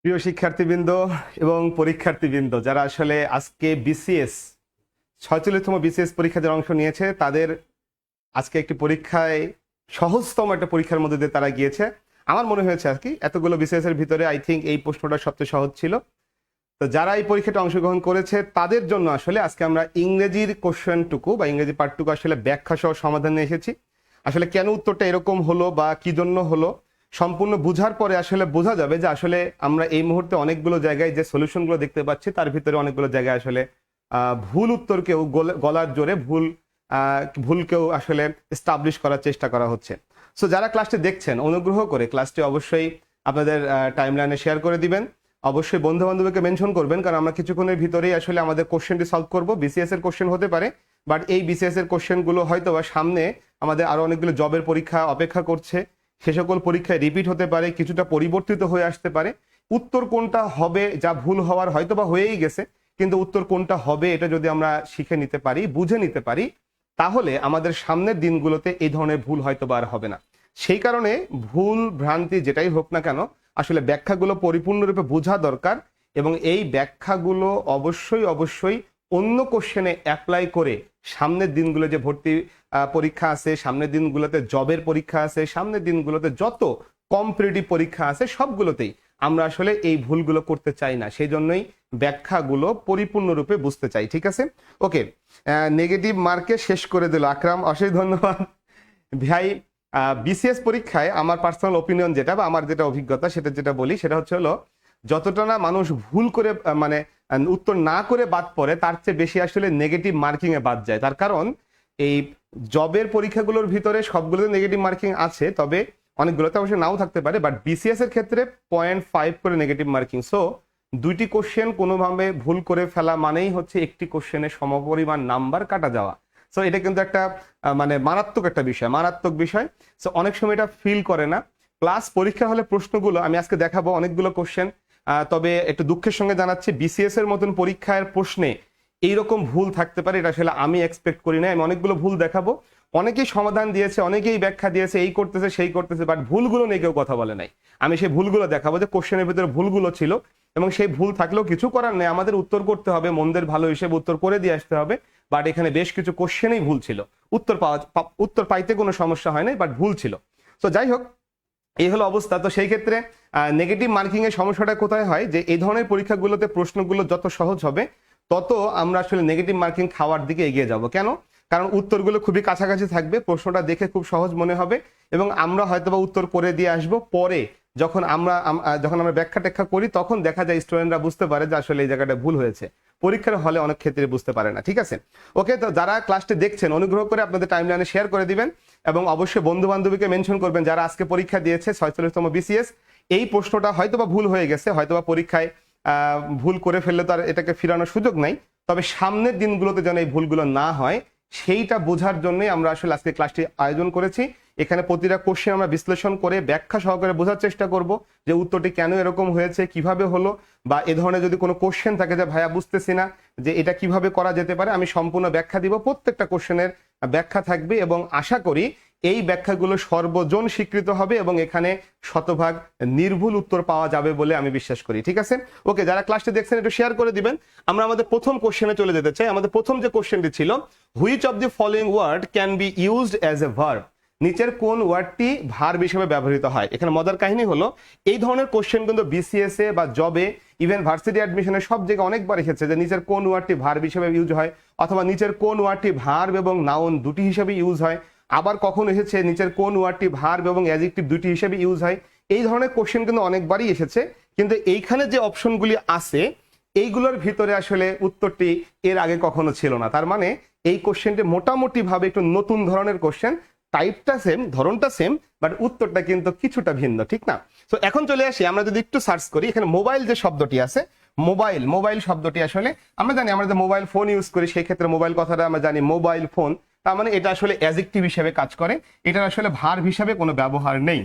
প্রিয় শিক্ষার্থীবৃন্দ এবং পরীক্ষার্থীবৃন্দ যারা আসলে আজকে বিসিএস 46তম বিসিএস পরীক্ষা যারা অংশ নিয়েছে তাদের আজকে একটি পরীক্ষায় সহজতম একটা পরীক্ষার মধ্যে দিয়ে তারা গিয়েছে। আমার মনে হয়েছে আর কি এতগুলো বিসিএস এর ভিতরে আই থিঙ্ক এই প্রশ্নটা সবচেয়ে সহজ ছিল। তো যারা এই পরীক্ষাটা অংশগ্রহণ করেছে তাদের জন্য আসলে আজকে আমরা ইংরেজির কোশ্চেনটুকু বা ইংরেজি পার্টটুকু আসলে ব্যাখ্যা সহ সমাধান নিয়ে এসেছি। আসলে কেন উত্তরটা এরকম হলো বা কি জন্য হলো সম্পূর্ণ বুঝার পরে আসলে বোঝা যাবে যে আসলে আমরা এই মুহূর্তে অনেকগুলো জায়গায় যে সলিউশনগুলো দেখতে পাচ্ছি তার ভিতরে অনেকগুলো জায়গায় আসলে ভুল উত্তরকেও গলার জোরে ভুলকেও আসলে এস্টাবলিশ করার চেষ্টা করা হচ্ছে। সো যারা ক্লাসটি দেখছেন অনুগ্রহ করে ক্লাসটি অবশ্যই আপনাদের টাইমলাইনে শেয়ার করে দিবেন। অবশ্যই বন্ধু বান্ধবীকে মেনশন করবেন, কারণ আমরা কিছুক্ষণের ভিতরেই আসলে আমাদের কোশ্চেনটি সলভ করব। বিসিএস এর কোশ্চেন হতে পারে, বাট এই বিসিএস এর কোশ্চেনগুলো হয়তো বা সামনে আমাদের আরো অনেকগুলো জবের পরীক্ষা অপেক্ষা করছে। সে সকল পরীক্ষায় রিপিট হতে পারে, কিছুটা পরিবর্তিত হয়ে আসতে পারে। উত্তর কোনটা হবে, যা ভুল হওয়ার হয়তো বা হয়েই গেছে, কিন্তু উত্তর কোনটা হবে এটা যদি আমরা শিখে নিতে পারি, বুঝে নিতে পারি, তাহলে আমাদের সামনের দিনগুলোতে এই ধরনের ভুল হয়তো বা আর হবে না। সেই কারণে ভুল ভ্রান্তি যেটাই হোক না কেন আসলে ব্যাখ্যাগুলো পরিপূর্ণরূপে বোঝা দরকার, এবং এই ব্যাখ্যাগুলো অবশ্যই অবশ্যই অন্য কোশ্চেনে অ্যাপ্লাই করে সামনের দিনগুলো যে ভর্তি পরীক্ষা আছে, সামনের দিনগুলোতে জবের পরীক্ষা আছে, সামনের দিনগুলোতে যত কম্পিটিটিভ পরীক্ষা আছে সবগুলোতেই আমরা আসলে এই ভুলগুলো করতে চাই না। সেই জন্যই ব্যাখ্যাগুলো পরিপূর্ণরূপে বুঝতে চাই। ঠিক আছে, ওকে। নেগেটিভ মার্কে শেষ করে দিল আকরাম, অশেষ ধন্যবাদ ভাই। বিসিএস পরীক্ষায় আমার পার্সোনাল ওপিনিয়ন যেটা বা আমার যেটা অভিজ্ঞতা সেটা যেটা বলি সেটা হচ্ছে হলো, যতটা না মানুষ ভুল করে মানে উত্তর না করে বাদ পড়ে তার চেয়ে বেশি আসলে নেগেটিভ মার্কিং এ বাদ যায়। তার কারণ এই জবের পরীক্ষাগুলোর ভিতরে সবগুলোতে নেগেটিভ মার্কিং আছে, তবে অনেকগুলোতে অবশ্যই নাও থাকতে পারে, বাট বিসিএস এর ক্ষেত্রে 0.5 করে নেগেটিভ মার্কিং। সো দুইটি কোশ্চেন কোনোভাবে ভুল করে ফেলা মানেই হচ্ছে একটি কোশ্চেনে সমপরিমাণ নাম্বার কাটা যাওয়া। সো এটা কিন্তু একটা মানে মারাত্মক একটা বিষয়, মারাত্মক বিষয়। সো অনেক সময় এটা ফিল করে না। প্লাস পরীক্ষা হলে প্রশ্নগুলো আমি আজকে দেখাবো অনেকগুলো কোশ্চেন, তবে একটু দুঃখের সঙ্গে জানাচ্ছি বিসিএস এর মতন পরীক্ষার প্রশ্নে এইরকম ভুল থাকতে পারে এটা আসলে আমি এক্সপেক্ট করি না। আমি অনেকগুলো ভুল দেখাবো, অনেকেই সমাধান দিয়েছে, অনেকেই ব্যাখ্যা দিয়েছে, এই করতেছে সেই করতেছে, বাট ভুলগুলো নিয়ে কেউ কথা বলে নাই। আমি সেই ভুলগুলো দেখাবো যে কোশ্চেনের ভিতরে ভুলগুলো ছিল, এবং সেই ভুল থাকলেও কিছু করার নেই, আমাদের উত্তর করতে হবে, মন্দের ভালো হিসেবে উত্তর করে দিয়ে আসতে হবে। বাট এখানে বেশ কিছু কোশ্চেনেই ভুল ছিল, উত্তর পাইতে কোনো সমস্যা হয় নাই, বাট ভুল ছিল। তো যাই হোক, এই হলো অবস্থা। তো সেই ক্ষেত্রে নেগেটিভ মার্কিং এর সমস্যাটা কোথায় হয়, যে এই ধরনের পরীক্ষাগুলোতে প্রশ্নগুলো যত সহজ হবে তত আমরা আসলে নেগেটিভ মার্কিং খাওয়ার দিকে এগিয়ে যাব। কেন? কারণ উত্তরগুলো খুবই কাছাকাছি থাকবে, প্রশ্নটা দেখে খুব সহজ মনে হবে, এবং আমরা হয়তোবা উত্তর করে দিয়ে আসবো। পরে যখন আমরা ব্যাখ্যা টেখ্যা করি তখন দেখা যায় স্টুডেন্টরা বুঝতে পারে যে আসলে এই জায়গাটা ভুল হয়েছে। পরীক্ষার হলে অনেক ক্ষেত্রে বুঝতে পারে না। ঠিক আছে, ওকে। তো যারা ক্লাসটি দেখছেন অনুগ্রহ করে আপনাদের টাইমলাইনে শেয়ার করে দিবেন, এবং অবশ্যই বন্ধু বান্ধবীকে মেনশন করবেন যারা আজকে পরীক্ষা দিয়েছে 46তম বিসিএস। এই প্রশ্নটা হয়তোবা ভুল হয়ে গেছে, হয়তোবা পরীক্ষায় ভুল করে ফেললে তো আর এটাকে ফিরানোর সুযোগ নাই, তবে সামনের দিনগুলোতে যেন এই ভুলগুলো না হয় সেইটা বোঝার জন্যই আমরা আসলে আজকে ক্লাসটি আয়োজন করেছি। এখানে প্রতিটা কোশ্চেন আমরা বিশ্লেষণ করে ব্যাখ্যা সহকারে বোঝার চেষ্টা করব যে উত্তরটি কেন এরকম হয়েছে, কিভাবে হলো, বা এ ধরনের যদি কোনো কোশ্চেন থাকে যে ভাইয়া বুঝতেছি না যে এটা কিভাবে করা যেতে পারে, আমি সম্পূর্ণ ব্যাখ্যা দিব। প্রত্যেকটা কোশ্চেনের ব্যাখ্যা থাকবে, এবং আশা করি এই ব্যাখ্যাগুলো সর্বজন স্বীকৃত হবে, এবং এখানে শতভাগ নির্ভুল উত্তর পাওয়া যাবে বলে আমি বিশ্বাস করি। ঠিক আছে, ওকে। যারা ক্লাসটি দেখছেন একটু শেয়ার করে দিবেন। আমরা আমাদের প্রথম কোশ্চেনে চলে যেতে চাই। আমাদের প্রথম যে কোশ্চেনটি ছিল, which of the following word can be used as a verb? নিচের কোন ওয়ার্ডটি ভার্ব হিসেবে ব্যবহৃত হয়? এখানে মজার কাহিনী হলো, এই ধরনের কোশ্চেন কিন্তু বিসিএস এ বা জবে, ইভেন ভার্সিটি অ্যাডমিশনে সব জায়গায় অনেকবার এসেছে যে নিচের কোন ওয়ার্ডটি ভার্ব হিসেবে ইউজ হয়, অথবা নিচের কোন ওয়ার্ডটি ভার্ব এবং নাউন দুটি হিসেবে ইউজ হয়। আবার কখন এসেছে নিচের কোন ওয়ার্ডটি ভার্ব এবং অ্যাডজেক্টিভ দুটি হিসেবে ইউজ হয়। এই ধরনের কোশ্চেন কিন্তু অনেকবারই এসেছে, কিন্তু এইখানে যে অপশনগুলি আছে এইগুলোর ভিতরে আসলে উত্তরটি এর আগে কখনো ছিল না। তার মানে এই কোশ্চেনটি মোটামুটি ভাবে একটু নতুন ধরনের কোশ্চেন, টাইপটা সেম, ধরনটা সেম, বাট উত্তরটা কিন্তু কিছুটা ভিন্ন, ঠিক না? তো এখন চলে আসি, আমরা যদি একটু সার্চ করি, এখানে মোবাইল যে শব্দটি আছে, মোবাইল শব্দটি আসলে আমরা জানি, আমরা যে মোবাইল ফোন ইউজ করি সেই ক্ষেত্রে মোবাইল কথাটা আমরা জানি মোবাইল ফোন, তার মানে এটা আসলে অ্যাডজেক্টিভ হিসেবে কাজ করে, এটার আসলে ভার্ব হিসেবে কোনো ব্যবহার নেই।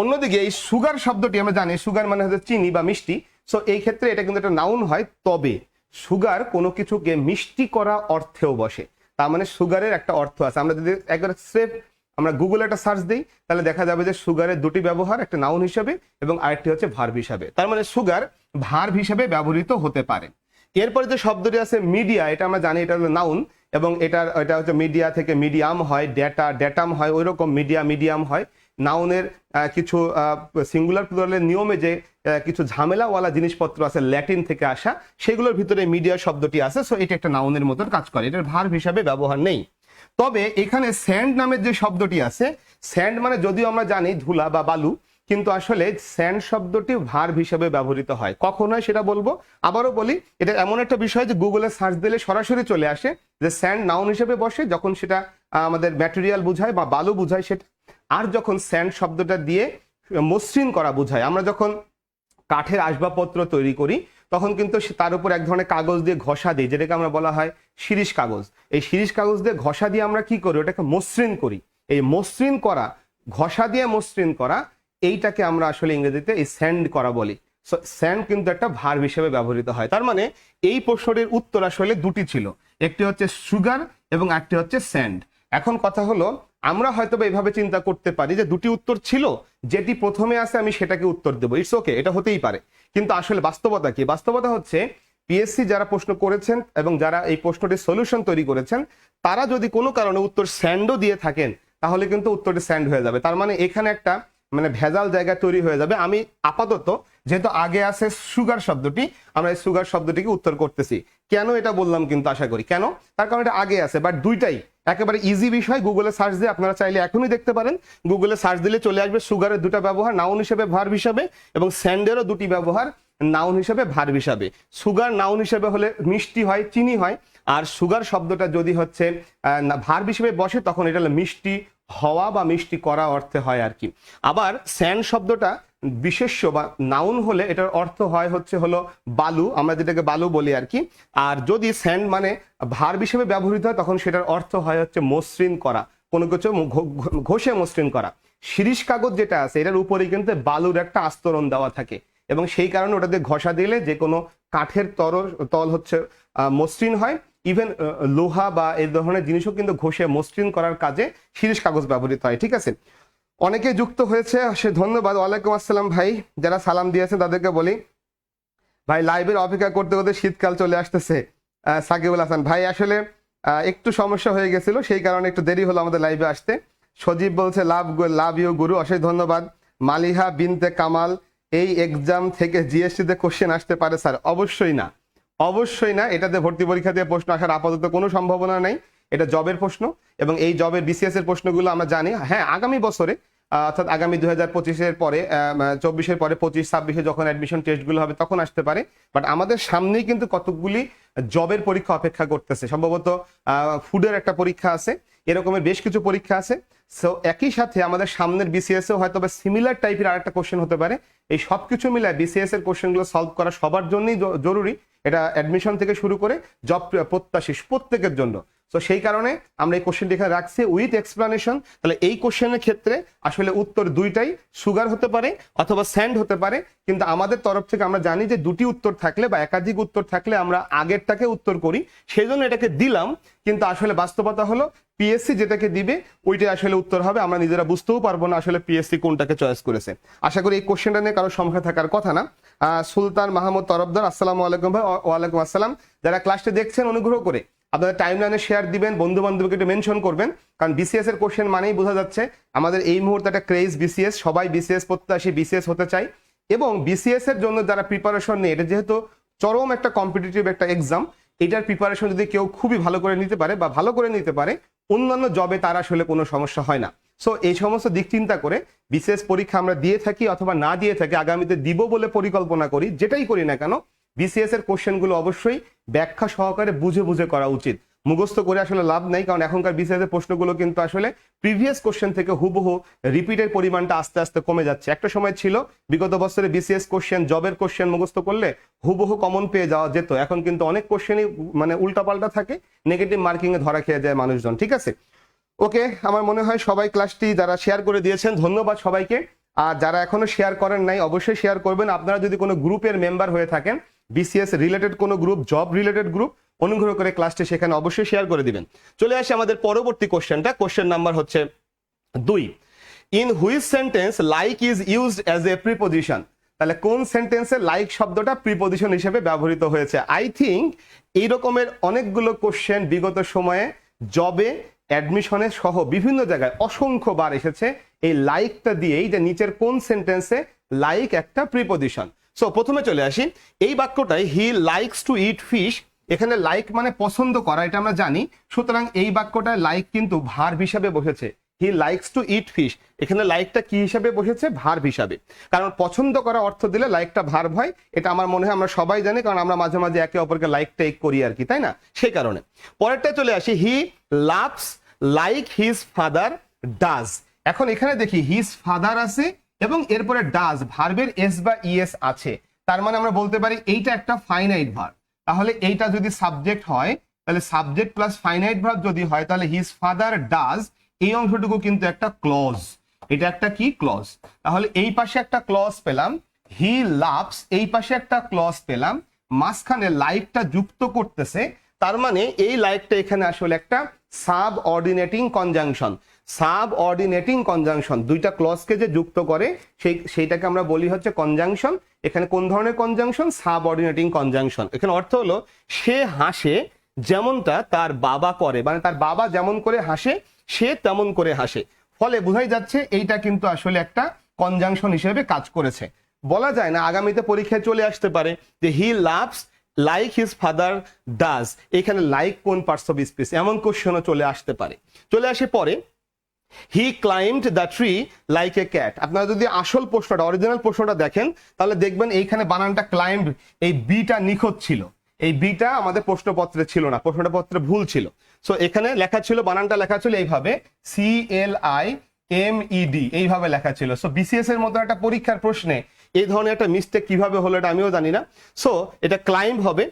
অন্যদিকে এই সুগার শব্দটি আমরা জানি, সুগার মানে হচ্ছে চিনি বা মিষ্টি। সো এই ক্ষেত্রে এটা কিন্তু একটা নাউন হয়, তবে সুগার কোনো কিছুকে মিষ্টি করা অর্থেও বসে। তার মানে সুগারের একটা অর্থ আছে। আমরা যদি একবার স্রেফ আমরা গুগলে একটা সার্চ দিই, তাহলে দেখা যাবে যে সুগারের দুটি ব্যবহার, একটা নাউন হিসাবে এবং আরেকটি হচ্ছে ভার্ব হিসাবে। তার মানে সুগার ভার্ব হিসাবে ব্যবহৃত হতে পারে। এরপরে যে শব্দটি আছে মিডিয়া, এটা আমরা জানি এটা হলো নাউন, এবং এটা হচ্ছে মিডিয়া থেকে মিডিয়াম হয়, ডেটাম হয়, ওই রকম মিডিয়াম হয়। নাউনের কিছু সিঙ্গুলার প্লুরালের নিয়মে যে কিছু ঝামেলাওয়ালা জিনিসপত্র আছে ল্যাটিন থেকে আসা, সেগুলোর ভিতরে মিডিয়া শব্দটি আছে। সো এটা একটা নাউনের মতন কাজ করে, এটার ভার্ব হিসাবে ব্যবহার নেই। তবে এখানে স্যান্ড নামের যে শব্দটি আছে, স্যান্ড মানে যদিও আমরা জানি ধুলা বা বালু, কিন্তু আসলে স্যান্ড শব্দটি ভার্ব হিসেবে ব্যবহৃত হয়। কখন হয় সেটা বলবো। আবারও বলি, এটা এমন একটা বিষয় যে গুগলে সার্চ দিলে সরাসরি চলে আসে যে স্যান্ড নাউন হিসেবে বসে যখন সেটা আমাদের ম্যাটেরিয়াল বোঝায় বা বালু বোঝায় সেটা, আর যখন স্যান্ড শব্দটা দিয়ে মসৃণ করা বোঝায়। আমরা যখন কাঠের আসবাবপত্র তৈরি করি তখন কিন্তু তার উপর এক ধরনের কাগজ দিয়ে ঘষা দিই, যেটাকে আমরা বলা হয় শিরিষ কাগজ। এই শিরিষ কাগজ দিয়ে ঘষা দিয়ে আমরা কি করি, ওটাকে মসৃণ করি। এই মসৃণ করা, ঘষা দিয়ে মসৃণ করা, এইটাকে আমরা আসলে ইংরেজিতে এই স্যান্ড করা বলি। সো স্যান্ড কিন্তু একটা ভার্ব হিসেবে ব্যবহৃত হয়। তার মানে এই প্রশ্নটির উত্তর আসলে দুটি ছিল, একটি হচ্ছে সুগার এবং একটি হচ্ছে স্যান্ড। এখন কথা হলো, আমরা হয়তো এইভাবে চিন্তা করতে পারি যে দুটি উত্তর ছিল, যেটি প্রথমে আসে আমি সেটাকে উত্তর দেবো, ইটস ওকে, এটা হতেই পারে। কিন্তু আসলে বাস্তবতা কি? বাস্তবতা হচ্ছে পিএসসি যারা প্রশ্ন করেছেন এবং যারা এই প্রশ্নটির সলিউশন তৈরি করেছেন, তারা যদি কোনো কারণে উত্তর স্যান্ডও দিয়ে থাকেন তাহলে কিন্তু উত্তরটি স্যান্ড হয়ে যাবে। তার মানে এখানে একটা ভেজাল জায়গা তৈরি হয়ে যাবে। আমি আপাতত যেহেতু আগে আছে সুগার শব্দটি, আমরা এই সুগার শব্দটিকে উত্তর করতেছি। কেন এটা বললাম কিন্তু আশা করি, কেন? তার কারণ এটা আগে আছে, বাট দুইটাই একেবারে ইজি বিষয়। গুগলে সার্চ দিয়ে আপনারা চাইলে এখনই দেখতে পারেন, গুগলে সার্চ দিলে চলে আসবে সুগারের দুটো ব্যবহার, নাউন হিসেবে ভার্ব হিসাবে, এবং স্যান্ডেরও দুটি ব্যবহার, নাউন হিসেবে ভার্ব হিসাবে। সুগার নাউন হিসেবে হলে মিষ্টি হয়, চিনি হয়, আর সুগার শব্দটা যদি হচ্ছে ভার্ব হিসেবে বসে তখন এটা হলো মিষ্টি হওয়া বা মিষ্টি করা অর্থে হয় আর কি। আবার স্যান্ড শব্দটা বিশেষ্য বা নাউন হলে এটার অর্থ হয় হলো বালু, আমরা যেটাকে বালু বলি আর কি। আর যদি স্যান্ড মানে ভার্ব হিসেবে ব্যবহৃত হয় তখন সেটার অর্থ হয় হচ্ছে মসৃণ করা, কোনো কিছু ঘষে মসৃণ করা। শিরিষ কাগজ যেটা আছে এটার উপরে কিন্তু বালুর একটা আস্তরণ দেওয়া থাকে, এবং সেই কারণে ওটাতে ঘষা দিলে যে কোনো কাঠের তল হচ্ছে মসৃণ হয়। ইভেন লোহা বা এই ধরনের জিনিসও কিন্তু ঘষে মসৃণ করার কাজে শিরিষ কাগজ ব্যবহৃত হয়। ঠিক আছে, অনেকে যুক্ত হয়েছে, সে ধন্যবাদ। ওয়ালাইকুম আসসালাম ভাই, যারা সালাম দিয়েছেন তাদেরকে বলি ভাই লাইভের অপেক্ষা করতে করতে শীতকাল চলে আসতেছে। সাকিবুল হাসান ভাই, আসলে একটু সমস্যা হয়ে গেছিল, সেই কারণে একটু দেরি হলো আমাদের লাইভে আসতে। সজীব বলছে লাভ ইউ গুরু, অশেষ ধন্যবাদ। মালিহা বিনতে কামাল, এই এক্সাম থেকে জিএসটিতে কোশ্চেন আসতে পারে স্যার? অবশ্যই না, অবশ্যই না। এটাতে ভর্তি পরীক্ষা দিয়ে প্রশ্ন আসার আপাতত কোনো সম্ভাবনা নেই। এটা জবের প্রশ্ন, এবং এই জবের বিসিএস এর প্রশ্নগুলো আমরা জানি। হ্যাঁ, আগামী বছরে অর্থাৎ আগামী 2025-এর পরে 24-এর পরে 25-26-এ যখন অ্যাডমিশন টেস্টগুলো হবে তখন আসতে পারে। বাট আমাদের সামনেই কিন্তু কতগুলি জবের পরীক্ষা অপেক্ষা করতেছে। সম্ভবত ফুডের একটা পরীক্ষা আছে, এরকমের বেশ কিছু পরীক্ষা আছে। সো একই সাথে আমাদের সামনের বিসিএস এও হয়তো সিমিলার টাইপের আরেকটা কোশ্চেন হতে পারে। এই সব কিছু মিলায় বিসিএস এর কোশ্চেনগুলো সলভ করা সবার জন্যই জরুরি। এটা অ্যাডমিশন থেকে শুরু করে জব প্রত্যাশী প্রত্যেকের জন্য। তো সেই কারণে আমরা এই কোশ্চেনটি এখানে রাখছি উইথ এক্সপ্লানেশন। তাহলে এই কোশ্চেনের ক্ষেত্রে আসলে উত্তর দুইটাই, সুগার হতে পারে অথবা স্যান্ড হতে পারে। কিন্তু আমাদের তরফ থেকে আমরা জানি যে দুটি উত্তর থাকলে বা একাধিক উত্তর থাকলে আমরা আগেরটাকে উত্তর করি, সেই জন্য এটাকে দিলাম। কিন্তু আসলে বাস্তবতা হলো পিএসসি যেটাকে দিবে ওইটাই আসলে উত্তর হবে। আমরা নিজেরা বুঝতেও পারবো না আসলে পিএসসি কোনটাকে চয়েস করেছে। আশা করি এই কোশ্চেনটা নিয়ে কারো সংখ্যা থাকার কথা না। সুলতান মাহমুদ তরফদার, আসসালামু আলাইকুম ভাই। ওয়ালাইকুম আসসালাম। যারা ক্লাসটি দেখছেন অনুগ্রহ করে আপনাদের টাইম লাইনে শেয়ার দিবেন, বন্ধু বান্ধবকে একটু মেনশন করবেন, কারণ বিসিএস এর কোশ্চেন মানেই বোঝা যাচ্ছে আমাদের এই মুহূর্তে একটা ক্রেজ বিসিএস, সবাই বিসিএস প্রত্যাশী, বিসিএস হতে চাই। এবং বিসিএস এর জন্য যারা প্রিপারেশন নিয়ে, এটা যেহেতু চরম একটা কম্পিটিটিভ একটা এক্সাম, এটার প্রিপারেশন যদি কেউ খুবই ভালো করে নিতে পারে বা ভালো করে নিতে পারে, অন্যান্য জবে তার আসলে কোনো সমস্যা হয় না। সো এই সমস্ত দিক চিন্তা করে বিসিএস পরীক্ষা আমরা দিয়ে থাকি অথবা না দিয়ে থাকি, আগামীতে দিব বলে পরিকল্পনা করি, যেটাই করি না কেন বিসিএস এর কোশ্চেনগুলো অবশ্যই ব্যাখ্যা সহকারে বুঝে বুঝে করা উচিত। মুখস্থ করে আসলে লাভ নাই, কারণ এখনকার বিসিএস এর প্রশ্নগুলো কিন্তু আসলে প্রিভিয়াস কোশ্চেন থেকে হুবহু রিপিটের পরিমাণটা আস্তে আস্তে কমে যাচ্ছে। একটা সময় ছিল বিগত বছরে বিসিএস কোশ্চেন, জবের কোশ্চেন মুখস্থ করলে হুবহু কমন পেয়ে যাওয়া যেত। এখন কিন্তু অনেক কোশ্চেনই উল্টাপাল্টা থাকে, নেগেটিভ মার্কিং এ ধরা খেয়ে যায় মানুষজন। ঠিক আছে, ওকে, আমার মনে হয় সবাই ক্লাসটি যারা শেয়ার করে দিয়েছেন ধন্যবাদ সবাইকে। আর যারা এখনো শেয়ার করেন নাই অবশ্যই শেয়ার করবেন। আপনারা যদি কোনো গ্রুপের মেম্বার হয়ে থাকেন, বিসিএস রিলেটেড কোনো গ্রুপ, জব রিলেটেড গ্রুপ, অনুগ্রহ করে ক্লাসটি সেখানে অবশ্যই শেয়ার করে দিবেন। চলে আসে আমাদের পরবর্তী কোশ্চেনটা। কোশ্চেন নাম্বার হচ্ছে 2, in which sentence like is used as a preposition. তাহলে কোন সেন্টেন্সে লাইক শব্দটা প্রিপোজিশন হিসেবে ব্যবহৃত হয়েছে। আই থিঙ্ক এই রকমের অনেকগুলো কোশ্চেন বিগত সময়ে জবে, অ্যাডমিশনে সহ বিভিন্ন জায়গায় অসংখ্যবার এসেছে এই লাইকটা দিয়েই, যে নিচের কোন সেন্টেন্সে লাইক একটা প্রিপোজিশন। সো প্রথমে চলে আসি এই বাক্যটায়, he likes to it fish. এখানে লাইক মানে পছন্দ করা, এটা আমরা জানি। সুতরাং এই বাক্যটায় লাইক কিন্তু ভার্ব হিসাবে বসেছে। He likes to it fish, এখানে লাইকটা কি হিসাবে বসেছে? ভার্ব হিসাবে। কারণ পছন্দ করা অর্থ দিলে লাইকটা ভার্ব হয়, এটা আমার মনে হয় আমরা সবাই জানি, কারণ আমরা মাঝে মাঝে একে অপরকে লাইক টেক করি আর কি, তাই না? সেই কারণে পরেরটা চলে আসি, হি loves like his father does. এখন এখানে দেখি হিজ ফাদার আছে এবং এরপরে ডাজ, ভার্বের এস বা ইএস আছে। তার মানে আমরা বলতে পারি এইটা একটা ফাইনাইট ভার্ব। তাহলে এইটা যদি সাবজেক্ট হয়, তাহলে সাবজেক্ট প্লাস ফাইনাইট ভার্ব যদি হয়, তাহলে হিজ ফাদার ডাজ, এই অংশটুকু কিন্তু একটা ক্লজ। এটা একটা কি? ক্লজ। তাহলে এই পাশে একটা ক্লজ পেলাম, হি লাভস, এই পাশে একটা ক্লজ পেলাম, মাঝখানে লাইকটা যুক্ত করতেছে। তার মানে এই লাইকটা এখানে আসলে একটা sub ordinating conjunction. Sub ordinating conjunction, দুইটা ক্লজকে যে যুক্ত করে সেইটাকে আমরা বলি হচ্ছে কনজাংশন। এখানে কোন ধরনের কনজাংশন? Sub ordinating conjunction. এখানে অর্থ হলো সে হাসে যেমনটা তার বাবা করে, মানে তার বাবা যেমন করে হাসে সে তেমন করে হাসে। ফলে বোঝাই যাচ্ছে এইটা কিন্তু আসলে একটা কনজাংশন হিসেবে কাজ করেছে। বলা যায় না, আগামীতে পরীক্ষায় চলে আসতে পারে যে he loves like his father does, এখানে লাইক কোন পার্টস অফ স্পিচ, এমন কোশ্চেনও চলে আসতে পারে। চলে আসে পরে, he climbed the tree like a cat. আপনারা যদি আসল প্রশ্নটা, অরিজিনাল প্রশ্নটা দেখেন, তাহলে দেখবেন এইখানে বানানটা ক্লাইম্ব, এই বিটা নিখুঁত ছিল। এই বিটা আমাদের প্রশ্নপত্রে ছিল না, প্রশ্নপত্রে ভুল ছিল। সো এখানে লেখা ছিল, বানানটা লেখা ছিল এইভাবে, CLIMED, এইভাবে লেখা ছিল। সো বিসিএস এর মতো একটা পরীক্ষার প্রশ্নে এই ধরনের একটা মিস্টেক কিভাবে হলো এটা আমিও জানি না। সো এটা ক্লাইম্ব হবে।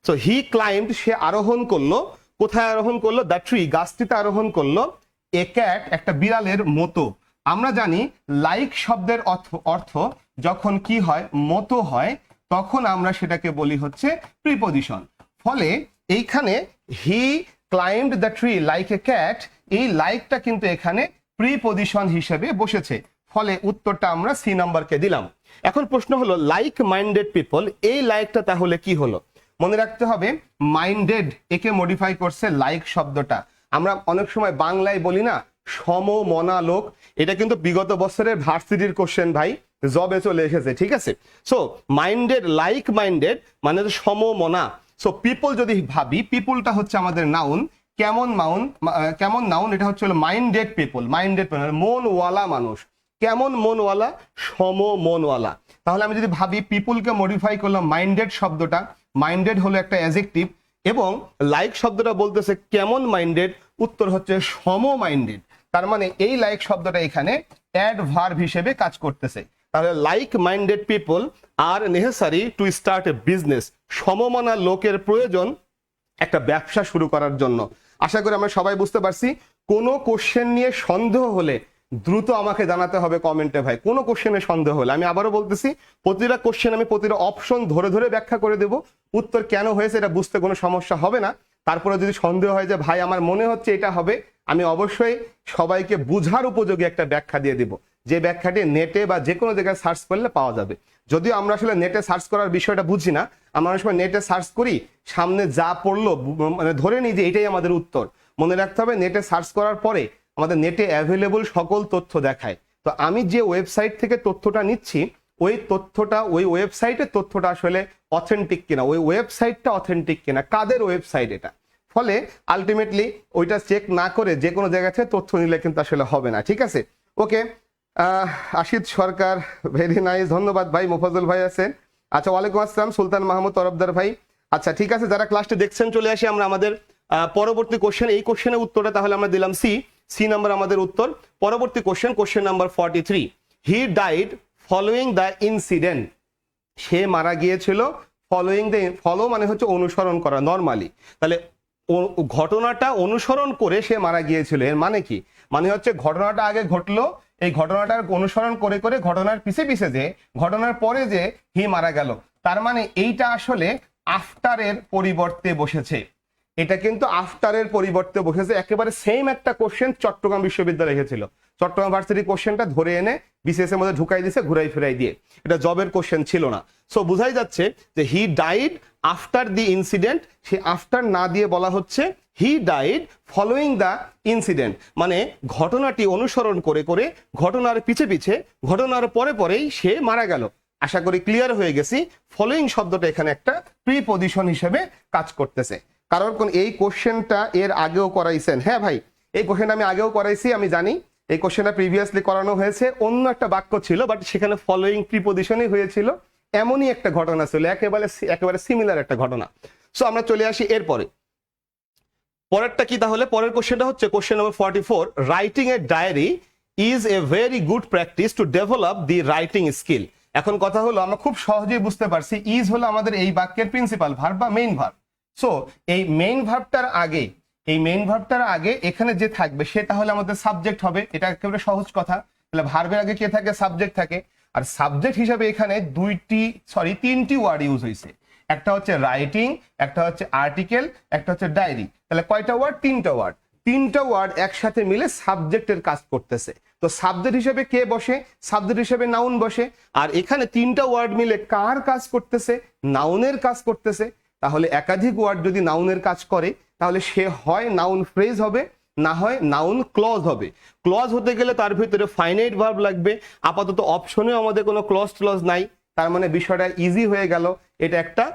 সো হি ক্লাইম্ব, সে আরোহণ করলো। কোথায় আরোহণ করলো? দ্য ট্রি, গাছটিতে আরোহণ করলো। এ ক্যাট, একটা বিড়ালের মতো। আমরা জানি লাইক শব্দের অর্থ যখন কি হয়? মতো হয়, তখন আমরা সেটাকে বলি হচ্ছে প্রিপোজিশন। ফলে এইখানে he climbed the tree like a cat, এই লাইকটা কিন্তু এখানে প্রিপোজিশন হিসেবে বসেছে। ফলে উত্তরটা আমরা সি নাম্বারকে দিলাম। এখন প্রশ্ন হলো লাইক মাইন্ডেড পিপল, এই লাইকটা তাহলে কি হলো? মনে রাখতে হবে মাইন্ডেড একে মডিফাই করছে লাইক শব্দটা। আমরা অনেক সময় বাংলায় বলি না সমমনা লোক, এটা কিন্তু বিগত বছরের ভার্সিটির কোশ্চেন ভাই, জবে চলে এসেছে, ঠিক আছে? সো মাইন্ডেড, লাইক মাইন্ডেড মানে সমমনা। সো পিপল যদি ভাবি, পিপলটা হচ্ছে আমাদের নাউন। কেমন নাউন? এটা হচ্ছে মাইন্ডেড পিপল। মাইন্ডেড মনওয়ালা মানুষ। কেমন মনওয়ালা? সমমনওয়ালা। তাহলে আমি যদি ভাবি পিপলকে মডিফাই করলাম মাইন্ডেড শব্দটা, মাইন্ডেড হলো একটা অ্যাডজেক্টিভ, এবং লাইক শব্দটা বলতেছে কেমন মাইন্ডেড, উত্তর হচ্ছে সম মাইন্ডেড। তার মানে এই লাইক শব্দটা এখানে অ্যাডভার্ব হিসেবে কাজ করতেছে। তাহলে like minded people are necessary to start a business, সমমনা লোকের প্রয়োজন একটা ব্যবসা শুরু করার জন্য। আশা করি আমরা সবাই বুঝতে পারছি। কোনো কোশ্চেন নিয়ে সন্দেহ হলে দ্রুত আমাকে জানাতে হবে কমেন্টে ভাই, কোনো কোশ্চেনে সন্দেহ হলে। আমি আবারও বলতেছি, প্রতিটা কোশ্চেন আমি প্রতিটা অপশন ধরে ধরে ব্যাখ্যা করে দেব, উত্তর কেন হয়েছে এটা বুঝতে কোনো সমস্যা হবে না। তারপরে যদি সন্দেহ হয় যে ভাই আমার মনে হচ্ছে এটা হবে, আমি অবশ্যই সবাইকে বুঝার উপযোগী একটা ব্যাখ্যা দিয়ে দিব, যে ব্যাখ্যাটি নেটে বা যে কোনো জায়গায় সার্চ করলে পাওয়া যাবে। যদিও আমরা আসলে নেটে সার্চ করার বিষয়টা বুঝি না, আমরা অনেক সময় নেটে সার্চ করি, সামনে যা পড়লো মানে ধরে নিই যে এটাই আমাদের উত্তর। মনে রাখতে হবে নেটে সার্চ করার পরে আমাদের নেটে অ্যাভেলেবল সকল তথ্য দেখায়। তো আমি যে ওয়েবসাইট থেকে তথ্যটা নিচ্ছি, ওই তথ্যটা, ওই ওয়েবসাইটের তথ্যটা আসলে অথেন্টিক কিনা, ওই ওয়েবসাইটটা অথেন্টিক কিনা, কাদের ওয়েবসাইট এটা। ফলে আলটিমেটলি ওইটা চেক না করে যে কোনো জায়গা থেকে তথ্য নিলে কিন্তু আসলে হবে না, ঠিক আছে? ওকে, আশিদ সরকার, ভেরি নাইস, ধন্যবাদ ভাই। মোফাজ্জল ভাই আছেন, আচ্ছা, ওয়ালাইকুম আসসালাম। সুলতান মাহমুদ তরফদার ভাই, আচ্ছা ঠিক আছে। যারা ক্লাসটি দেখছেন চলে আসি আমরা আমাদের পরবর্তী কোশ্চেন। এই কোশ্চেনের উত্তরটা তাহলে আমরা দিলাম সি নাম্বার আমাদের উত্তর। পরবর্তী question number 43, he died following the incident, সে মারা গিয়েছিল ফলোইং দ্য, ফলো মানে হচ্ছে অনুসরণ করা নরমালি, তাহলে ঘটনাটা অনুসরণ করে সে মারা গিয়েছিল, এর মানে কি? মানে হচ্ছে ঘটনাটা আগে ঘটলো, এই ঘটনাটার অনুসরণ করে করে ঘটনার পিছে পিছে যে ঘটনার পরে যে হি মারা গেল, তার মানে এইটা আসলে আফটারের পরিবর্তে বসেছে। এটা কিন্তু আফটারের পরিবর্তে বসেছে, একেবারে সেম একটা কোশ্চেন চট্টগ্রাম বিশ্ববিদ্যালয় রেখেছিল, চট্টগ্রাম ভার্সিটি কোশ্চেনটা ধরে এনে বিসিএস এর মধ্যে ঢুকাই দিয়েছে ঘুরাই ফিরাই দিয়ে, এটা জবের কোশ্চেন ছিল না। সো বোঝাই যাচ্ছে যে he died after the incident, say after না দিয়ে বলা হচ্ছে he died following the incident, মানে ঘটনাটি অনুসরণ করে করে, ঘটনার পিছে পিছে, ঘটনার পরে পরেই সে মারা গেল। আশা করি ক্লিয়ার হয়ে গেছি। ফলোয়িং শব্দটা এখানে একটা প্রিপজিশন হিসেবে কাজ করতেছে। কারণ কোন এই কোশ্চেনটা এর আগেও করাইছেন, হ্যাঁ ভাই এই কোশ্চেনটা আমি আগেও করাইছি, আমি জানি এই কোশ্চেনটা প্রিভিয়াসলি করানো হয়েছে, অন্য একটা বাক্য ছিল বাট সেখানে ফলোয়িং প্রিপজিশনই হয়েছিল, এমনই একটা ঘটনা ছিল, একেবারে একেবারে সিমিলার একটা ঘটনা। সো আমরা চলে আসি এরপরে, পরেরটা কি তাহলে? পরের কোশ্চেনটা হচ্ছে question number 44, writing a diary is a very good practice to develop the writing skill. এখন কথা হলো আমরা খুব সহজেই বুঝতে পারছি, ইজ হলো আমাদের এই বাক্যের প্রিন্সিপাল ভার্ব বা মেইন ভার্ব। সো এই মেইন ভার্বটার আগে, এই মেইন ভার্বটার আগে এখানে যে থাকবে সে তাহলে আমাদের সাবজেক্ট হবে, এটা একেবারে সহজ কথা। তাহলে ভার্বের আগে কে থাকে? সাবজেক্ট থাকে। আর সাবজেক্ট হিসাবে এখানে তিনটি ওয়ার্ড ইউজ হয়েছে, একটা হচ্ছে রাইটিং, একটা হচ্ছে আর্টিকেল, একটা হচ্ছে ডায়েরি। তাহলে কয়টা ওয়ার্ড? তিনটা ওয়ার্ড। তিনটা ওয়ার্ড একসাথে মিলে সাবজেক্টের কাজ করতেছে। তো সাবজেক্ট হিসেবে কে বসে? সাবজেক্ট হিসেবে নাউন বসে। আর এখানে তিনটা ওয়ার্ড মিলে কার কাজ করতেছে? নাউনের কাজ করতেছে। তাহলে একাধিক ওয়ার্ড যদি নাউনের কাজ করে তাহলে সে হয় নাউন ফ্রেজ হবে, না হয় নাউন ক্লজ হবে। ক্লজ হতে গেলে তার ভিতরে ফাইনাইট ভার্ব লাগবে। আপাতত অপশনেও আমাদের কোনো ক্লজ ট্লজ নাই, তার মানে বিষয়টা ইজি হয়ে গেল, এটা একটা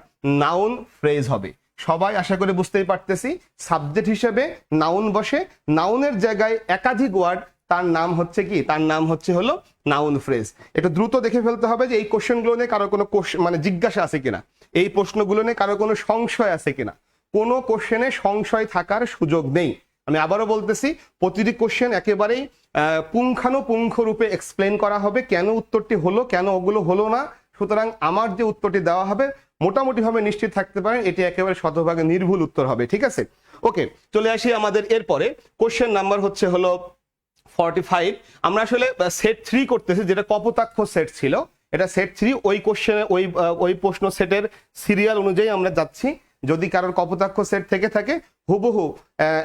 নাউন ফ্রেজ হবে। সবাই আশা করে বুঝতেই পারতেছি, সাবজেক্ট হিসেবে নাউন বসে, নাউনের জায়গায় একাধিক ওয়ার্ড, তার নাম হচ্ছে কি? তার নাম হচ্ছে হলো নাউন ফ্রেজ। একটু দ্রুত দেখে ফেলতে হবে যে এই কোশ্চেনগুলো নিয়ে কারো কোনো মানে জিজ্ঞাসা আছে কিনা, এই প্রশ্নগুলো নিয়ে কারো কোনো সংশয় আছে কিনা। কোনো কোশ্চেনে সংশয় থাকার সুযোগ নেই। আমি আবারও বলতেছি, প্রতিটি কোশ্চেন একেবারেই পুঙ্খানুপুঙ্খ রূপে এক্সপ্লেন করা হবে, কেন উত্তরটি হলো, কেন ওগুলো হলো না। সুতরাং আমার যে উত্তরটি দেওয়া হবে মোটামুটি ভাবে নিশ্চিত থাকতে পারেন এটি একেবারে শতভাগে নির্ভুল উত্তর হবে, ঠিক আছে? ওকে, চলে আসি আমাদের এরপরে কোশ্চেন নাম্বার হচ্ছে হলো 45। আমরা আসলে সেট 3 করতেছি, যেটা কপোতাক্ষ সেট ছিল, এটা সেট 3। ওই কোশ্চেনে ওই প্রশ্ন সেটের সিরিয়াল অনুযায়ী আমরা যাচ্ছি। যদি কারোর কপোতাক্ষ সেট থেকে থাকে হুবহু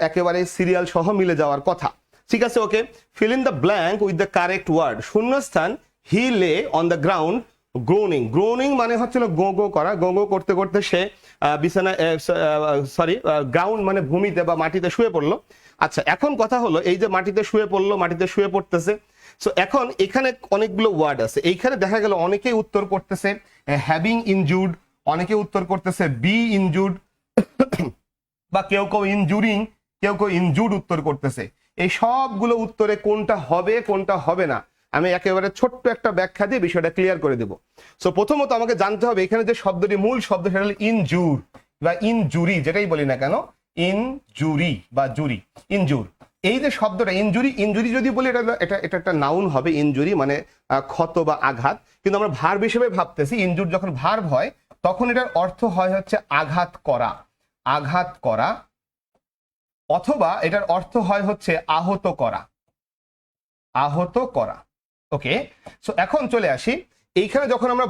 একেবারে সিরিয়াল সহ মিলে যাওয়ার কথা, ঠিক আছে? Okay, fill in the blank with the correct word. শূন্যস্থান, he lay on the ground groaning. Groaning মানে হচ্ছিল গো গো করা, গো গো করতে করতে সে বিছানা গ্রাউন্ড মানে ভূমিতে বা মাটিতে শুয়ে পড়লো। আচ্ছা, এখন কথা হলো এই যে মাটিতে শুয়ে পড়লো, মাটিতে শুয়ে পড়তেছে। সো এখন এখানে অনেকগুলো ওয়ার্ড আছে, এইখানে দেখা গেল অনেকেই উত্তর করতেছে হ্যাভিং ইনজুর্ড, অনেকে উত্তর করতেছে বি ইনজুর্ড, বা কেউ কেউ ইনজুরিং, কেউ কেউ ইনজুর্ড উত্তর করতেছে। এই সবগুলো উত্তরে কোনটা হবে কোনটা হবে না আমি একেবারে ছোট্ট একটা ব্যাখ্যা দিয়ে বিষয়টা ক্লিয়ার করে দেব। সো প্রথমত আমাকে জানতে হবে এখানে যে শব্দটি, মূল শব্দ সেটা হলো ইনজুর বা ইনজুরি, যেটাই বলি না কেন, ইনজুরি বা জুরি, ইনজুর। এই যে শব্দটা ইনজুরি, ইনজুরি যদি বলি এটা একটা নাউন হবে, ইনজুরি মানে ক্ষত বা আঘাত। কিন্তু আমরা ভার্ব হিসেবে ভাবতেছি, ইনজুর যখন ভার্ব হয় তখন এটার অর্থ হয় হচ্ছে আঘাত করা, আঘাত করা, অথবা এটার অর্থ হয় হচ্ছে আহত করা, আহত করা। ওকে, সো এখন চলে আসি এইখানে যখন আমরা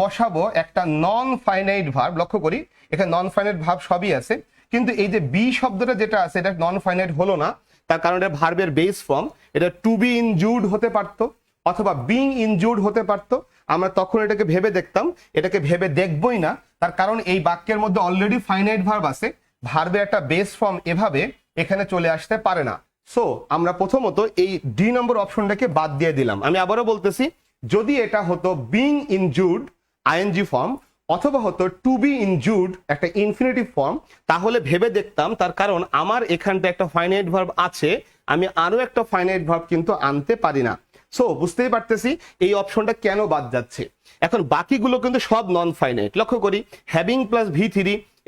বসাবো একটা নন ফাইনাইট ভার্ব। লক্ষ্য করি এখানে নন ফাইনাইট ভার্ব সবই আছে, কিন্তু এই যে বি শব্দটা যেটা আছে এটা নন ফাইনাইট হলো না, তার কারণ এটা ভার্বের বেস ফর্ম। এটা টু বি ইনজুর্ড হতে পারতো অথবা বিং ইনজুর্ড হতে পারতো। আমরা তখন এটাকে ভেবে দেখতাম, এটাকে ভেবে দেখবই না, তার কারণ এই বাক্যের মধ্যে অলরেডি ফাইনাইট ভার্ব আছে, ভার্বের একটা বেস ফর্ম এভাবে এখানে চলে আসতে পারে না। সো আমরা প্রথমত এই ডি নম্বর অপশনটাকে বাদ দিয়ে দিলাম। আমি আবারও বলতেছি, যদি এটা হতো বিং ইনজুর্ড আইএনজি ফর্ম অথবা হতো টু বি ইনজুর্ড একটা ইনফিনিটিভ ফর্ম, তাহলে ভেবে দেখতাম, তার কারণ আমার এখানটা একটা ফাইনাইট ভার্ব আছে, আমি আরো একটা ফাইনাইট ভার্ব কিন্তু আনতে পারি না। সো বুঝতেই পারতেছি এই অপশনটা কেন বাদ যাচ্ছে। এখন বাকিগুলো কিন্তু সব নন ফাইনাইট। লক্ষ্য করি হ্যাভিং প্লাস V3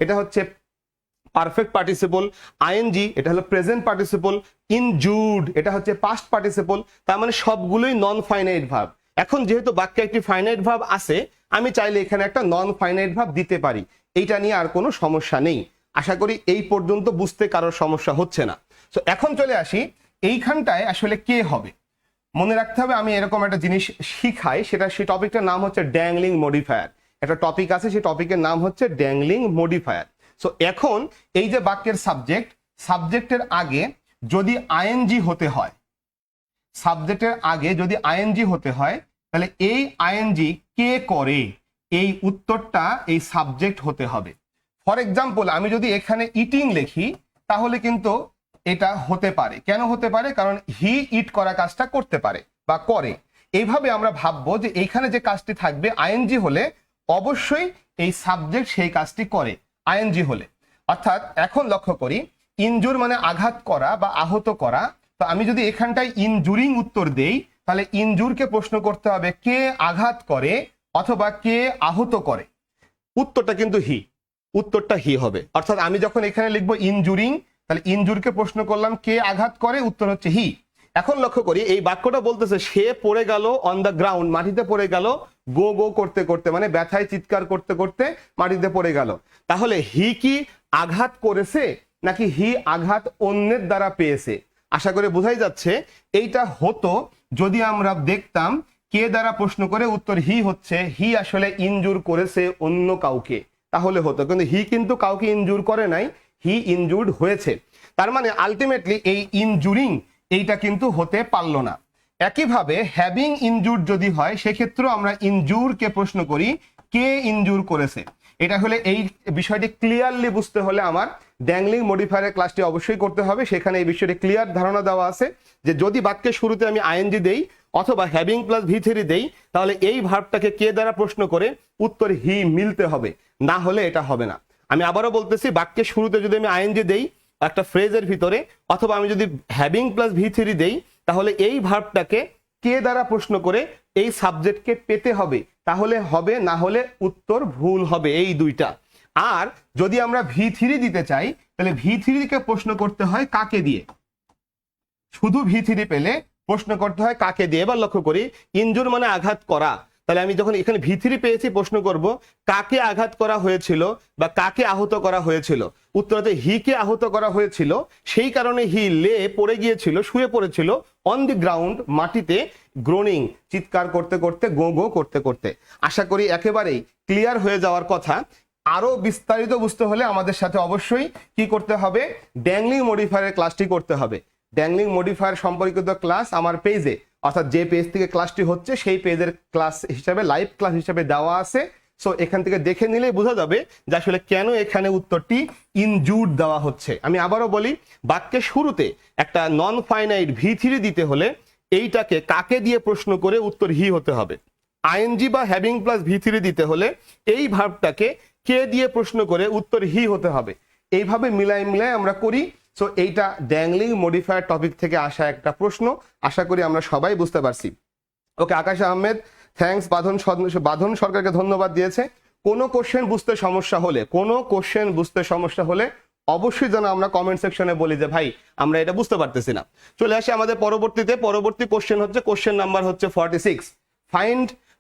এটা হচ্ছে পারফেক্ট পার্টিসিপল, আইএনজি এটা হলো প্রেজেন্ট পার্টিসিপল, ইনজুর্ড এটা হচ্ছে পাস্ট পার্টিসিপল, তার মানে সবগুলোই নন ফাইনাইট ভার্ব। এখন যেহেতু বাক্যে একটি ফাইনাইট ভার্ব আছে, আমি চাইলে এখানে একটা নন ফাইনাইট ভার্ব দিতে পারি, এইটা নিয়ে আর কোনো সমস্যা নেই। আশা করি এই পর্যন্ত বুঝতে কারোর সমস্যা হচ্ছে না। তো এখন চলে আসি এইখানটায় আসলে কে হবে। মনে রাখতে হবে আমি এরকম একটা জিনিস শিখাই, সেই টপিকটার নাম হচ্ছে ড্যাংলিং মডিফায়ার। একটা টপিক আছে, সেই টপিকের নাম হচ্ছে ড্যাংলিং মডিফায়ার। সো এখন এই যে বাক্যের সাবজেক্টের আগে যদি আইএনজি হতে হয়, সাবজেক্টের আগে যদি আইএনজি হতে হয়, তাহলে এই আইএনজি কে করে, এই উত্তরটা এই সাবজেক্ট হতে হবে। ফর এক্সাম্পল আমি যদি এখানে ইটিং লিখি তাহলে কিন্তু এটা হতে পারে। কেন হতে পারে? কারণ হি ইট করা কাজটা করতে পারে বা করে। এইভাবে আমরা ভাববো যে এইখানে যে কাজটি থাকবে আইএনজি হলে অবশ্যই এই সাবজেক্ট সেই কাজটি করে আইএনজি হলে। অর্থাৎ এখন লক্ষ্য করি, ইনজুর মানে আঘাত করা বা আহত করা। তো আমি যদি এখানটায় ইনজুরিং উত্তর দেই তাহলে ইনজুরকে প্রশ্ন করতে হবে কে আঘাত করে অথবা কে আহত করে। উত্তরটা কিন্তু হি, উত্তরটা হি হবে। অর্থাৎ আমি যখন এখানে লিখবো ইনজুরিং, তাহলে ইনজুরকে প্রশ্ন করলাম কে আঘাত করে, উত্তর হচ্ছে হি। এখন লক্ষ্য করি এই বাক্যটা বলতেছে সে পড়ে গেল অন দ্য গ্রাউন্ড, মাটিতে পড়ে গেল গো গো করতে করতে, মানে ব্যথায় চিৎকার করতে করতে মাটিতে পড়ে গেল। তাহলে হি কি আঘাত করেছে নাকি হি আঘাত অন্যের দ্বারা পেয়েছে? আশা করে বোঝাই যাচ্ছে এইটা হতো যদি আমরা দেখতাম কে দ্বারা প্রশ্ন করে উত্তর হি হচ্ছে, হি আসলে ইনজুর করেছে অন্য কাউকে, তাহলে হতো। কিন্তু হি কিন্তু কাউকে ইনজুর করে নাই, হি ইনজুর্ড হয়েছে। তার মানে আলটিমেটলি এই ইনজুরিং এইটা কিন্তু হতে পারলো না। একইভাবে হ্যাভিং ইনজুর্ড যদি হয় সেক্ষেত্রেও আমরা ইনজুরকে প্রশ্ন করি কে ইনজুর করেছে। এটা হলে এই বিষয়টি ক্লিয়ারলি বুঝতে হলে আমার ড্যাংলিং মডিফায়ারের ক্লাসটি অবশ্যই করতে হবে। সেখানে এই বিষয়টি ক্লিয়ার ধারণা দেওয়া আছে যে যদি বাক্যের শুরুতে আমি আইএনজি দেই অথবা হ্যাভিং প্লাস ভি থ্রি দেই তাহলে এই ভার্বটাকে কে দ্বারা প্রশ্ন করে উত্তর হি মিলতে হবে, না হলে এটা হবে না। আমি আবারও বলতেছি, বাক্যের শুরুতে যদি আমি আইএনজি দেই একটা ফ্রেজের ভিতরে অথবা আমি যদি হ্যাভিং প্লাস ভি থ্রি দেই তাহলে এই ভার্বটাকে কে দ্বারা প্রশ্ন করে এই সাবজেক্টকে পেতে হবে, তাহলে হবে, না হলে উত্তর ভুল হবে, এই দুইটা। আর যদি আমরা ভি থ্রি দিতে চাই তাহলে ভি থ্রিকে প্রশ্ন করতে হয় কাকে দিয়ে, শুধু ভি থ্রি পেলে প্রশ্ন করতে হয় কাকে দিয়ে। এবার লক্ষ্য করি ইনজুর মানে আঘাত করা, তাহলে আমি যখন এখানে ভি থ্রি পেয়েছি প্রশ্ন করব কাকে আঘাত করা হয়েছিল বা কাকে আহত করা হয়েছিল। উত্তর হচ্ছে হিকে আহত করা হয়েছিল, সেই কারণে হি লে পড়ে গিয়েছিল, শুয়ে পড়েছিল অন দি গ্রাউন্ড, মাটিতে, গ্রোনিং চিৎকার করতে করতে, গো গো করতে করতে। আশা করি একেবারেই ক্লিয়ার হয়ে যাওয়ার কথা। আরো বিস্তারিত বুঝতে হলে আমাদের সাথে অবশ্যই কি করতে হবে, ড্যাংলিং মডিফায়ারের ক্লাসটি করতে হবে। ড্যাংলিং মডিফায়ার সম্পর্কিত ক্লাস আমার পেজে, অর্থাৎ যে পেজ থেকে ক্লাসটি হচ্ছে সেই পেজের ক্লাস হিসাবে, লাইভ ক্লাস হিসাবে দেওয়া আছে। সো এখান থেকে দেখে নিলেই বোঝা যাবে যে আসলে কেন এখানে উত্তরটি ইনজুর্ড দেওয়া হচ্ছে। আমি আবারও বলি, বাক্যের শুরুতে একটা নন ফাইনাইট ভি থ্রি দিতে হলে এইটাকে কাকে দিয়ে প্রশ্ন করে উত্তর হি হতে হবে। আইএনজি বা হ্যাভিং প্লাস ভি থ্রি দিতে হলে এই ভার্বটাকে কে দিয়ে প্রশ্ন করে উত্তর হি হতে হবে। এইভাবে মিলাই মিলাই আমরা করি। সো এইটা ড্যাংলিং মডিফায়ার টপিক থেকে আসা একটা প্রশ্ন, আশা করি আমরা সবাই বুঝতে পারছি। ওকে, আকাশ আহমেদ থ্যাঙ্কস, বাঁধন সরকারকে ধন্যবাদ দিয়েছে। কোনো কোশ্চেন বুঝতে সমস্যা হলে, কোনো কোশ্চেন বুঝতে সমস্যা হলে অবশ্যই যেন আমরা কমেন্ট সেকশনে বলি যে ভাই আমরা এটা বুঝতে পারতেছি না। চলে আসি আমাদের পরবর্তী কোশ্চেন হচ্ছে, কোশ্চেন নাম্বার হচ্ছে 46।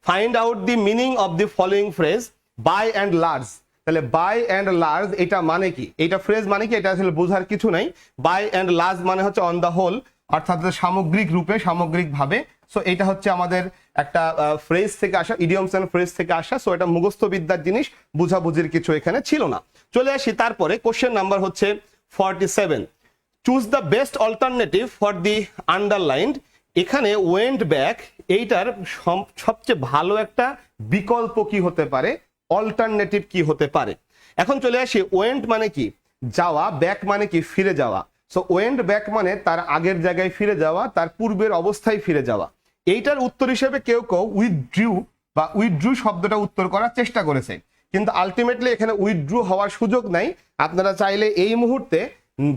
Find out the meaning of the following phrase by and large. তাহলে বাই অ্যান্ড লার্জ এটা মানে কি, এটা ফ্রেজ মানে কি, এটা আসলে বোঝার কিছু নাই। বাই অ্যান্ড লার্জ মানে হচ্ছে অন দা হোল, অর্থাৎ সামগ্রিক রূপে, সামগ্রিক ভাবে। সো এটা হচ্ছে আমাদের একটা ফ্রেজ থেকে আসা, ইডিয়মস এন্ড ফ্রেজ থেকে আসা। সো এটা মুখস্থ বিদ্যার জিনিস, বুঝাবুঝির কিছু এখানে ছিল না। চলে আসি তারপরে, কোশ্চেন নাম্বার হচ্ছে 47। Choose the best alternative for the underlined. এখানে ওয়েন্ট ব্যাক, এইটার সবচেয়ে ভালো একটা বিকল্প কি হতে পারে, অল্টারনেটিভ কি হতে পারে। এখন চলে আসি, ওয়েন্ট মানে কি যাওয়া, ব্যাক মানে কি ফিরে যাওয়া। সো ওয়েন্ট ব্যাক মানে তার আগের জায়গায় ফিরে যাওয়া, তার পূর্বের অবস্থায় ফিরে যাওয়া। এইটার উত্তর হিসেবে কেউ কেউ উইথড্রু বা উইথড্রু শব্দটা উত্তর করার চেষ্টা করেছে, কিন্তু আলটিমেটলি এখানে উইথড্রু হওয়ার সুযোগ নাই। আপনারা চাইলে এই মুহূর্তে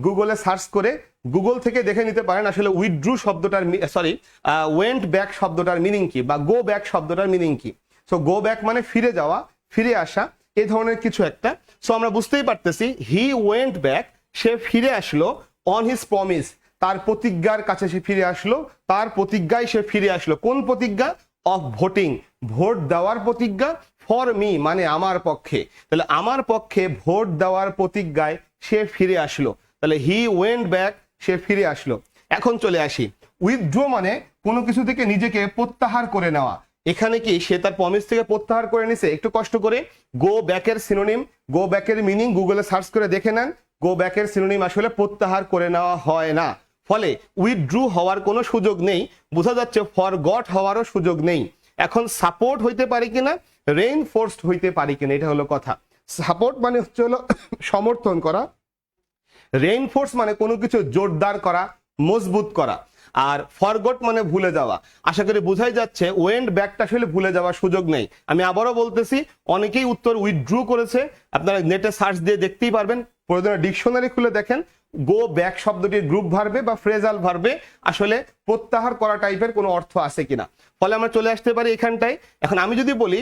গুগলে সার্চ করে গুগল থেকে দেখে নিতে পারেন আসলে উইথড্রু শব্দটার ওয়েন্ট ব্যাক শব্দটার মিনিং কি বা গো ব্যাক শব্দটার মিনিং কি। সো গো ব্যাক মানে ফিরে যাওয়া, ফিরে আসা, এই ধরনের কিছু একটা। সো আমরা বুঝতেই পারতেছি হি ওয়েন্ট ব্যাক, সে ফিরে আসলো, অন হিজ প্রমিস, তার প্রতিজ্ঞার কাছে সে ফিরে আসলো, তার প্রতিজ্ঞায় সে ফিরে আসলো। কোন প্রতিজ্ঞা? অফ ভোটিং, ভোট দেওয়ার প্রতিজ্ঞা। ফর মি মানে আমার পক্ষে, তাহলে আমার পক্ষে ভোট দেওয়ার প্রতিজ্ঞায় সে ফিরে আসলো। তাহলে হি ওয়েন্ট ব্যাক, সে ফিরে আসলো। এখন চলে আসি, উইথড্র মানে কোনো কিছু থেকে নিজেকে প্রত্যাহার করে নেওয়া। এখানে কি সে তার প্রমিস থেকে প্রত্যাহার করে নিছে? একটু কষ্ট করে গো ব্যাকের সিনোনিম, গো ব্যাকের মিনিং গুগলে সার্চ করে দেখে নেন। গো ব্যাকের সিনোনিম আসলে প্রত্যাহার করে নেওয়া হয় না, ফলে উইথড্রু হওয়ার কোনো সুযোগ নেই। বোঝা যাচ্ছে ফরগট হওয়ারও সুযোগ নেই। এখন সাপোর্ট হইতে পারে কিনা, রেইনফোর্সড হইতে পারে কিনা, এটা হলো কথা। সাপোর্ট মানে হচ্ছে হলো সমর্থন করা, রেইনফোর্স মানে কোনো কিছু জোরদার করা, মজবুত করা, আর ফরগট মানে ভুলে যাওয়া। আশা করি বোঝাই যাচ্ছে ওয়েন্ট ব্যাকটা আসলে ভুলে যাওয়ার সুযোগ নেই। আমি আবারও বলতেছি, অনেকেই উত্তর উইথড্রু করেছে, আপনারা নেটে সার্চ দিয়ে দেখতেই পারবেন, প্রয়োজনে ডিকশনারি খুলে দেখেন। গো ব্যাক শব্দটির গ্রুপ ভার্বে বা ফ্রেজাল ভার্বে আসলে প্রত্যাহার করা টাইপের কোনো অর্থ আছে কিনা, ফলে আমরা চলে আসতে পারি এখানটায়। এখন আমি যদি বলি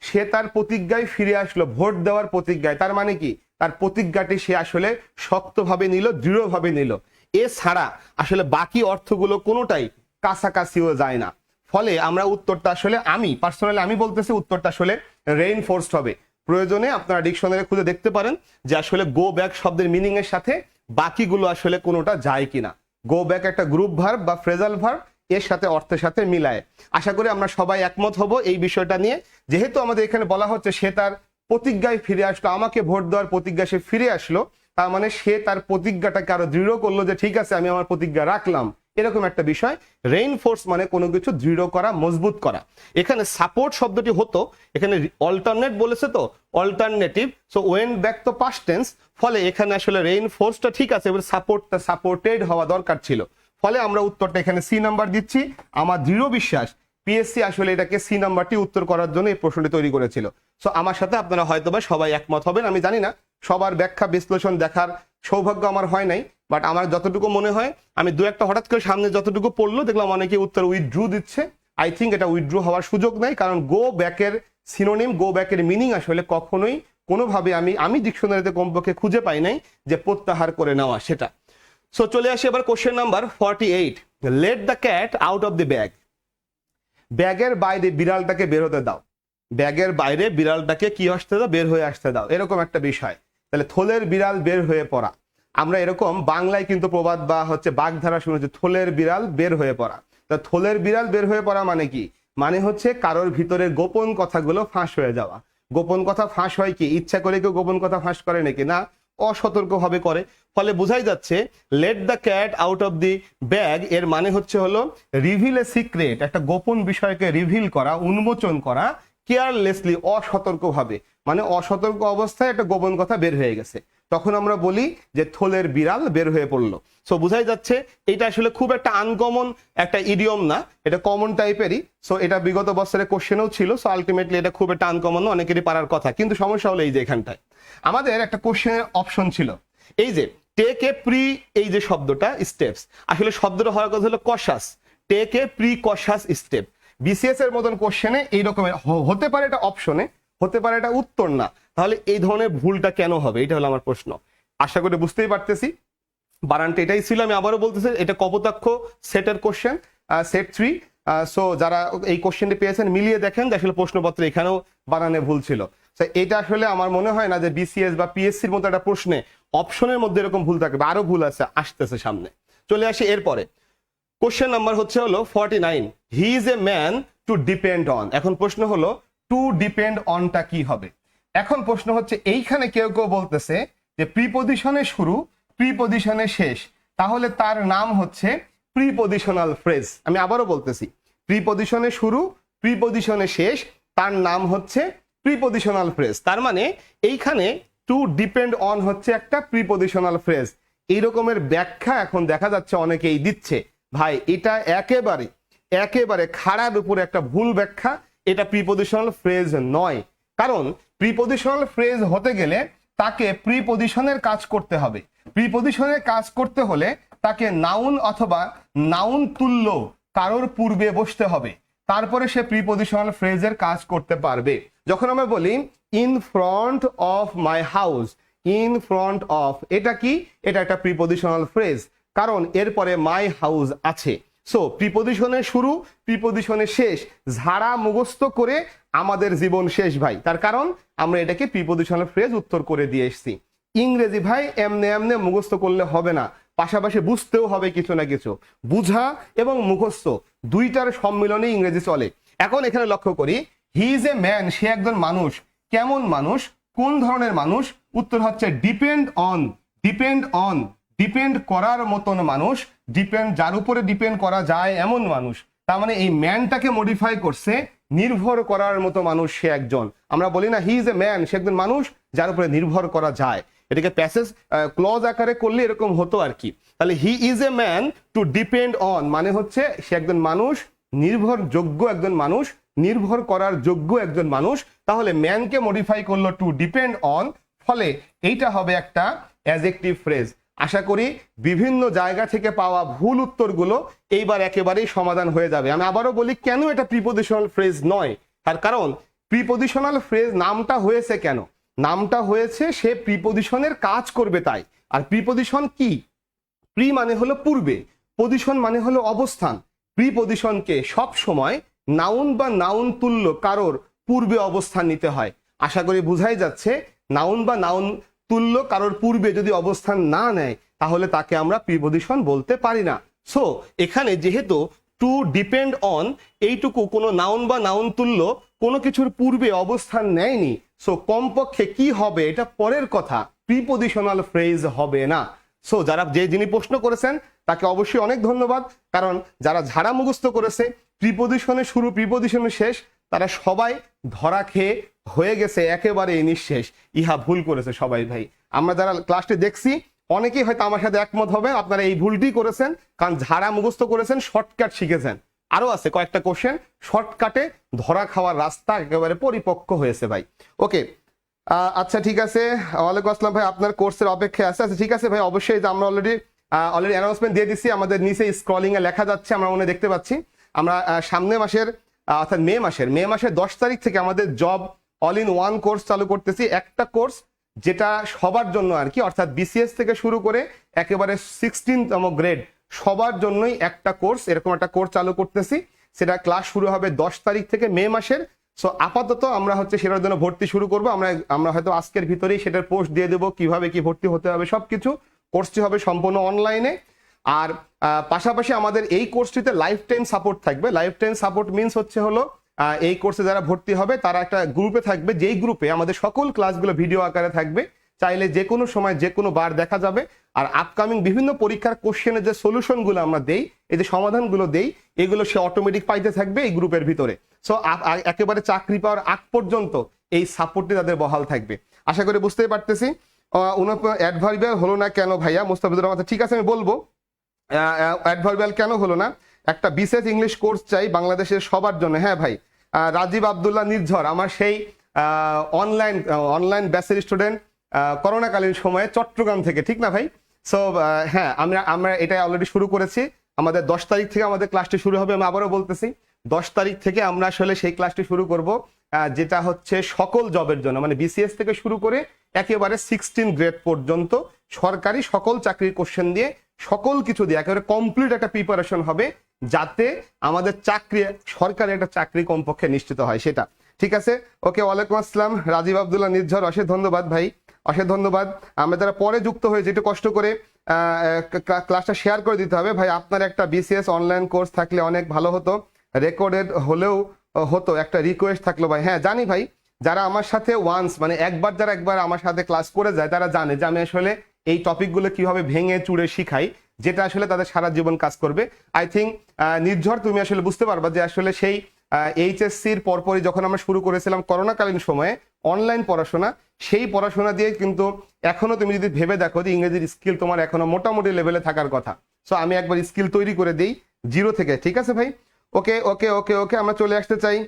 সে তার প্রতিজ্ঞায় ফিরে আসলো, ভোট দেওয়ার প্রতিজ্ঞায়, তার মানে কি তার প্রতিজ্ঞাটি সে আসলে শক্তভাবে নিল, দৃঢ়ভাবে নিল। এছাড়া আসলে বাকি অর্থগুলো কোনোটাই কাছাকাছিও যায় না, ফলে আমরা উত্তরটা আসলে আমি পার্সোনালি বলতেছি উত্তরটা আসলে রেইনফোর্সড হবে। প্রয়োজনে আপনারা ডিকশনারি খুঁজে দেখতে পারেন যে আসলে গো ব্যাক শব্দের মিনিং এর সাথে বাকিগুলো আসলে কোনোটা যায় কিনা। গো ব্যাক একটা গ্রুপ ভার্ব বা ফ্রেজাল ভার্ব, এর সাথে অর্থের সাথে মিলায়। আশা করি আমরা সবাই একমত হব এই বিষয়টা নিয়ে। যেহেতু আমাদের এখানে বলা হচ্ছে সে তার প্রতিজ্ঞায় ফিরে আসলো, আমাকে ভোট দেওয়ার প্রতিজ্ঞা সে ফিরে আসলো, তার মানে সে তার প্রতিজ্ঞাটাকে আরো দৃঢ় করলো যে ঠিক আছে আমি আমার প্রতিজ্ঞা রাখলাম, এরকম একটা বিষয়। রেইনফোর্স মানে কোনো কিছু দৃঢ় করা, মজবুত করা। এখানে সাপোর্ট শব্দটি হতো, এখানে অল্টারনেট বলেছে তো, অল্টারনেটিভ, সো ওয়েন্ট ব্যাক তো পাস্ট টেন্স, ফলে এখানে আসলে রেইনফোর্সটা ঠিক আছে, এবার সাপোর্টটা সাপোর্টেড হওয়া দরকার ছিল, ফলে আমরা উত্তরটা এখানে সি নাম্বার দিচ্ছি। আমার দৃঢ় বিশ্বাস পিএসসি আসলে এটাকে সি নাম্বারটি উত্তর করার জন্য এই প্রশ্নটি তৈরি করেছিল। সো আমার সাথে আপনারা হয়তোবা সবাই একমত হবেন, আমি জানি না, সবার ব্যাখ্যা বিশ্লেষণ দেখার সৌভাগ্য আমার হয় নাই, বাট আমার যতটুকু মনে হয়, আমি দু একটা হঠাৎ করে সামনে যতটুকু পড়লো দেখলাম অনেকে উত্তর উইথড্রু দিচ্ছে। আই থিঙ্ক এটা উইথড্রু হওয়ার সুযোগ নাই, কারণ গো ব্যাকের সিনোনিম, গো ব্যাকের মিনিং আসলে কখনোই কোনোভাবে আমি ডিকশনারিতে কমপক্ষে খুঁজে পাই নাই যে প্রত্যাহার করে নেওয়া সেটা। সো চলে আসি এবার question number 48। Let the cat out of the bag. ব্যাগের বাইরে বিড়ালটাকে বের হতে দাও। ব্যাগের বাইরে বিড়ালটাকে কি আসতে দাও, বের হয়ে আসতে দাও, এরকম একটা বিষয়। তাহলে থলের বিড়াল বের হয়ে পড়া, আমরা এরকম বাংলায় কিন্তু প্রবাদ বা হচ্ছে বাগধারা শুনেছি, থলের বিড়াল বের হয়ে পড়া। তা থলের বিড়াল বের হয়ে পড়া মানে কি? মানে হচ্ছে কারোর ভিতরে গোপন কথাগুলো ফাঁস হয়ে যাওয়া। গোপন কথা ফাঁস হয় কি ইচ্ছা করে কেউ গোপন কথা ফাঁস করে নাকি? না, অসতর্কভাবে করে। ফলে বোঝাই যাচ্ছে let the cat out of the bag এর মানে হচ্ছে হলো রিভিল এ সিক্রেট, একটা গোপন বিষয়কে রিভিল করা, উন্মোচন করা কেয়ারলেসলি, অসতর্কভাবে, মানে অসতর্ক অবস্থায় একটা গোপন কথা বের হয়ে গেছে, তখন আমরা বলি যে থলের বিড়াল বের হয়ে পড়লো। সো বোঝাই যাচ্ছে এটা আসলে খুব একটা আনকমন একটা ইডিয়ম না, এটা কমন টাইপেরই। সো এটা বিগত বছরের কোশ্চেনও ছিল, সো আলটিমেটলি এটা খুব একটা আনকমন, অনেকেরই পারার কথা। কিন্তু সমস্যা হলো এই যে এখানটায় আমাদের একটা কোশ্চেনের অপশন ছিল, এই যে টেক এ প্রি, এই যে শব্দটা স্টেপস, আসলে শব্দটা হওয়ার কথা হলো cautious, take a precautious step. BCS এর মতন কোশ্চেনে এই রকমের হতে পারে, এটা অপশনে হতে পারে, এটা উত্তর না, তাহলে এই ধরনের ভুলটা কেন হবে, এটা হলো আমার প্রশ্ন। আশা করি বুঝতেই পারতেছি, বানানটা এটাই ছিল। আমি আবারও বলতেছি এটা কপোতাক্ষ সেটের কোশ্চেন, সেট 3। সো যারা এই কোশ্চেনটি পেয়েছেন মিলিয়ে দেখেন যে আসলে প্রশ্নপত্রে এখানেও বানানে ভুল ছিল। এটা আসলে আমার মনে হয় না যে বিসিএস বা পিএসসির মতো একটা প্রশ্নে অপশনের মধ্যে এরকম ভুল থাকবে, আরো ভুল আছে আসতেছে সামনে। চলে আসি এরপরে, কোশ্চেন নাম্বার হচ্ছে হলো 49। He is a man to depend on. এখন প্রশ্ন হলো টু ডিপেন্ড অনটা কি হবে? এখন প্রশ্ন হচ্ছে এইখানে কেউ কেউ বলতেছে যে প্রিপজিশনে শুরু, প্রিপজিশনে শেষ, তাহলে তার নাম হচ্ছে প্রিপজিশনাল ফ্রেজ। আমি আবারও বলতেছি, প্রিপজিশনে শুরু, প্রিপজিশনে শেষ, তার নাম হচ্ছে প্রিপজিশনাল ফ্রেজ। তার মানে এইখানে টু ডিপেন্ড অন হচ্ছে একটা প্রিপজিশনাল ফ্রেজ। এই রকমের ব্যাখ্যা এখন দেখা যাচ্ছে অনেকেই দিচ্ছে। ভাই এটা একেবারে খাড়ার উপরে একটা ভুল ব্যাখ্যা, এটা প্রিপজিশনাল ফ্রেজ নয়। কারণ প্রিপজিশনাল ফ্রেজ হতে গেলে তাকে প্রিপজিশনের কাজ করতে হবে। প্রিপজিশনের কাজ করতে হলে তাকে নাউন অথবা নাউন তুল্য কারোর পূর্বে বসতে হবে, তারপরে সে প্রিপজিশনাল ফ্রেজের কাজ করতে পারবে। যখন আমরা বলি in front of my house, in front of, এটা কি? এটা একটা প্রিপজিশনাল ফ্রেজ, কারণ এরপরে মাই হাউস আছে। সো প্রিপজিশনের শুরু, প্রিপজিশনের শেষ, ঝাড়া মুখস্থ করে আমাদের জীবন শেষ ভাই। তার কারণ আমরা এটাকে প্রিপজিশনাল ফ্রেজ উত্তর করে দিয়ে এসেছি। ইংরেজি ভাই এমনে এমনে মুখস্থ করলে হবে না, পাশাপাশি বুঝতেও হবে কিছু না কিছু। বুঝা এবং মুখস্থ দুইটার সম্মিলনে ইংরেজি চলে। এখন এখানে লক্ষ্য করি, হি ইজ এ ম্যান, সে একজন মানুষ। কেমন মানুষ, কোন ধরনের মানুষ? উত্তর হচ্ছে depend on, depend on, depend করার মতন মানুষ, ডিপেন্ড যার উপরে ডিপেন্ড করা যায় এমন মানুষ। তার মানে এই ম্যানটাকে মডিফাই করছে, নির্ভর করার মতো মানুষ সে একজন। আমরা বলি না হি ইজ এ ম্যান, সে একজন মানুষ যার উপরে নির্ভর করা যায়। এটাকে প্যাসেজ ক্লজ আকারে করলে এরকম হতো আর কি। তাহলে he is a man to depend on মানে হচ্ছে সে একজন মানুষ, নির্ভরযোগ্য একজন মানুষ, নির্ভর করার যোগ্য একজন মানুষ। তাহলে ম্যানকে মডিফাই করলো টু ডিপেন্ড অন, ফলে এইটা হবে একটা অ্যাডজেক্টিভ ফ্রেজ। আশা করি বিভিন্ন জায়গা থেকে পাওয়া ভুল উত্তরগুলো এইবার একেবারেই সমাধান হয়ে যাবে। আমি আবারও বলি কেন এটা প্রিপোজিশনাল ফ্রেজ নয়, তার কারণ প্রিপোজিশনাল ফ্রেজ নামটা হয়েছে কেন? নামটা হয়েছে সে প্রিপোজিশনের কাজ করবে তাই। আর প্রিপোজিশন কি? প্রি মানে হলো পূর্বে, পজিশন মানে হলো অবস্থান। প্রিপোজিশনকে সব সময় নাউন বা নাউন তুল্য কারোর পূর্বে অবস্থান নিতে হয়। আশা করি বুঝাই যাচ্ছে, নাউন বা নাউন তুল্য কারোর পূর্বে যদি অবস্থান না নেয় তাহলে তাকে আমরা প্রিপোজিশন বলতে পারি না। সো এখানে যেহেতু টু ডিপেন্ড অন এইটুকু কোনো নাউন বা নাউন তুল্য কোনো কিছুর পূর্বে অবস্থান নেয়নি, সো কমপক্ষে কি হবে এটা পরের কথা, প্রিপোজিশনাল ফ্রেজ হবে না। সো যারা যিনি প্রশ্ন করেছেন তাকে অবশ্যই অনেক ধন্যবাদ, কারণ যারা ঝাড়া মুখস্থ করেছে প্রিপোজিশনে শুরু প্রিপোজিশনে শেষ তারা সবাই ধরা খেয়ে হয়ে গেছে একেবারে নিঃশেষ। ইহা ভুল করেছে সবাই ভাই। আমরা যারা ক্লাসটি দেখছি অনেকেই হয়তো আমার সাথে একমত হবে, আপনারা এই ভুলটি করেছেন, কারণ ঝাড়া মুখস্থ করেছেন, শর্টকাট শিখেছেন। আরো আছে কয়েকটা কোশ্চেন শর্টকাটে ধরা খাওয়ার রাস্তা একেবারে পরিপক্ক হয়েছে ভাই। ওকে, আচ্ছা ঠিক আছে, ওয়ালাইকুম আসসালাম ভাই, আপনার কোর্সের অপেক্ষায় আছে। আচ্ছা ঠিক আছে ভাই, অবশ্যই আমরা অলরেডি অ্যানাউন্সমেন্ট দিয়ে দিচ্ছি, আমাদের নিচে স্ক্রলিং এ লেখা যাচ্ছে, আমরা মনে দেখতে পাচ্ছি। আমরা সামনে মাসের অর্থাৎ মে মাসের 10 তারিখ থেকে আমাদের job all in one course চালু করতেছি। একটা কোর্স যেটা সবার জন্য আর কি, অর্থাৎ বিসিএস থেকে শুরু করে একেবারে 16তম গ্রেড সবার জন্যই একটা কোর্স, এরকম একটা কোর্স চালু করতেছি। সেটা ক্লাস শুরু হবে 10 তারিখ থেকে মে মাসের। সো আপাতত আমরা হচ্ছে সেটার জন্য ভর্তি শুরু করব। আমরা হয়তো আজকের ভিতরেই সেটার পোস্ট দিয়ে দেবো কিভাবে কি ভর্তি হতে হবে সবকিছু। কোর্সটি হবে সম্পূর্ণ অনলাইনে। আর পাশাপাশি আমাদের এই কোর্সটিতে লাইফ টাইম সাপোর্ট থাকবে। লাইফ টাইম সাপোর্ট মিনস হচ্ছে হলো এই কোর্সে যারা ভর্তি হবে তারা একটা গ্রুপে থাকবে, যেই গ্রুপে আমাদের সকল ক্লাসগুলো ভিডিও আকারে থাকবে, চাইলে যে কোনো সময় যে কোনো বার দেখা যাবে। আর আপকামিং বিভিন্ন পরীক্ষার কোশ্চেনের যে সলিউশনগুলো আমরা দেই, এই যে সমাধানগুলো দেই, এগুলো সে অটোমেটিক পাইতে থাকবে এই গ্রুপের ভিতরে। সো একেবারে চাকরি পাওয়ার আগ পর্যন্ত এই সাপোর্টটি তাদের বহাল থাকবে। আশা করি বুঝতেই পারতেছি। অ্যাডভার্বিয়াল হলো না কেন ভাইয়া? মুস্তাফিজুর রহমান, ঠিক আছে আমি বলবো অ্যাডভার্বিয়াল কেন হলো না। একটা বিশেষ ইংলিশ কোর্স চাই বাংলাদেশের সবার জন্য। হ্যাঁ ভাই, রাজীব আব্দুল্লাহ নির্ঝর আমার সেই অনলাইন ব্যাচের স্টুডেন্ট করোনাকালীন সময়ে চট্টগ্রাম থেকে, ঠিক না ভাই? সো হ্যাঁ, আমরা এটা অলরেডি শুরু করেছি। আমাদের 10 তারিখ থেকে আমাদের ক্লাসটি শুরু হবে। আমি আবারও বলতেছি 10 তারিখ থেকে আমরা আসলে সেই ক্লাসটি শুরু করব, যেটা হচ্ছে সকল জবের জন্য, মানে বিসিএস থেকে শুরু করে একেবারে 16 গ্রেড পর্যন্ত সরকারি সকল চাকরির কোশ্চেন দিয়ে সকল কিছু দিয়ে একেবারে কমপ্লিট একটা প্রিপারেশন হবে, যাতে আমাদের চাকরি সরকারি একটা চাকরি কমপক্ষে নিশ্চিত হয় সেটা। ঠিক আছে, ওকে, ওয়ালাইকুম আসসালাম রাজীব আব্দুল্লাহ নির্ঝর, অশেষ ধন্যবাদ ভাই, অশেষ ধন্যবাদ। আমরা যারা পরে যুক্ত হয়েছে একটু কষ্ট করে ক্লাসটা শেয়ার করে দিতে হবে ভাই। আপনার একটা বিসিএস অনলাইন কোর্স থাকলে অনেক ভালো হতো, রেকর্ডেড হলেও হতো, একটা রিকোয়েস্ট থাকলো ভাই। হ্যাঁ জানি ভাই, যারা আমার সাথে ওয়ান্স মানে একবার আমার সাথে ক্লাস করে যায় তারা জানে যে আমি আসলে এই টপিকগুলো কিভাবে ভেঙে চুড়ে শিখাই, যেটা আসলে তাদের সারা জীবন কাজ করবে। আই থিঙ্ক নির্ঝর তুমি আসলে বুঝতে পারবা যে আসলে সেই এইচএসসির পরপরই যখন আমরা শুরু করেছিলাম করোনাকালীন সময়ে অনলাইন পড়াশোনা, সেই পড়াশোনা দিয়ে কিন্তু এখনো তুমি যদি ভেবে দেখো যে ইংরেজির স্কিল তোমার এখনো মোটামুটি লেভেলে থাকার কথা। সো আমি একবার স্কিল তৈরি করে দিই 0 থেকে, ঠিক আছে ভাই? ওকে ওকে ওকে ওকে, আমরা চলে আসতে চাই।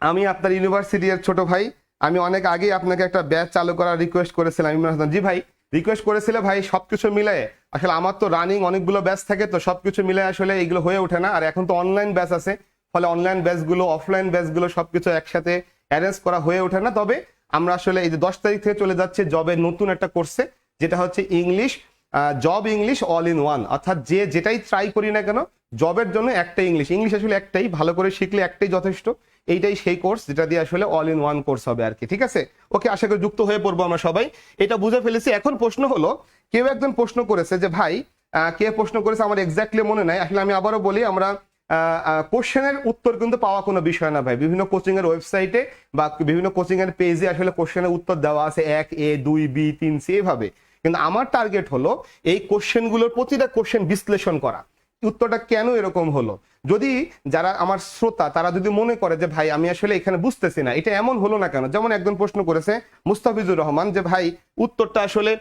আমি আপনার ইউনিভার্সিটির ছোট ভাই, আমি অনেক আগেই আপনাকে একটা ব্যাচ চালু করার রিকোয়েস্ট করেছিলাম। ইমরান হাসান, জি ভাই রিকোয়েস্ট করেছিলে ভাই, সবকিছু মিলে আসলে আমার তো রানিং অনেকগুলো ব্যাচ থাকে, তো সবকিছু মিলে আসলে এগুলো হয়ে ওঠে না। আর এখন তো অনলাইন ব্যাচ আছে, ফলে অনলাইন ব্যাচগুলো অফলাইন ব্যাচগুলো সবকিছু একসাথে অ্যারেঞ্জ করা হয়ে ওঠে না। তবে আমরা আসলে এই যে 10 তারিখ থেকে চলে যাচ্ছে জবের নতুন একটা কোর্সে, যেটা হচ্ছে English job English all in one, অর্থাৎ যেটাই ট্রাই করি না কেন জবের জন্য একটাই ইংলিশ আসলে একটাই, ভালো করে শিখলে একটাই যথেষ্ট। এইটাই সেই কোর্স যেটা দিয়ে আসলে অল ইন ওয়ান কোর্স হবে আর কি, ঠিক আছে? ওকে, আশা করি যুক্ত হয়ে পড়বো আমরা সবাই, এটা বুঝে ফেলেছি। এখন প্রশ্ন হলো, কেউ একজন প্রশ্ন করেছে যে ভাই, কে প্রশ্ন করেছে আমার এক্স্যাক্টলি মনে নাই। আসলে আমি আবারও বলি, আমরা কোশ্চেনের উত্তর কিন্তু পাওয়া কোনো বিষয় না ভাই। বিভিন্ন কোচিং এর ওয়েবসাইটে বা বিভিন্ন কোচিং এর পেজে আসলে কোশ্চেনের উত্তর দেওয়া আছে 1A 2B 3C এভাবে, কিন্তু আমার টার্গেট হলো এই কোশ্চেনগুলোর প্রতিটা কোশ্চেন বিশ্লেষণ করা, উত্তরটা কেন এরকম হলো। যদি যারা আমার শ্রোতা তারা যদি মনে করে যে ভাই আমি আসলে এখানে বুঝতেছি না এটা এমন হলো না কেন, যেমন একজন প্রশ্ন করেছে মুস্তাফিজুর রহমান যে ভাই উত্তরটা আসলে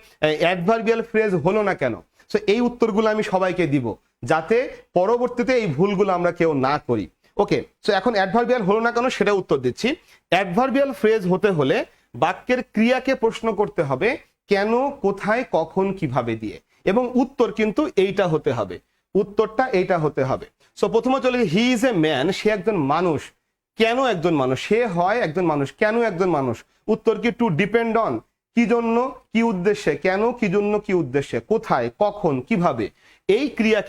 অ্যাডভার্বিয়াল ফ্রেজ হলো না কেন। সো এই উত্তরগুলো আমি সবাইকে দিব যাতে পরবর্তীতে এই ভুলগুলো আমরা কেউ না করি। ওকে, সো এখন অ্যাডভার্বিয়াল হলো না কেন সেটা উত্তর দিচ্ছি। অ্যাডভার্বিয়াল ফ্রেজ হতে হলে বাক্যের ক্রিয়াকে প্রশ্ন করতে হবে কেন, কোথায়, কখন, কিভাবে দিয়ে, এবং উত্তর কিন্তু এইটা হতে হবে, উত্তরটা এইটা হতে হবে। সো প্রথমে চলে হি ইজ এ ম্যান, সে একজন মানুষ। কেন একজন মানুষ? সে হয় একজন মানুষ। কেন একজন মানুষ? উত্তর কি টু ডিপেন্ড অন, কি জন্য কি উদ্দেশ্যে, কেন কি জন্য কি উদ্দেশ্যে, কোথায় কখন কিভাবে। এই ক্রিয়া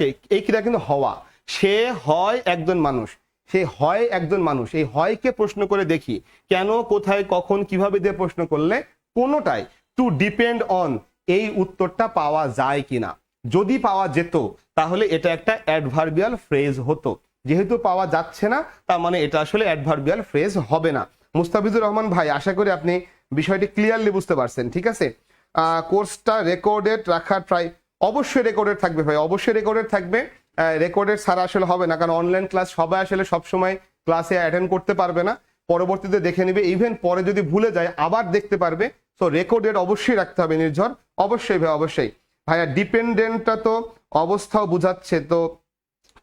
কিন্তু হওয়া। সে হয় একজন মানুষ, সে হয় একজন মানুষ, এই হয়কে প্রশ্ন করে দেখি কেন কোথায় কখন কিভাবে দিয়ে প্রশ্ন করলে কোনোটাই টু ডিপেন্ড অন এই উত্তরটা পাওয়া যায় কিনা। যদি পাওয়া যেত তাহলে এটা একটা অ্যাডভার্বিয়াল ফ্রেজ হতো, যেহেতু পাওয়া যাচ্ছে না তার মানে এটা আসলে অ্যাডভার্বিয়াল ফ্রেজ হবে না। মুস্তাফিজুর রহমান ভাই, আশা করি আপনি বিষয়টি ক্লিয়ারলি বুঝতে পারছেন, ঠিক আছে। কোর্সটা রেকর্ডেড রাখার ট্রাই, অবশ্যই রেকর্ডেড থাকবে ভাই, অবশ্যই রেকর্ডেড থাকবে। রেকর্ডেড ছাড়া আসলে হবে না, কারণ অনলাইন ক্লাস সবাই আসলে সবসময় ক্লাসে অ্যাটেন্ড করতে পারবে না, পরবর্তীতে দেখে নেবে, ইভেন পরে যদি ভুলে যায় আবার দেখতে পারবে। সো রেকর্ডেড অবশ্যই রাখতে হবে নির্ঝর, অবশ্যই ভাই অবশ্যই। ভাইয়া ডিপেন্ডেন্টটা তো অবস্থাও বুঝাচ্ছে, তো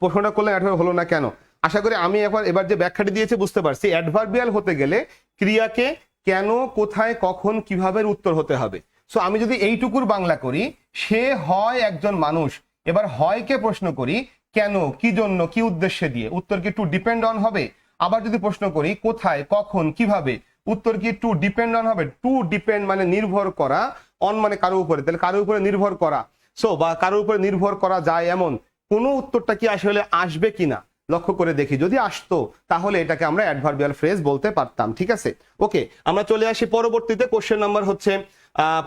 প্রশ্নটা করলে অ্যাডভার্ব হলো না কেন। আশা করি আমি এবার যে ব্যাখ্যাটি দিয়েছি বুঝতে পারছি। অ্যাডভার্বিয়াল হতে গেলে ক্রিয়াকে কেন, কোথায়, কখন, কিভাবে উত্তর হতে হবে। সো আমি যদি এইটুকুর বাংলা করি, সে হয় একজন মানুষ, এবার হয়কে প্রশ্ন করি কেন, কি জন্য, কি উদ্দেশ্যে দিয়ে, উত্তর কি টু ডিপেন্ড অন হবে। আবার যদি প্রশ্ন করি কোথায়, কখন, কিভাবে, উত্তর কি টু ডিপেন্ড অন হবে। টু ডিপেন্ড মানে নির্ভর করা, অন মানে কারো উপরে, তাহলে কারো উপরে নির্ভর করা। সো বা কারো উপরে নির্ভর করা যায় এমন কোন উত্তরটা কি আসলে আসবে কিনা লক্ষ্য করে দেখি, যদি আসতো তাহলে এটাকে আমরা অ্যাডভার্বিয়াল ফ্রেজ বলতে পারতাম, ঠিক আছে। ওকে, আমরা চলে আসি পরবর্তীতে। কোশ্চেন নাম্বার হচ্ছে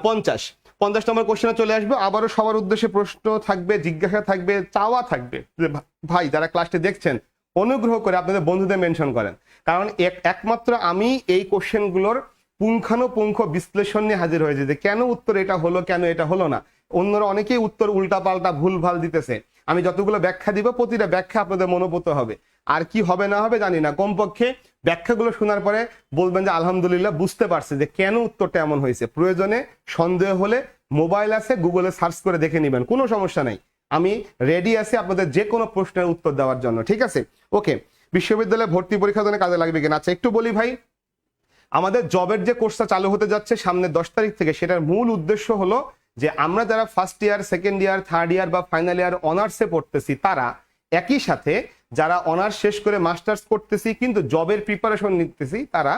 50 নম্বর কোশ্চেনে চলে আসবে। আবারও সবার উদ্দেশ্যে প্রশ্ন থাকবে, জিজ্ঞাসা থাকবে, চাওয়া থাকবে যে ভাই যারা ক্লাসটি দেখছেন অনুগ্রহ করে আপনাদের বন্ধুদের মেনশন করেন, কারণ একমাত্র আমি এই কোশ্চেনগুলোর পুঙ্খানুপুঙ্খ বিশ্লেষণ নিয়ে হাজির হয়েছে যে কেন উত্তর এটা হলো, কেন এটা হলো না। অন্যরা অনেকেই উত্তর উল্টা পাল্টা ভুল ভাল দিতেছে, আমি যতগুলো ব্যাখ্যা দিব প্রতিটা ব্যাখ্যা আপনাদের মনোভূত হবে, আর কি হবে না হবে জানি না, কমপক্ষে ব্যাখ্যাগুলো শোনার পরে বলবেন যে আলহামদুলিল্লাহ বুঝতে পারছে যে কেন উত্তরটা এমন হয়েছে। প্রয়োজনে সন্দেহ হলে মোবাইল আছে, গুগলে সার্চ করে দেখে নেবেন, কোনো সমস্যা নাই, আমি রেডি আছি আপনাদের যে কোনো প্রশ্নের উত্তর দেওয়ার জন্য, ঠিক আছে। ওকে, বিশ্ববিদ্যালয়ে ভর্তি পরীক্ষা জন্য কাজে লাগবে কিনা। আচ্ছা একটু বলি ভাই, আমাদের জবের যে কোর্সটা চালু হতে যাচ্ছে সামনে 10 তারিখ থেকে, সেটার মূল উদ্দেশ্য হলো যে আমরা যারা first year, second year, third year বা ফাইনাল ইয়ার অনার্সে পড়তেছি, তারা একই সাথে যারা অনার্স শেষ করে মাস্টার্স করতেছি কিন্তু জবের প্রিপারেশন নিতেছি, তারা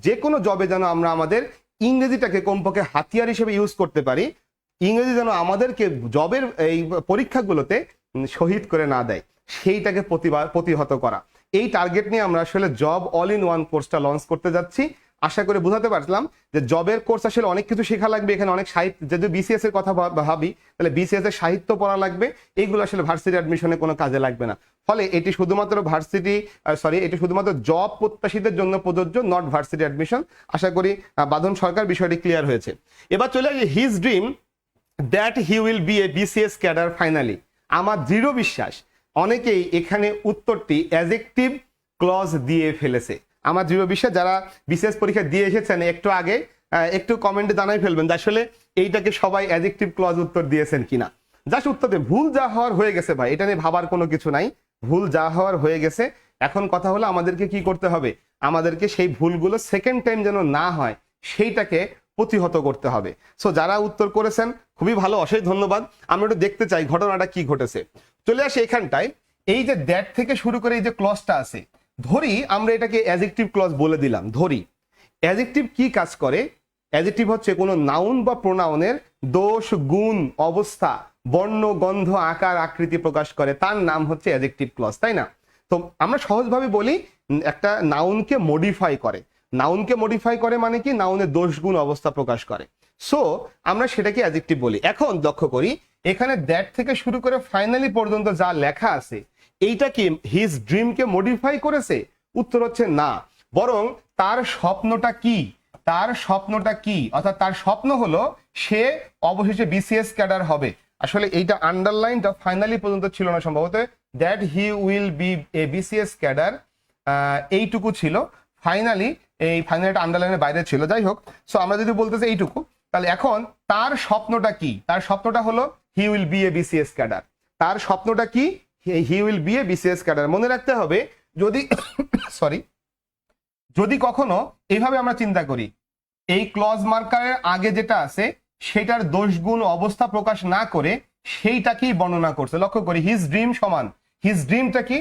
যে কোনো জবে যেন আমরা আমাদের ইংরেজিটাকে কমপক্ষে হাতিয়ার হিসেবে ইউজ করতে পারি, ইংরেজি যেন আমাদেরকে জবের এই পরীক্ষাগুলোতে শহীদ করে না দেয়, সেইটাকে প্রতিহত করা। এই টার্গেট নিয়ে আমরা আসলে জব অল ইন ওয়ান কোর্সটা লঞ্চ করতে যাচ্ছি। আশা করে বুঝাতে পারলাম যে জবের কোর্স আসলে অনেক কিছু শেখা লাগবে, এখানে অনেক সাহিত্য, যদি বিসিএস এর কথা ভাবি তাহলে বিসিএস এর সাহিত্য পড়া লাগবে, এইগুলো আসলে ভার্সিটি অ্যাডমিশনে কোনো কাজে লাগবে না। ফলে এটি শুধুমাত্র এটি শুধুমাত্র জব প্রত্যাশীদের জন্য প্রযোজ্য, নট ভার্সিটি অ্যাডমিশন। আশা করি বাঁধন সরকার বিষয়টি ক্লিয়ার হয়েছে। এবার চলে আসি his dream that he will B A BCS cadre finally. আমার দৃঢ় বিশ্বাস অনেকেই এখানে উত্তরটি অ্যাডজেক্টিভ ক্লজ দিয়ে ফেলেছে। আমার দৃঢ় বিশ্বাস যারা বিসিএস পরীক্ষা দিয়ে এসেছেন একটু আগে একটু কমেন্টে জানাই ফেলবেন যে আসলে এইটাকে সবাই অ্যাডজেক্টিভ ক্লজ উত্তর দিয়েছেন কিনা। জাস্ট উত্তর দেন, ভুল যা হওয়ার হয়ে গেছে ভাই, এটা নিয়ে ভাবার কোনো কিছু নাই, ভুল যা হওয়ার হয়ে গেছে। এখন কথা হলো আমাদেরকে কি করতে হবে, আমাদেরকে সেই ভুলগুলো সেকেন্ড টাইম যেন না হয় সেইটাকে প্রতিহত করতে হবে। সো যারা উত্তর করেছেন খুবই ভালো, অশেষ ধন্যবাদ। আমরা একটু দেখতে চাই ঘটনাটা কি ঘটেছে। চলে আসে এখানটায়, এই যে দ্যাট থেকে শুরু করে এই যে ক্লজটা আছে, ধরি আমরা এটাকে অ্যাডজেক্টিভ ক্লজ বলে দিলাম। ধরি অ্যাডজেক্টিভ কি কাজ করে, অ্যাডজেক্টিভ হচ্ছে কোনো নাউন বা প্রোনাউনের দোষ, গুণ, অবস্থা, বর্ণ, গন্ধ, আকার, আকৃতি প্রকাশ করে, তার নাম হচ্ছে অ্যাডজেক্টিভ ক্লজ, তাই না। তো আমরা সহজভাবে বলি একটা নাউনকে মডিফাই করে। নাউনকে মডিফাই করে মানে কি, নাউনের দোষ, গুণ, অবস্থা প্রকাশ করে। সো আমরা সেটাকে অ্যাডজেক্টিভ বলি। এখন লক্ষ্য করি এখানে দ্যাট থেকে শুরু করে ফাইনালি পর্যন্ত যা লেখা আছে, এইটা কি হিজ ড্রিমকে মডিফাই করেছে? উত্তর হচ্ছে না, বরং তার স্বপ্নটা কি, তার স্বপ্নটা কি, অর্থাৎ তার স্বপ্ন হলো সে অবশেষে বিসিএস ক্যাডার হবে। আসলে এইটা আন্ডারলাইনটা ফাইনালি পর্যন্ত ছিল না সম্ভবত, that he will B A BCS cadre, এইটুকু ছিল। ফাইনালি এই ফাইনালটা আন্ডারলাইনের বাইরে ছিল, যাই হোক। সো আমরা যদি বলতেছি এইটুকু, তাহলে এখন তার স্বপ্নটা কি? তার স্বপ্নটা হলো he will B A BCS cadre. তার স্বপ্নটা কি? He will B A BCS cadre. মনে রাখতে হবে, যদি সরি যদি কখনো এইভাবে আমরা চিন্তা করি, এই ক্লজ মার্কারের আগে যেটা আছে সেটার দোষ গুণ অবস্থা প্রকাশ না করে সেইটাকেই বর্ণনা করছে। লক্ষ্য করি, হিজ ড্রিম সমান, হিজ ড্রিমটা কি,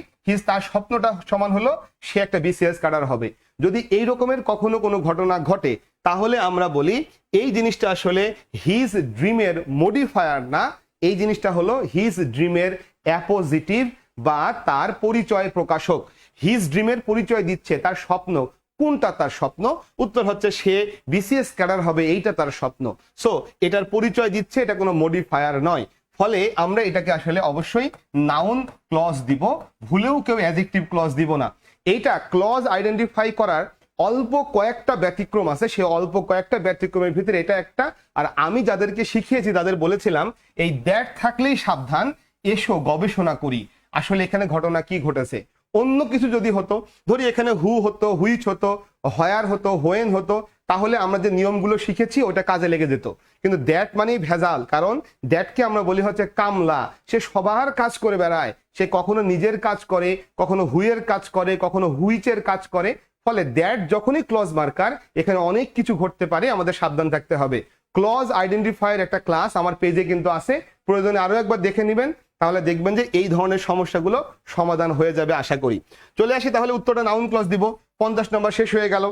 তার স্বপ্নটা সমান হলো সে একটা বিসিএস ক্যাডার হবে। যদি এই রকমের কখনো কোনো ঘটনা ঘটে, তাহলে আমরা বলি এই জিনিসটা আসলে হিজ ড্রিমের মডিফায়ার না, এই জিনিসটা হলো হিজ ড্রিমের অ্যাপোজিটিভ বা তার পরিচয় প্রকাশক। হিজ ড্রিমের পরিচয় দিচ্ছে তার স্বপ্ন। কোনটা তার স্বপ্ন? উত্তর হচ্ছে সে বিসিএস ক্যাডার হবে, এইটা তার স্বপ্ন। সো এটার পরিচয় দিচ্ছে, এটা কোনো মডিফায়ার নয়। ফলে আমরা এটাকে আসলে অবশ্যই নাউন ক্লজ দিব, ভুলেও কেউ অ্যাডজেক্টিভ ক্লজ দিব না। এইটা ক্লজ আইডেন্টিফাই করার অল্প কয়েকটা ব্যতিক্রম আছে, সে অল্প কয়েকটা ব্যতিক্রমের ভিতরে এটা একটা। আর আমি যাদেরকে শিখিয়েছি তাদের বলেছিলাম এই দ্যাট থাকলেই সাবধান, এসো গবেষণা করি আসলে এখানে ঘটনা কি ঘটেছে। অন্য কিছু যদি হতো, ধরি এখানে হু হতো, হুইচ হতো, হয়ার হতো, হোয়েন হতো, তাহলে আমরা যে নিয়মগুলো শিখেছি ওটা কাজে লেগে যেত। কিন্তু দ্যাট মানেই ভেজাল, কারণ দ্যাটকে আমরা বলি হচ্ছে কামলা, সে সবার কাজ করে বেড়ায়, সে কখনো নিজের কাজ করে, কখনো হুইয়ের কাজ করে, কখনো হুইচের কাজ করে। ফলে দ্যাট যখনই ক্লজ মার্কার, এখানে অনেক কিছু ঘটতে পারে, আমাদের সাবধান থাকতে হবে। ক্লজ আইডেন্টিফায়ার একটা ক্লাস আমার পেজে কিন্তু আছে, প্রয়োজনে আরো একবার দেখে নেবেন, তাহলে দেখবেন যে এই ধরনের সমস্যাগুলো সমাধান হয়ে যাবে আশা করি। চলে আসি তাহলে উত্তরটা নাউন ক্লজ দিব। 50 নম্বর শেষ হয়ে গেল।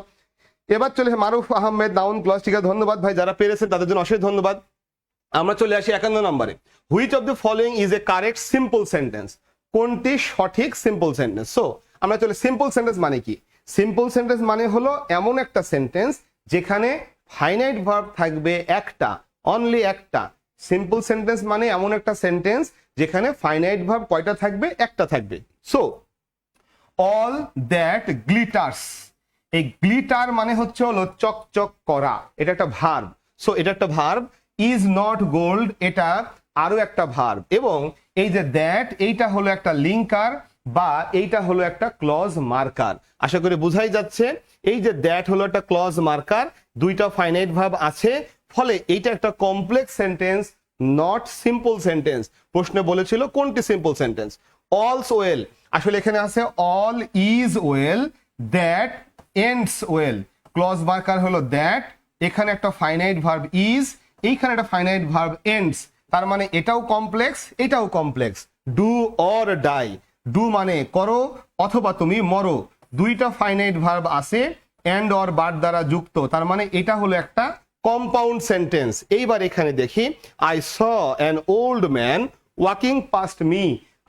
এবার চলে মারুফ আহমেদ নাউন ক্লজ, ঠিক আছে, ধন্যবাদ ভাই, যারা পেরেছেন তাদের জন্য অশেষ ধন্যবাদ। আমরা চলে আসি 51 নম্বরে, which of the following is a correct simple sentence? কোনটি সঠিক সিম্পল সেন্টেন্স? সো আমরা চলে, সিম্পল সেন্টেন্স মানে কি? সিম্পল সেন্টেন্স মানে হলো এমন একটা সেন্টেন্স যেখানে ফাইনাইট ভার্ব থাকবে একটা, অনলি একটা। সিম্পল সেন্টেন্স মানে এমন একটা সেন্টেন্স যেখানে ফাইনাইট ভার্ব কয়টা থাকবে? একটা থাকবে। সো অল দ্যাট গ্লিটার্স, এই গ্লিটার মানে হচ্ছে হলো চকচক করা, এটা একটা ভার্ব। সো এটা একটা ভার্ব। ইজ নট গোল্ড, এটা আরো একটা ভার্ব। এবং এই যে দ্যাট, এইটা হলো একটা লিঙ্কার বা এইটা হলো একটা ক্লজ মার্কার। আশা করি বুঝাই যাচ্ছে, এই যে দ্যাট হলো একটা ক্লজ মার্কার, দুইটা ফাইনাইট ভার্ব আছে, ফলে এইটা একটা complex sentence, not simple sentence. প্রশ্নে বলেছিল কোনটি সিম্পল সেন্টেন্স? অলস ওয়েল, আসলে এখানে আছে all is well, that ends well. Clause marker হলো দ্যাট, এখানে একটা ফাইনাইট ভার্ব ইজ, এইখানে একটা ফাইনাইট ভার্ব এন্ডস। তার মানে এটাও কমপ্লেক্স, এটাও complex. Do or die, do মানে করো অথবা তুমি মরো, দুইটা ফাইনাইট ভার্ব আছে এন্ড অর বার দ্বারা যুক্ত, তার মানে এটা হলো একটা কম্পাউন্ড সেন্টেন্স। এইবার এখানে দেখি, I saw an old man walking past me,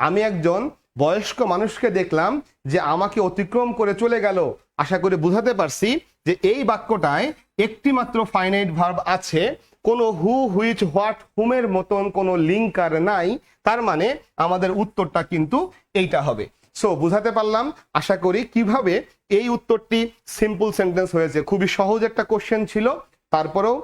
আমি একজন বয়স্ক মানুষকে দেখলাম যে আমাকে অতিক্রম করে চলে গেল। আশা করি বুঝাতে পারছি যে এই বাক্যটায় একটি মাত্র ফাইনাইট ভার্ব আছে, কোনো হু, হুইচ, হোয়াট, হুমের মতন কোনো লিঙ্কার নাই। তার মানে আমাদের উত্তরটা কিন্তু এইটা হবে। সো বুঝাতে পারলাম আশা করি কিভাবে এই উত্তরটি সিম্পল সেন্টেন্স হয়েছে। খুবই সহজ একটা কোশ্চেন ছিল, তারপরেও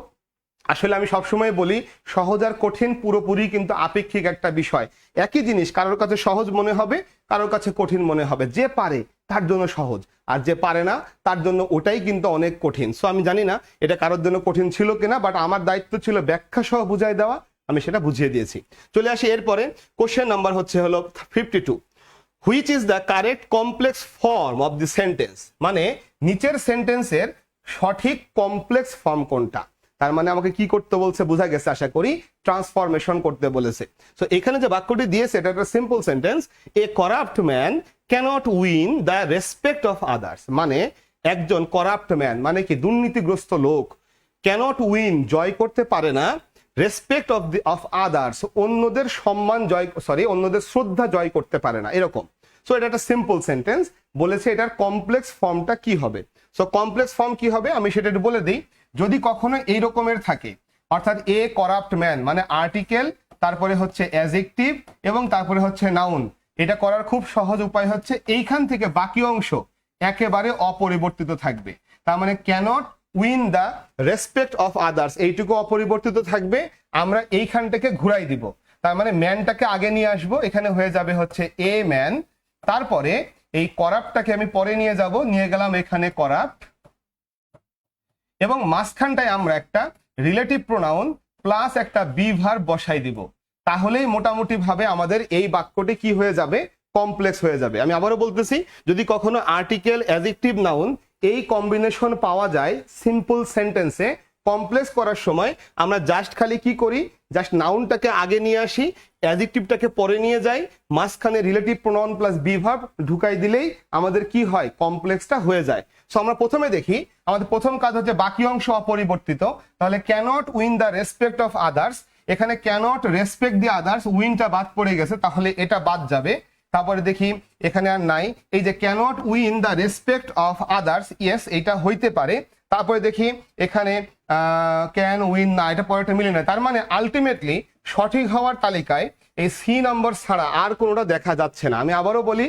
আসলে আমি সবসময় বলি সহজ আর কঠিন পুরোপুরি কিন্তু আপেক্ষিক একটা বিষয়। একই জিনিস কারোর কাছে সহজ মনে হবে, কারোর কাছে কঠিন মনে হবে। যে পারে তার জন্য সহজ, আর যে পারে না তার জন্য ওটাই কিন্তু অনেক কঠিন। সো আমি জানি না এটা কারোর জন্য কঠিন ছিল কিনা, বাট আমার দায়িত্ব ছিল ব্যাখ্যা সহ বুঝাই দেওয়া, আমি সেটা বুঝিয়ে দিয়েছি। চলে আসি এরপরে, কোশ্চেন নাম্বার হচ্ছে হলো 52, which is the correct complex form of the sentence? মানে নিচের সেন্টেন্সের সঠিক কমপ্লেক্স ফর্ম কোনটা? তার মানে আমাকে কি করতে বলছে বোঝা গেছে আশা করি, ট্রান্সফরমেশন করতে বলেছে। সো এখানে যে বাক্যটি দিয়েছে এটা একটা simple sentence, a corrupt man cannot win the respect of others. মানে একজন করাপ্ট ম্যান মানে কি, দুর্নীতিগ্রস্ত লোক, ক্যানট উইন জয় করতে পারে না, রেসপেক্ট অফ আদার্স অন্যদের সম্মান জয়, অন্যদের শ্রদ্ধা জয় করতে পারে না, এরকম। সো এটা একটা সিম্পল সেন্টেন্স, বলেছে এটার কমপ্লেক্স ফর্মটা কি হবে। সো কমপ্লেক্স ফর্ম কি হবে আমি সেটা একটু বলে দিই। যদি কখনো এই রকমের থাকে, অর্থাৎ এ করাপ্ট ম্যান মানে আর্টিকেল, তারপরে হচ্ছে অ্যাডজেক্টিভ এবং তারপরে হচ্ছে নাউন, এটা করার খুব সহজ উপায় হচ্ছে এইখান থেকে বাকি অংশ একেবারে অপরিবর্তিত থাকবে। তার মানে cannot win the respect of others, এইটুকু অপরিবর্তিত থাকবে। আমরা এইখানটাকে ঘুরাই দিব, তার মানে ম্যানটাকে আগে নিয়ে আসবো, এখানে হয়ে যাবে হচ্ছে এ ম্যান। তারপরে এই করাপ্টটাকে আমি পরে নিয়ে যাব, নিয়ে গেলাম এখানে করাপ্ট, এবং মাঝখানটায় আমরা একটা রিলেটিভ প্রোনাউন প্লাস একটা বি ভার্ব বসাই দিব। তাহলেই মোটামুটি ভাবে আমাদের এই বাক্যটি কি হয়ে যাবে, কমপ্লেক্স হয়ে যাবে। আমি আবারও বলতেছি, যদি কখনো আর্টিকেল অ্যাডজেক্টিভ নাউন এই কম্বিনেশন পাওয়া যায় সিম্পল সেন্টেন্সে, কমপ্লেক্স করার সময় আমরা জাস্ট খালি কি করি, জাস্ট নাউনটাকে আগে নিয়ে আসি, অ্যাডজেক্টিভটাকে পরে নিয়ে যাই, মাঝখানে relative pronoun plus be verb ঢুকাই দিলেই আমাদের কি হয়, কমপ্লেক্সটা হয়ে যায়। সো আমরা প্রথমে দেখি, আমাদের প্রথম কাজ হচ্ছে বাকি অংশ অপরিবর্তিত, তাহলে cannot win the respect of others, এখানে ক্যানট রেসপেক্ট দি আদার্স, উইনটা বাদ পড়ে গেছে, তাহলে এটা বাদ যাবে। তারপরে দেখি এখানে আর নাই, এই যে cannot win the respect of others, yes এটা হইতে পারে। তারপরে দেখি এখানে ক্যান উইন, না এটা পরেরটা মিলে না। তার মানে আলটিমেটলি সঠিক হওয়ার তালিকায় এই সি নাম্বার ছাড়া আর কোনোটা দেখা যাচ্ছে না। আমি আবারও বলি,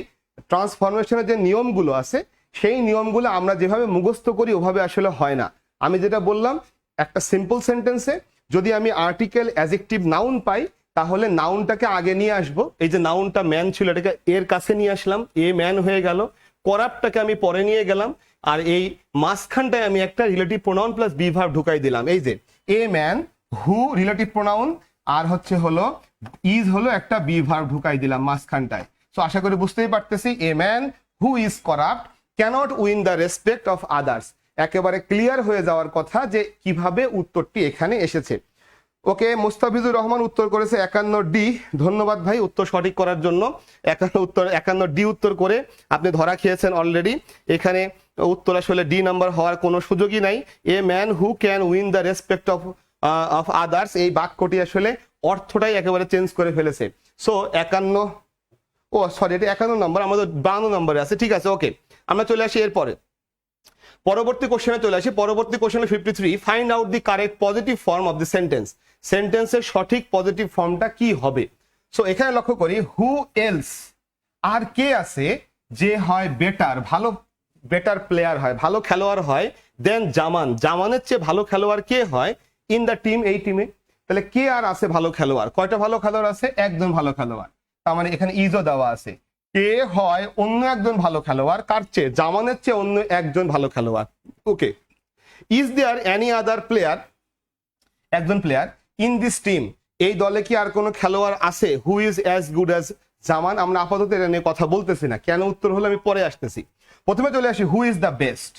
ট্রান্সফরমেশনের যে নিয়মগুলো আছে সেই নিয়মগুলো আমরা যেভাবে মুখস্থ করি ওভাবে আসলে হয় না। আমি যেটা বললাম, একটা সিম্পল সেন্টেন্সে যদি আমি আর্টিকেল অ্যাডজেক্টিভ নাউন পাই, তাহলে নাউনটাকে আগে নিয়ে আসবো। এই যে নাউনটা ম্যান ছিল, এটাকে এর কাছে নিয়ে আসলাম, এ ম্যান হয়ে গেল। করাপ্টটাকে আমি পরে নিয়ে গেলাম, আর এই মাঝখানটায় আমি একটা relative pronoun plus be verb ঢুকাই দিলাম। এই যে a man who relative pronoun, আর হচ্ছে হলো ইজ হলো একটা বি ভার্ব ঢুকাই দিলাম মাঝখানটায়। সো আশা করি বুঝতেই পারতেছি, a man who is corrupt cannot win the respect of others, একেবারে ক্লিয়ার হয়ে যাওয়ার কথা যে কিভাবে উত্তরটি এখানে এসেছে। ওকে, মুস্তাফিজুর রহমান উত্তর করেছে 51D, ধন্যবাদ ভাই উত্তর সঠিক করার জন্য। 51D উত্তর করে আপনি ধরা খেয়েছেন অলরেডি। এখানে উত্তর আসলে ডি নাম্বার হওয়ার কোনো সুযোগই নাই। এ man who can win the respect of others, এই বাক্যটি আসলে অর্থটাই একেবারে চেঞ্জ করে ফেলেছে। সো 51, ও সরি এটা 51 নম্বর, আমাদের 52 নম্বরে আছে, ঠিক আছে। ওকে, আমরা চলে আসি এরপরে পরবর্তী কোশ্চেনে চলে আসি। পরবর্তী কোশ্চেনে 53, find out the correct positive form of the sentence, সেন্টেন্সের সঠিক পজিটিভ ফর্মটা কি হবে। সো এখানে লক্ষ্য করি, হু এলস, আর কে আছে যে হয় বেটার, ভালো বেটার প্লেয়ার হয়, ভালো খেলোয়াড় হয়, দেন জামান, জামানের চেয়ে ভালো খেলোয়াড় কে হয় ইন দ্য টিম, এই টিমে। তাহলে কে আর আছে ভালো খেলোয়াড়, কয়টা ভালো খেলোয়াড় আছে, একজন ভালো খেলোয়াড়। তার মানে এখানে ইজও দেওয়া আছে, কে হয় অন্য একজন ভালো খেলোয়াড়, কার চেয়ে, জামানের চেয়ে অন্য একজন ভালো খেলোয়াড়। Okay, is there any other player, একজন প্লেয়ার ইন দিস টিম, এই দলে কি আর কোনো খেলোয়াড় আছে who is as good as Zaman. আমরা আপাতত এটা নিয়ে কথা বলতেছি না, কেন উত্তর হলো আমি পরে আসতেছি। প্রথমে চলে আসি, হু ইজ দ্য বেস্ট,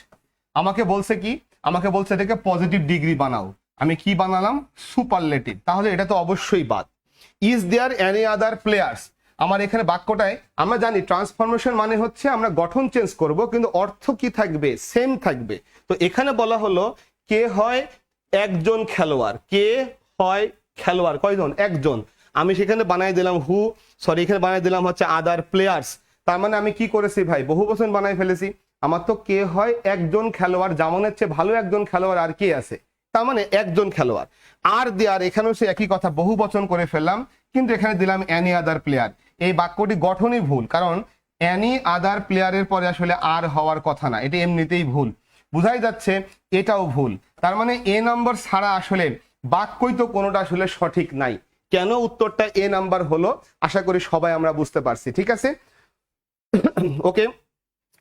আমাকে বলছে কি, আমাকে বলছে এটাকে পজিটিভ ডিগ্রি বানাও, আমি কি বানালাম, সুপারলেটিভ, তাহলে এটা তো অবশ্যই বাদ। Is there any other players, আমার এখানে বাক্যটায় আমরা জানি ট্রান্সফরমেশন মানে হচ্ছে আমরা গঠন চেঞ্জ করব, কিন্তু অর্থ কি থাকবে, সেম থাকবে। তো এখানে বলা হলো কে হয় একজন খেলোয়াড়, কে হয় খেলোয়াড় কয়জন, একজন। আমি সেখানে বানাই দিলাম হু, সরি এখানে বানাই দিলাম হচ্ছে আদার প্লেয়ার্স। তার মানে আমি কি করেছি ভাই, বহু বচন বানাই ফেলেছি। আমার তো কে হয় একজন খেলোয়াড়, জামানের চেয়ে ভালো একজন খেলোয়াড় আর কে আছে, তার মানে একজন খেলোয়াড়। আর দেয়ার, এখানেও সে একই কথা, বহু বচন করে ফেললাম, কিন্তু এখানে দিলাম এনি আদার প্লেয়ার। এই বাক্যটি গঠনই ভুল, কারণ এনি আদার প্লেয়ারের পরে আসলে আর হওয়ার কথা না, এটা এমনিতেই ভুল, বুঝাই যাচ্ছে এটাও ভুল। তার মানে এ নাম্বার ছাড়া আসলে বাক্যই তো কোনোটা আসলে সঠিক নাই। কেন উত্তরটা এ নাম্বার হলো আশা করি সবাই আমরা বুঝতে পারছি, ঠিক আছে। ওকে,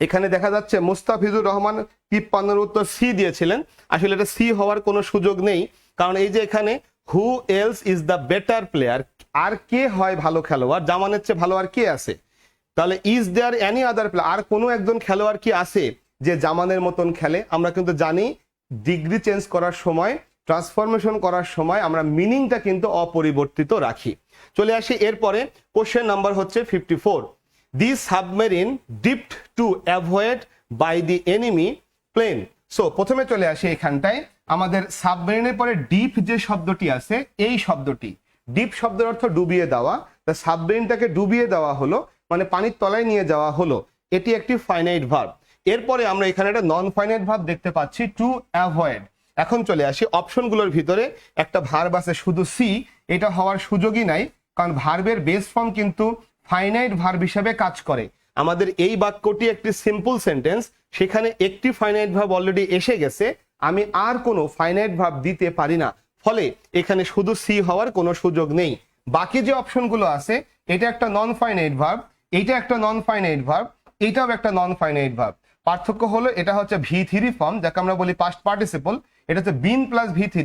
এখানে দেখা যাচ্ছে মুস্তাফিজুর রহমান 53 উত্তর সি দিয়েছিলেন, আসলে এটা সি হওয়ার কোনো সুযোগ নেই, কারণ এই যে এখানে who else is the better player, আর কে হয় ভালো খেলোয়াড়, জামানের চেয়ে ভালো আর কে আছে। তাহলে is there any other player, আর কোনো একজন খেলোয়াড় কি আছে যে জামানের মতন খেলে। আমরা কিন্তু জানি ডিগ্রি চেঞ্জ করার সময়, ট্রান্সফরমেশন করার সময় আমরা মিনিংটা কিন্তু অপরিবর্তিত রাখি। চলে আসি এরপরে, কোশ্চেন নাম্বার হচ্ছে 54, the submarine dipped to avoid by the enemy plane. So প্রথমে চলে আসি এখানটায়, আমাদের সাবমেরিনের পরে ডিপ যে শব্দটি আছে, এই শব্দটি, ডিপ শব্দের অর্থ ডুবিয়ে দেওয়া, তা সাবমেরিনটাকে ডুবিয়ে দেওয়া হলো মানে পানির তলায় নিয়ে যাওয়া হলো, এটি একটি ফাইনাইট ভার্ব। এরপরে আমরা এখানে একটা নন ফাইনাইট ভার্ব দেখতে পাচ্ছি, টু অ্যাভয়েড। এখন চলে আসি অপশনগুলোর ভিতরে, একটা ভার্ব আছে শুধু সি, এটা হওয়ার সুযোগই নাই, কারণ ভার্বের বেস ফর্ম কিন্তু ফাইনাইট ভার্ব হিসেবে কাজ করে। আমাদের এই বাক্যটি একটি সিম্পল সেন্টেন্স, সেখানে একটি ফাইনাইট ভার্ব অলরেডি এসে গেছে, আমি আর কোনো ফাইনাইট ভার্ব দিতে পারি না, ফলে এখানে শুধু সি হওয়ার কোনো সুযোগ নেই। বাকি যে অপশনগুলো আছে, এটা একটা নন ফাইনাইট ভার্ব, এইটা একটা নন ফাইনাইট ভার্ব, এইটাও একটা নন ফাইনাইট ভার্ব। পার্থক্য হলো এটা হচ্ছে V3 ফর্ম, যাকে আমরা বলি পাস্ট পার্টিসিপল, এটা হচ্ছে বিন প্লাস V3,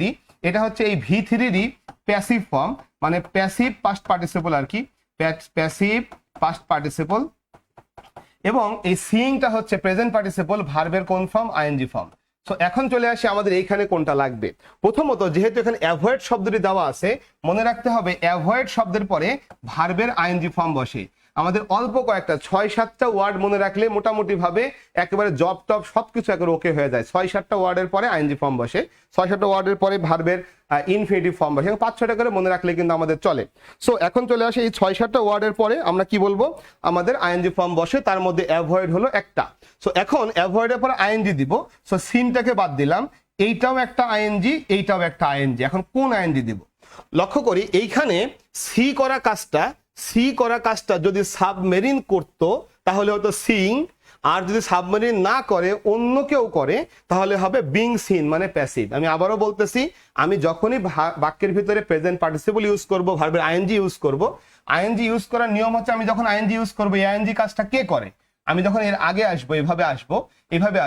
এটা হচ্ছে এই V3রই প্যাসিভ ফর্ম, মানে প্যাসিভ পাস্ট পার্টিসিপল আর কি, প্যাসিভ পাস্ট পার্টিসিপল। এবং এই সিইংটা হচ্ছে প্রেজেন্ট পার্টিসিপল, ভার্বের কোন ফর্ম? ING form. সো এখন চলে আসি আমাদের এইখানে কোনটা লাগবে। প্রথমত যেহেতু এখানে অ্যাভয়েড শব্দটি দেওয়া আছে, মনে রাখতে হবে অ্যাভয়েড শব্দের পরে ভার্বের আইএনজি ফর্ম বসে। আমাদের অল্প কয়েকটা 6-7টা ওয়ার্ড মনে রাখলে মোটামুটি ভাবে একেবারে জব টপ সবকিছু একেবারে ওকে হয়ে যায়। 6-7টা ওয়ার্ডের পরে আইএনজি ফর্ম বসে, 6-7টা ওয়ার্ডের পরে ভার্বের ইনফিনিটিভ ফর্ম বসে, 5-6টা করে মনে রাখলে কিন্তু আমাদের চলে। সো এখন চলে আসে এই 6-7টা ওয়ার্ডের পরে আমরা কি বলবো? আমাদের আইএনজি ফর্ম বসে, তার মধ্যে অ্যাভয়েড হলো একটা। সো এখন অ্যাভয়েডের পরে আইএনজি দিব, সো সিনটাকে বাদ দিলাম, এইটাও একটা আইএনজি, এইটাও একটা আইএনজি। এখন কোন আইএনজি দিব? লক্ষ্য করি এইখানে সি করা কাজটা যদি সাবমেরিন করত তাহলে হতো সিইং, আর যদি সাবমেরিন না করে অন্য কেউ করে তাহলে হবে বিং সিন, মানে প্যাসিভ। আমি আবারও বলতেছি, আমি যখনই বাক্যের ভিতরে প্রেজেন্ট পার্টিসিপল ইউজ করব, ভার্বের আইএনজি ইউজ করব, আইএনজি ইউজ করার নিয়ম হচ্ছে আমি যখন আইএনজি ইউজ করব, এই আইএনজি কাজটা কে করে? আমি যখন এর আগে আসবো, এভাবে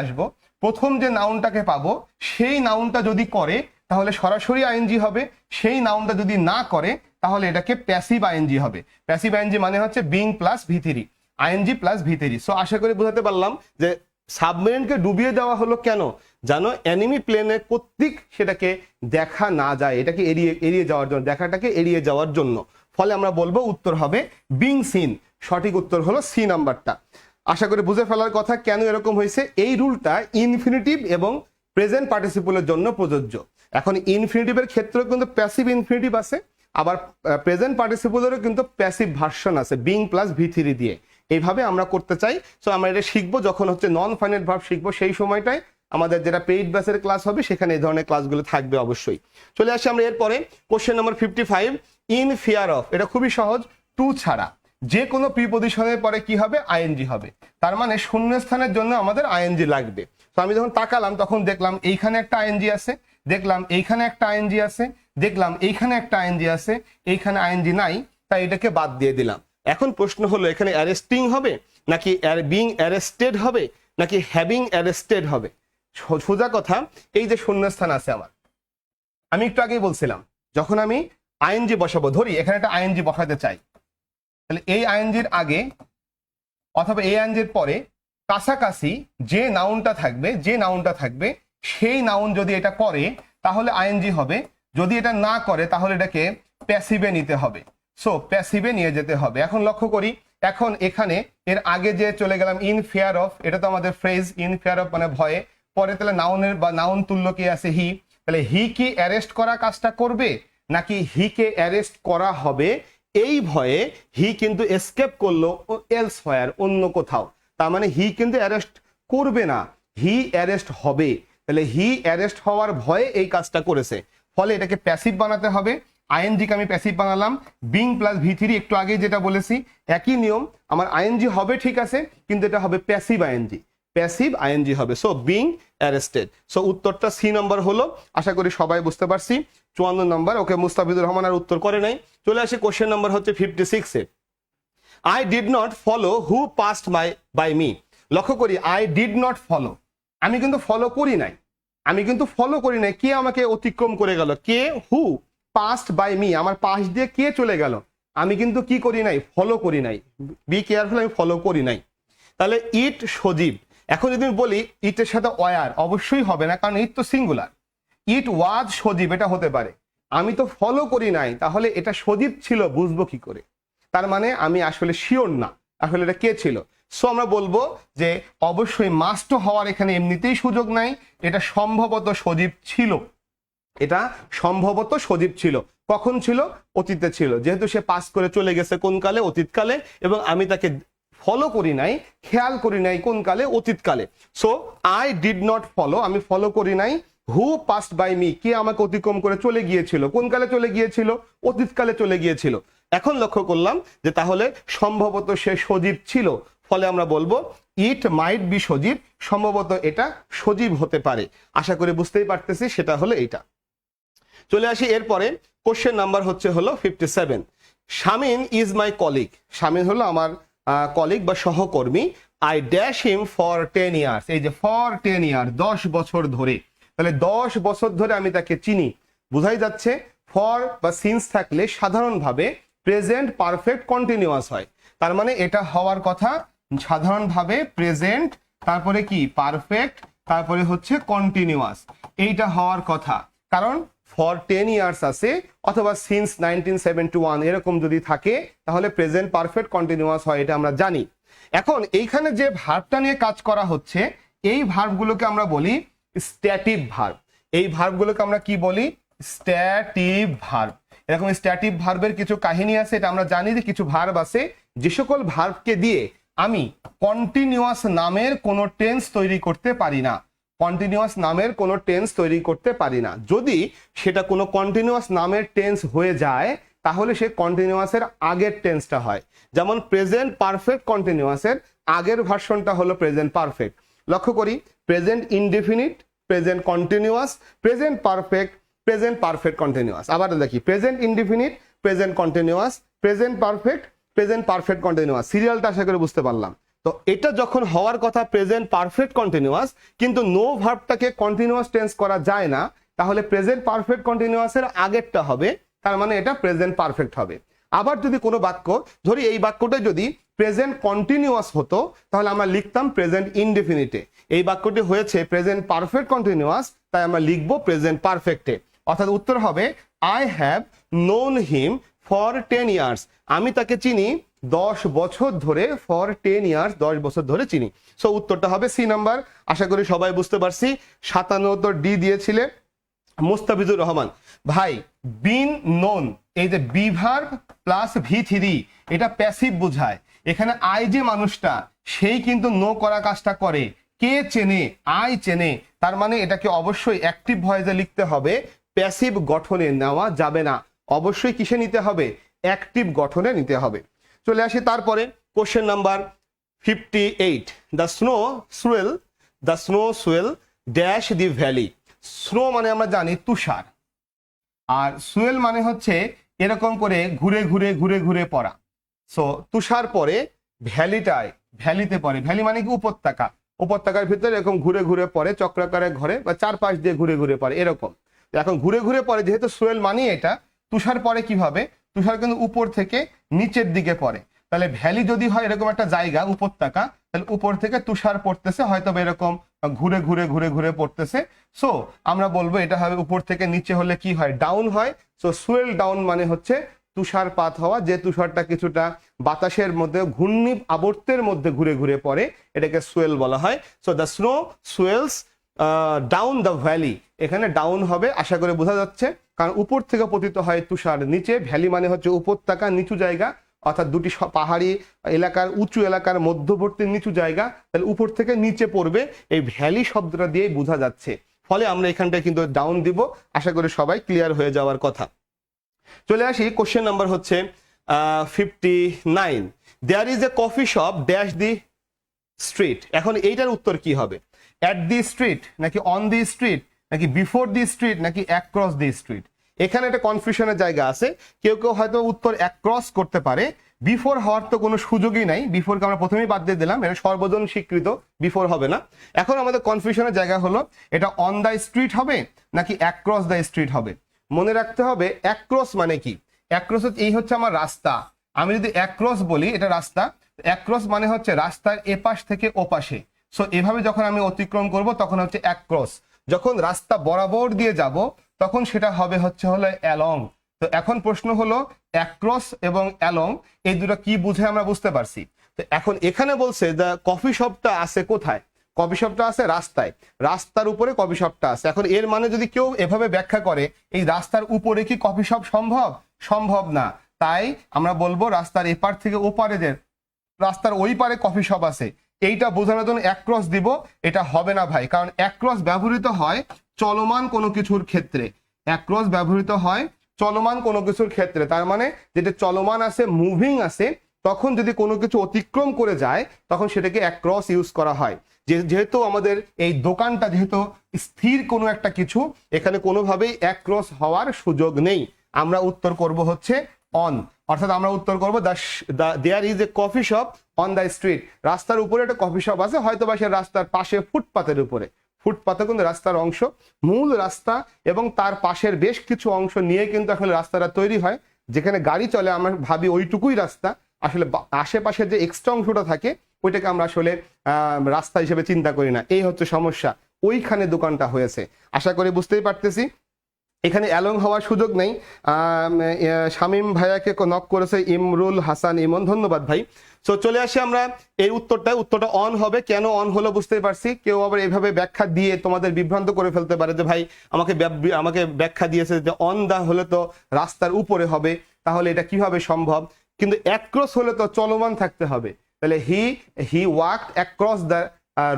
আসবো, প্রথম যে নাউনটাকে পাবো সেই নাউনটা যদি করে তাহলে সরাসরি আইএনজি হবে, সেই নাউনটা যদি না করে তাহলে এটাকে প্যাসিভ আইএনজি হবে। প্যাসিভ আইএনজি মানে হচ্ছে being plus V3, ING plus V3। So আশা করি বোঝাতে পারলাম যে সাবমেরিনকে ডুবিয়ে দেওয়া হলো কেন? যেন এনিমি প্লেনে কর্তৃক সেটাকে দেখা না যায়, এটাকে এড়িয়ে যাওয়ার জন্য, দেখাটাকে এড়িয়ে যাওয়ার জন্য। ফলে আমরা বলবো উত্তর হবে বিং সিন। সঠিক উত্তর হলো সি নাম্বারটা। আশা করি বুঝে ফেলার কথা কেন এরকম হয়েছে। এই রুলটা ইনফিনিটিভ এবং প্রেজেন্ট পার্টিসিপলের জন্য প্রযোজ্য। এখন ইনফিনিটিভের ক্ষেত্রেও কিন্তু প্যাসিভ ইনফিনিটিভ আছে, আবার প্রেজেন্ট পার্টিসিপলেরও কিন্তু প্যাসিভ ভার্সন আছে বিং প্লাস V3 দিয়ে। এইভাবে আমরা করতে চাই। সো আমরা এটা শিখবো যখন হচ্ছে নন ফাইনাইট ভার্ব শিখবো, সেই সময়টাই আমাদের যেটা পেইড ব্যাচের ক্লাস হবে সেখানে এই ধরনের ক্লাসগুলো থাকবে অবশ্যই। চলে আসি আমরা এরপরে question number 55, in fear of. এটা খুবই সহজ, টু ছাড়া যে কোনো প্রিপজিশনের পরে কি হবে? আইএনজি হবে। তার মানে শূন্যস্থানের জন্য আমাদের আইএনজি লাগবে। তো আমি যখন তাকালাম তখন দেখলাম এইখানে একটা আইএনজি আছে, দেখলাম এইখানে একটা আইএনজি আছে, দেখলাম এইখানে একটা আইএনজি আছে, এইখানে আইএনজি নাই, তাই এটাকে বাদ দিয়ে দিলাম। এখন প্রশ্ন হলো এখানে অ্যারেস্টিং হবে নাকি বিং অ্যারেস্টেড হবে নাকি হ্যাভিং অ্যারেস্টেড হবে? সোজা কথা, এই যে শূন্যস্থান আছে আমার, আমি একটু আগেই বলছিলাম যখন আমি আইএনজি বসাবো, ধরি এখানে একটা আইএনজি বসাতে চাই, তাহলে এই আইএনজির আগে অথবা এই আইএনজির পরে কাছাকাছি যে নাউনটা থাকবে সেই নাউন যদি এটা করে তাহলে আইএনজি হবে, যদি এটা না করে তাহলে এটাকে প্যাসিভে নিতে হবে। সো প্যাসিভে নিয়ে যেতে হবে। এখন লক্ষ্য করি, এখন এখানে এর আগে যে চলে গেলাম ইন ফিয়ার অফ, এটা তো আমাদের ফ্রেজ, ইন ফিয়ার অফ মানে ভয়ে, পরে তাহলে নাউনের বা নাউন তুল্য কি আছে? হি। তাহলে হি কি অ্যারেস্ট করা কাজটা করবে নাকি হিকে অ্যারেস্ট করা হবে? এই ভয়ে হি কিন্তু এসকেপ করলো এলসহয়ার, অন্য কোথাও। তার মানে হি কিন্তু অ্যারেস্ট করবে না, হি অ্যারেস্ট হবে। তাহলে হি অ্যারেস্ট হওয়ার ভয়ে এই কাজটা করেছে, ফলে এটাকে প্যাসিভ বানাতে হবে। আইএনজিকে আমি প্যাসিভ বানালাম, বিং প্লাস V3, একটু আগে যেটা বলেছি একই নিয়ম। আমার আইএনজি হবে ঠিক আছে, কিন্তু এটা হবে প্যাসিভ আইএনজি হবে। So being arrested. সো উত্তরটা সি নাম্বার হলো। আশা করি সবাই বুঝতে পারছি। 54 নম্বর, ওকে মুস্তাফিজুর রহমান আর উত্তর করে নাই। চলে আসি কোশ্চেন নাম্বার হচ্ছে 56-এ, I did not follow who passed by me. লক্ষ্য করি, আই ডিড নট ফলো, আমি কিন্তু ফলো করি নাই, কে আমাকে অতিক্রম করে গেল? কে? হু পাস্ট বাই মি, আমার পাশ দিয়ে কে চলে গেল? আমি কিন্তু কি করি নাই? ফলো করি নাই। বি কেয়ারফুল, আমি ফলো করি নাই। তাহলে ইট সজীব। এখন যদি আমি বলি ইটের সাথে ওয়ার, অবশ্যই হবে না, কারণ ইট তো সিঙ্গুলার। ইট ওয়াজ সজীব, এটা হতে পারে। আমি তো ফলো করি নাই, তাহলে এটা সজীব ছিল বুঝবো কি করে? তার মানে আমি আসলে শিওর না আসলে এটা কে ছিল। সো আমরা বলবো যে অবশ্যই মাস্ট হওয়ার এখানে এমনিতেই সুযোগ নাই, এটা সম্ভবত সজীব ছিল। কখন ছিল? অতীতে ছিল। যেহেতু সে পাস করে চলে গেছে কোন কালে? অতীতকালে। এবং আমি তাকে ফলো করি নাই, খেয়াল করি নাই কোন কালে? অতীতকালে। So I did not follow, আমি ফলো করি নাই। হু পাস্ট বাই মি, কে আমাকে অতিক্রম করে চলে গিয়েছিল? কোন কালে চলে গিয়েছিল? অতীতকালে চলে গিয়েছিল। এখন লক্ষ্য করলাম যে তাহলে সম্ভবত সে সজীব ছিল, ফলে আমরা বলবো ইট মাইট বি সজীব, সম্ভবত এটা সজীব হতে পারে। আশা করি বুঝতেই পারতেছি সেটা হলো এইটা। চলে আসি এরপরে, কোশ্চেন নাম্বার হলো 57। Shamin is my colleague, Shamin হলো আমার কলিগ বা সহকর্মী। I dash him for 10 years, এই যে ফর 10 ইয়ার 10 বছর ধরে, তাহলে 10 বছর ধরে আমি তাকে চিনি। বোঝাই যাচ্ছে ফর বা সিন্স থাকলে সাধারণভাবে প্রেজেন্ট পারফেক্ট কন্টিনিউয়াস হয়, তার মানে এটা হওয়ার কথা সাধারণভাবে প্রেজেন্ট, তারপরে কি পারফেক্ট, তারপরে হচ্ছে কন্টিনিউয়াস, এইটা হওয়ার কথা। কারণ ফর 10 ইয়ার্স আছে অথবা সিন্স 1971 এরকম যদি থাকে তাহলে প্রেজেন্ট পারফেক্ট কন্টিনিউয়াস হয়, এটা আমরা জানি। এখন এইখানে যে ভার্বটা নিয়ে কাজ করা হচ্ছে, এই ভার্বগুলোকে আমরা বলি স্ট্যাটিভ ভার্ব। এই ভার্বগুলোকে আমরা কি বলি? স্ট্যাটিভ ভার্ব। এরকম স্ট্যাটিভ ভার্বের কিছু কাহিনী আছে, এটা আমরা জানি যে কিছু ভার্ব আছে যে সকল ভার্বকে দিয়ে আমি কন্টিনিউয়াস নামের কোনো টেন্স তৈরি করতে পারি না, কন্টিনিউয়াস নামের কোনো টেন্স তৈরি করতে পারি না। যদি সেটা কোনো কন্টিনিউয়াস নামের টেন্স হয়ে যায় তাহলে সে কন্টিনিউয়াসের আগের টেন্সটা হয়। যেমন প্রেজেন্ট পারফেক্ট কন্টিনিউয়াসের আগের ভার্সনটা হলো প্রেজেন্ট পারফেক্ট। লক্ষ্য করি, present indefinite, present continuous, present perfect, present perfect continuous. আবার দেখি, present indefinite, present continuous, present perfect, present perfect continuous. সিরিয়ালটা আশা করে বুঝতে পারলাম। তো এটা যখন হওয়ার কথা প্রেজেন্ট পারফেক্ট কন্টিনিউয়াস, কিন্তু নো ভার্বটাকে কন্টিনিউয়াস টেন্স করা যায় না, তাহলে প্রেজেন্ট পারফেক্ট কন্টিনিউয়াসের আগেরটা হবে, তার মানে এটা প্রেজেন্ট পারফেক্ট হবে। আবার যদি কোনো বাক্য ধরি, এই বাক্যটা যদি প্রেজেন্ট কন্টিনিউয়াস হতো তাহলে আমরা লিখতাম প্রেজেন্ট ইনডেফিনিটে। এই বাক্যটি হয়েছে প্রেজেন্ট পারফেক্ট কন্টিনিউয়াস, তাই আমরা লিখবো প্রেজেন্ট পারফেক্টে। অর্থাৎ উত্তর হবে I have known him for 10 years, আমি তাকে চিনি 10 বছর ধরে, ফর 10 ইয়ার্স 10 বছর ধরে চিনি। সো উত্তরটা হবে সি নাম্বার। আশা করি সবাই বুঝতে পারছি। 57 ডি দিয়েছিলে মুস্তাফিজুর রহমান ভাই। বিন নোন, এই যে বি ভার্ব প্লাস V3, এটা প্যাসিভ বোঝায়। এখানে আই যে মানুষটা সেই কিন্তু নো করা কাজটা করে। কে চেনে? আই চেনে, তার মানে এটাকে অবশ্যই অ্যাক্টিভ ভয়েসে লিখতে হবে, প্যাসিভ গঠনে নেওয়া যাবে না, অবশ্যই কিসে নিতে হবে? অ্যাক্টিভ গঠনে নিতে হবে। চলে আসি তারপরে question number 58। The snow swell dash the valley. Snow মানে আমরা জানি তুষার, আর সুয়েল মানে হচ্ছে এরকম করে ঘুরে ঘুরে ঘুরে ঘুরে পড়া। সো তুষার পরে ভ্যালিতে পড়ে, ভ্যালি মানে কি উপত্যকা, উপত্যকার ভিতরে এরকম ঘুরে ঘুরে পড়ে, চক্রাকারে ঘরে বা চারপাশ দিয়ে ঘুরে ঘুরে পড়ে এরকম। এখন ঘুরে ঘুরে পড়ে, যেহেতু সুয়েল মানি এটা, তুষার পরে কিভাবে? তুষার কিন্তু উপর থেকে নিচের দিকে পড়ে, তাহলে ভ্যালি যদি হয় এরকম একটা জায়গা উপত্যকা, তাহলে উপর থেকে তুষার পড়তেছে, হয়তো এরকম ঘুরে ঘুরে ঘুরে ঘুরে পড়তেছে। সো আমরা বলবো এটা হবে উপর থেকে নিচে হলে কি হয়? ডাউন হয়। সো সুয়েল ডাউন মানে হচ্ছে তুষারপাত হওয়া, যে তুষারটা কিছুটা বাতাসের মধ্যে ঘূর্ণি আবর্তের মধ্যে ঘুরে ঘুরে পড়ে, এটাকে সুয়েল বলা হয়। So the snow swells down the valley, এখানে ডাউন হবে, আশা করে বোঝা যাচ্ছে, কারণ উপর থেকে পতিত হয় তুষার নিচে। ভ্যালি মানে হচ্ছে উপত্যকা, নিচু জায়গা, অর্থাৎ দুটি পাহাড়ি এলাকার উঁচু এলাকার মধ্যবর্তী নিচু জায়গা, তাহলে উপর থেকে নিচে পড়বে, এই ভ্যালি শব্দটা দিয়েই বোঝা যাচ্ছে। ফলে আমরা এখানটায় কিন্তু ডাউন দিব, আশা করি সবাই ক্লিয়ার হয়ে যাওয়ার কথা। চলে আসি question number 59। There is a coffee shop dash the street. এখন এইটার উত্তর কি হবে? অ্যাট দি স্ট্রিট, নাকি অন দি স্ট্রিট, নাকি বিফোর দি স্ট্রিট, নাকি অ্যাক্রস দি স্ট্রিট? এখানে একটা কনফিউশনের জায়গা আছে। কেউ কেউ হয়তো উত্তর অ্যাক্রস করতে পারে, বিফোর হওয়ার তো কোনো সুযোগই নাই, বিফোরকে আমরা প্রথমেই বাদ দিয়ে দিলাম, এটা সর্বজন স্বীকৃত, বিফোর হবে না। এখন আমাদের কনফিউশনের জায়গা হলো এটা অন দ্য স্ট্রিট হবে নাকি অ্যাক্রস দ্য স্ট্রিট হবে। মনে রাখতে হবে অ্যাক্রস মানে কি? অ্যাক্রস এই হচ্ছে আমার রাস্তা, আমি যদি অ্যাক্রস বলি এটা রাস্তা, অ্যাক্রস মানে হচ্ছে রাস্তার এপাশ থেকে ওপাশে। সো এভাবে যখন আমি অতিক্রম করব তখন হচ্ছে অ্যাক্রস। যখন রাস্তা বরাবর দিয়ে যাব তখন সেটা হবে হলো অ্যালং। তো এখন প্রশ্ন হলো অ্যাক্রস এবং অ্যালং এই দুটো কি বুঝে আমরা বুঝতে পারছি। তো এখন এখানে বলছে দ্য কফি শপটা আছে কোথায়? কফি শপটা আছে রাস্তায়, রাস্তার উপরে কফি শপটা আছে। এখন এর মানে যদি কেউ এভাবে ব্যাখ্যা করে এই রাস্তার উপরে কি কফি শপ সম্ভব? সম্ভব না। তাই আমরা বলবো রাস্তার এপার থেকে ওপারে, যে রাস্তার ওই পারে কফি শপ আছে, এইটা বোঝানোর জন্য অ্যাক্রস দিব। এটা হবে না ভাই, কারণ অ্যাক্রস ব্যবহৃত হয় চলমান কোনো কিছুর ক্ষেত্রে, অ্যাক্রস ব্যবহৃত হয় চলমান কোনো কিছুর ক্ষেত্রে, তার মানে যেটা চলমান আছে, মুভিং আছে, তখন যদি কোনো কিছু অতিক্রম করে যায় তখন সেটাকে অ্যাক্রস ইউজ করা হয়। যেহেতু আমাদের এই দোকানটা যেহেতু স্থির কোনো একটা কিছু, এখানে কোনোভাবেই অ্যাক্রস হওয়ার সুযোগ নেই। আমরা উত্তর করব হচ্ছে অন, অর্থাৎ আমরা উত্তর করব there is a coffee shop on the street. রাস্তার উপরে একটা কফি শপ আছে, হয়তো বা সে রাস্তার পাশে ফুটপাতের উপরে। ফুটপাতে কিন্তু রাস্তার অংশ, মূল রাস্তা এবং তার পাশের বেশ কিছু অংশ নিয়ে কিন্তু আসলে রাস্তাটা তৈরি হয়। যেখানে গাড়ি চলে আমরা ভাবি ওইটুকুই রাস্তা, আসলে আশেপাশের যে এক্সট্রা অংশটা থাকে ওইটাকে আমরা আসলে রাস্তা হিসেবে চিন্তা করি না। এই হচ্ছে সমস্যা, ওইখানে দোকানটা হয়েছে। আশা করি বুঝতেই পারতেছি। এখানে অ্যালং হওয়ার সুযোগ নেই। শামীম ভাইয়াকে নক করেছে ইমরুল হাসান ইমন, ধন্যবাদ ভাই। সো চলে আসি আমরা এই উত্তরটা অন হবে। কেন অন হলো বুঝতেই পারছি। কেউ আবার এইভাবে ব্যাখ্যা দিয়ে তোমাদের বিভ্রান্ত করে ফেলতে পারে যে ভাই আমাকে ব্যাখ্যা দিয়েছে যে অন দা হলে তো রাস্তার উপরে হবে, তাহলে এটা কিভাবে সম্ভব? কিন্তু অ্যাক্রস হলে তো চলমান থাকতে হবে। তাহলে হি ওয়াকড অ্যাক্রস দ্য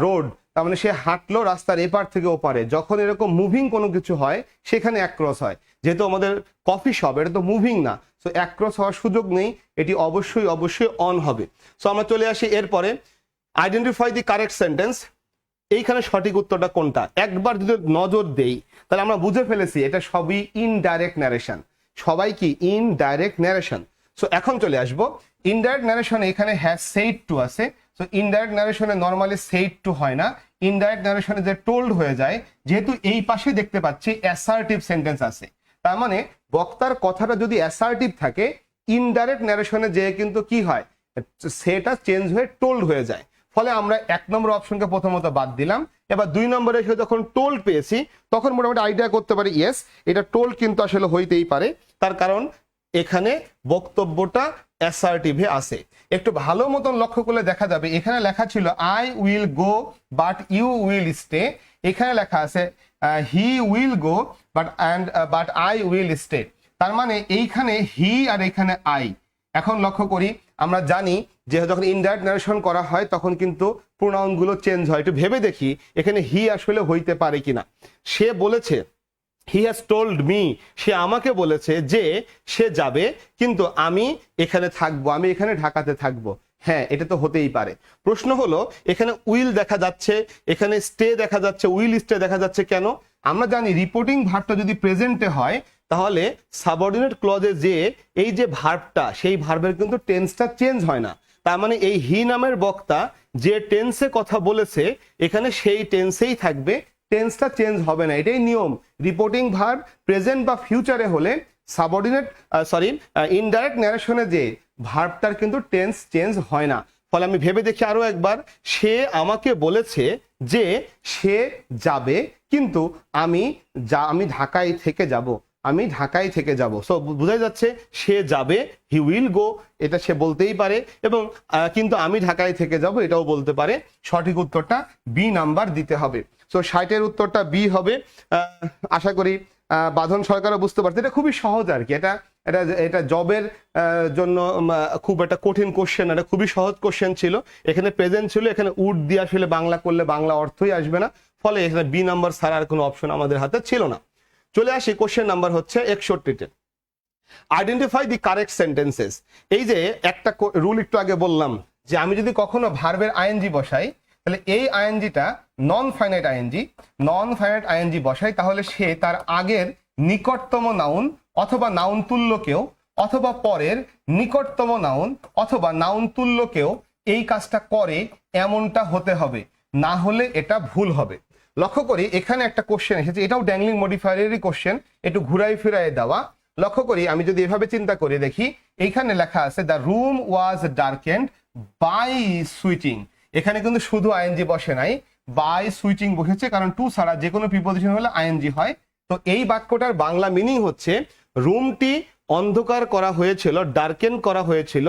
রোড, তার মানে সে হাঁটলো রাস্তার এপার থেকে ওপারে। যখন এরকম মুভিং কোনো কিছু হয় সেখানে অ্যাক্রস হয়। যেহেতু আমাদের কফি শপ, এটা তো মুভিং না, সো অ্যাক্রস হওয়ার সুযোগ নেই, এটি অবশ্যই অন হবে। সো আমরা চলে আসি এরপরে, আইডেন্টিফাই দি কারেক্ট সেন্টেন্স। এইখানে সঠিক উত্তরটা কোনটা একবার যদি নজর দেই তাহলে আমরা বুঝে ফেলেছি এটা সবই ইনডাইরেক্ট ন্যারেশন। সবাই কি ইনডাইরেক্ট ন্যারেশন। সো এখন চলে আসবো ইনডাইরেক্ট ন্যারেশনে। এখানে হ্যাজ সেইড টু আছে। সো ইনডাইরেক্ট ন্যারেশনে নর্মালি সেইড টু হয় না, ইনডাইরেক্ট ন্যারেশনে যে টোল্ড হয়ে যায়। যেহেতু এই পাশে দেখতে পাচ্ছি অ্যাসার্টিভ সেন্টেন্স আছে, তার মানে বক্তার কথাটা যদি অ্যাসার্টিভ থাকে, ইনডাইরেক্ট ন্যারেশনে যে কিন্তু কি হয়, সেটা চেঞ্জ হয়ে টোল্ড হয়ে যায়। ফলে আমরা 1 নম্বর অপশনকে প্রথমত বাদ দিলাম। এবার 2 নম্বরে এসে যখন টোল্ড পেয়েছি তখন মোটামুটি আইডিয়া করতে পারি ইয়েস এটা টোল্ড কিন্তু আসলে হইতেই পারে, তার কারণ এখানে বক্তব্যটা অ্যাসার্টিভে আছে। একটু ভালো মতন লক্ষ্য করলে দেখা যাবে এখানে লেখা ছিল I will go but you will stay. এখানে লেখা আছে he will go but I will stay. তার মানে এইখানে হি আর এখানে আই। এখন লক্ষ্য করি, আমরা জানি যে যখন ইনডাইরেক্ট ন্যারেশন করা হয় তখন কিন্তু প্রোনাউন গুলো চেঞ্জ হয়। একটু ভেবে দেখি এখানে হি আসলে হইতে পারে কিনা। সে বলেছে, হি হ্যাজ টোল্ড মি, সে আমাকে বলেছে যে সে যাবে, কিন্তু আমি এখানে থাকবো, আমি এখানে ঢাকাতে থাকবো। হ্যাঁ, এটা তো হতেই পারে। প্রশ্ন হলো এখানে উইল দেখা যাচ্ছে, এখানে স্টে দেখা যাচ্ছে, উইল স্টে দেখা যাচ্ছে কেন? আমরা জানি রিপোর্টিং ভার্বটা যদি প্রেজেন্টে হয় তাহলে সাবঅর্ডিনেট ক্লজে যে এই যে ভার্বটা, সেই ভার্বের কিন্তু টেন্সটা চেঞ্জ হয় না। তার মানে এই হি নামের বক্তা যে টেন্সে কথা বলেছে এখানে সেই টেন্সেই থাকবে, টেন্সটা চেঞ্জ হবে না, এটাই নিয়ম। রিপোর্টিং ভার্ব প্রেজেন্ট বা ফিউচারে হলে সাবঅর্ডিনেট ইনডাইরেক্ট ন্যারেশনে যে ভার্বটার কিন্তু টেন্স চেঞ্জ হয় না। ফলে আমি ভেবে দেখি আরো একবার, সে আমাকে বলেছে যে সে যাবে, কিন্তু আমি ঢাকায় থেকে যাব, আমি ঢাকায় থেকে যাব। সো বোঝাই যাচ্ছে সে যাবে, হি উইল গো, এটা সে বলতেই পারে, এবং কিন্তু আমি ঢাকায় থেকে যাব এটাও বলতে পারে। সঠিক উত্তরটা বি নাম্বার দিতে হবে। সো 60-এর উত্তরটা বি হবে। আশা করি বাঁধন সরকারও বুঝতে পারছে। এটা খুবই সহজ আর কি, এটা জবের জন্য খুব একটা কঠিন কোশ্চেন, এটা খুবই সহজ কোশ্চেন ছিল। এখানে প্রেজেন্ট ছিল, এখানে উড দিয়ে আসলে বাংলা করলে বাংলা অর্থই আসবে না, ফলে এখানে বি নাম্বার ছাড়া আর কোনো অপশন আমাদের হাতে ছিল না। চলে আসি কোশ্চেন নাম্বার হচ্ছে 61-তে, আইডেন্টিফাই দি কারেক্ট সেন্টেন্সেস। এই যে একটা রুল একটু আগে বললাম যে আমি যদি কখনো ভার্বের আইএনজি বসাই তাহলে এই আইএনজিটা নন ফাইনাইট আইএনজি বসাই, তাহলে সে তার আগের নিকটতম নাউন অথবা নাউন তুল্যকেও, অথবা পরের নিকটতম নাউন অথবা নাউন তুল্যকেও এই কাজটা করে, এমনটা হতে হবে, না হলে এটা ভুল হবে। লক্ষ্য করি এখানে একটা কোশ্চেন এসেছে, এটাও ড্যাংলিং মডিফায়ারেরই কোশ্চেন, একটু ঘুরাই ফিরাই দেওয়া। লক্ষ্য করি আমি যদি এভাবে চিন্তা করে দেখি, এইখানে লেখা আছে the room was darkened by switching. এখানে কিন্তু শুধু আইএনজি বসে নাই, বাই সুইচিং বসেছে, কারণ টু ছাড়া যে কোনো প্রিপোজিশন হলে আইএনজি হয়। তো এই বাক্যটার বাংলা মিনিং হচ্ছে রুমটি অন্ধকার করা হয়েছিল, ডার্কেন করা হয়েছিল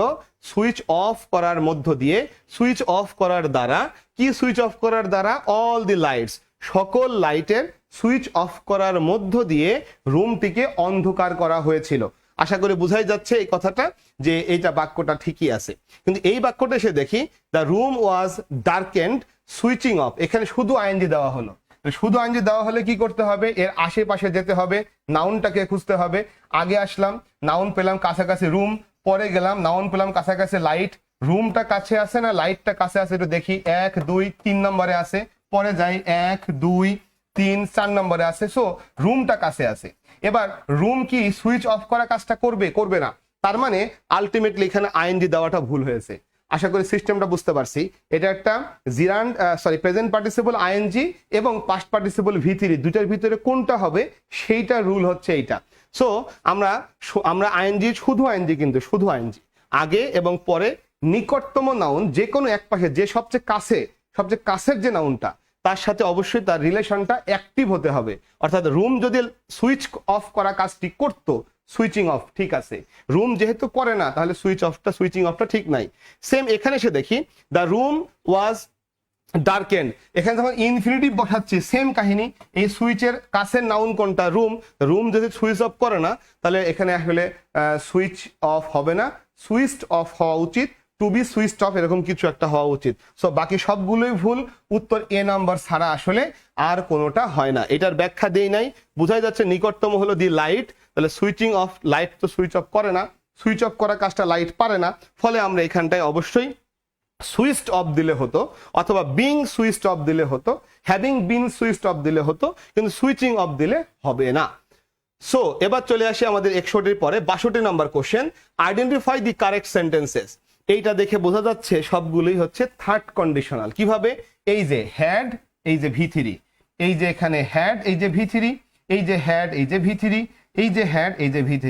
সুইচ অফ করার মধ্য দিয়ে। সুইচ অফ করার দ্বারা কি? সুইচ অফ করার দ্বারা অল দি লাইটস, সকল লাইটের সুইচ অফ করার মধ্য দিয়ে রুমটিকে অন্ধকার করা হয়েছিল। আশা করি বুঝাই যাচ্ছে এই কথাটা যে এইটা বাক্যটা ঠিকই আছে। কিন্তু এই বাক্যটা এসে দেখি the room was ডার্কেন্ড switching off, এখানে শুধু আইএনজি দেওয়া হলো, শুধু আইএনজি দেওয়া হলে কি করতে হবে, এর আশেপাশে যেতে হবে, নাউনটাকে খুঁজতে হবে। আগে আসলাম, নাউন পেলাম কাছাকাছি রুম, পরে গেলাম নাউন পেলাম কাছাকাছি লাইট, রুমটা কাছে আছে না লাইটটা কাছে আছে একটু দেখি, 1 2 3 নম্বরে আছে, পরে যাই 1 2 3 4 নম্বরে আছে। সো রুমটা কাছে আছে। এবার রুম কি সুইচ অফ করা কাজটা করবে, করবে না, তার মানে আলটিমেটলি এখানে আইএনজি দেওয়াটা ভুল হয়েছে। আশা করি সিস্টেমটা বুঝতে পারছি। এটা একটা জিরান্ড প্রেজেন্ট পার্টিসিপল আইএনজি এবং পাস্ট পার্টিসিপল ভি3 দুটার ভিতরে কোনটা হবে সেইটা রুল হচ্ছে এইটা। সো আমরা আইএনজি শুধু আইএনজি, কিন্তু শুধু আইএনজি আগে এবং পরে নিকটতম নাউন যে কোনো এক পাশে যে সবচেয়ে কাছের যে নাউনটা তার সাথে অবশ্যই তার রিলেশনটা অ্যাক্টিভ হতে হবে। অর্থাৎ রুম যদি সুইচ অফ করা কাজটি করতো, সুইচিং অফ ঠিক আছে, রুম যেহেতু করে না তাহলে সুইচিং অফটা ঠিক নাই। সেম এখানে এসে দেখি দ্য রুম ওয়াজ ডার্কেন্ড, এখানে যখন ইনফিনিটিভ বসাচ্ছি সেম কাহিনী, এই সুইচের কাছের নাউন কোনটা, রুম যদি সুইচ অফ করে না তাহলে এখানে আসলে সুইচ অফ হবে না, সুইচড অফ হওয়া উচিত, টু বি সুইচড অফ এরকম কিছু একটা হওয়া উচিত। সো বাকি সবগুলোই ভুল, উত্তর এ নাম্বার ছাড়া আসলে আর কোনোটা হয় না। এটার ব্যাখ্যা দেই নাই, বোঝাই যাচ্ছে নিকটতম হলো দি লাইট, তাহলে সুইচিং অফ, লাইট তো সুইচ অফ করে না, সুইচ অফ করা কাজটা লাইট পারে না, ফলে আমরা এখানটায় অবশ্যই সুইচড অফ দিলে হতো, অথবা বিং সুইচড অফ দিলে হতো, হ্যাভিং বিন সুইচড অফ দিলে হতো, কিন্তু সুইচিং অফ দিলে হবে না। সো এবার চলে আসি আমাদের 61 পরে 62 number question, identify the correct sentences. এইটা দেখে বোঝা যাচ্ছে সবগুলোই হচ্ছে থার্ড কন্ডিশনাল। কিভাবে, এই যে হ্যাড, এই যে ভি3, এই যে এখানে হ্যাড, এই যে ভি3, এই যে হ্যাড, এই যে ভি3, এই যে হ্যাড, এই যে ভি3,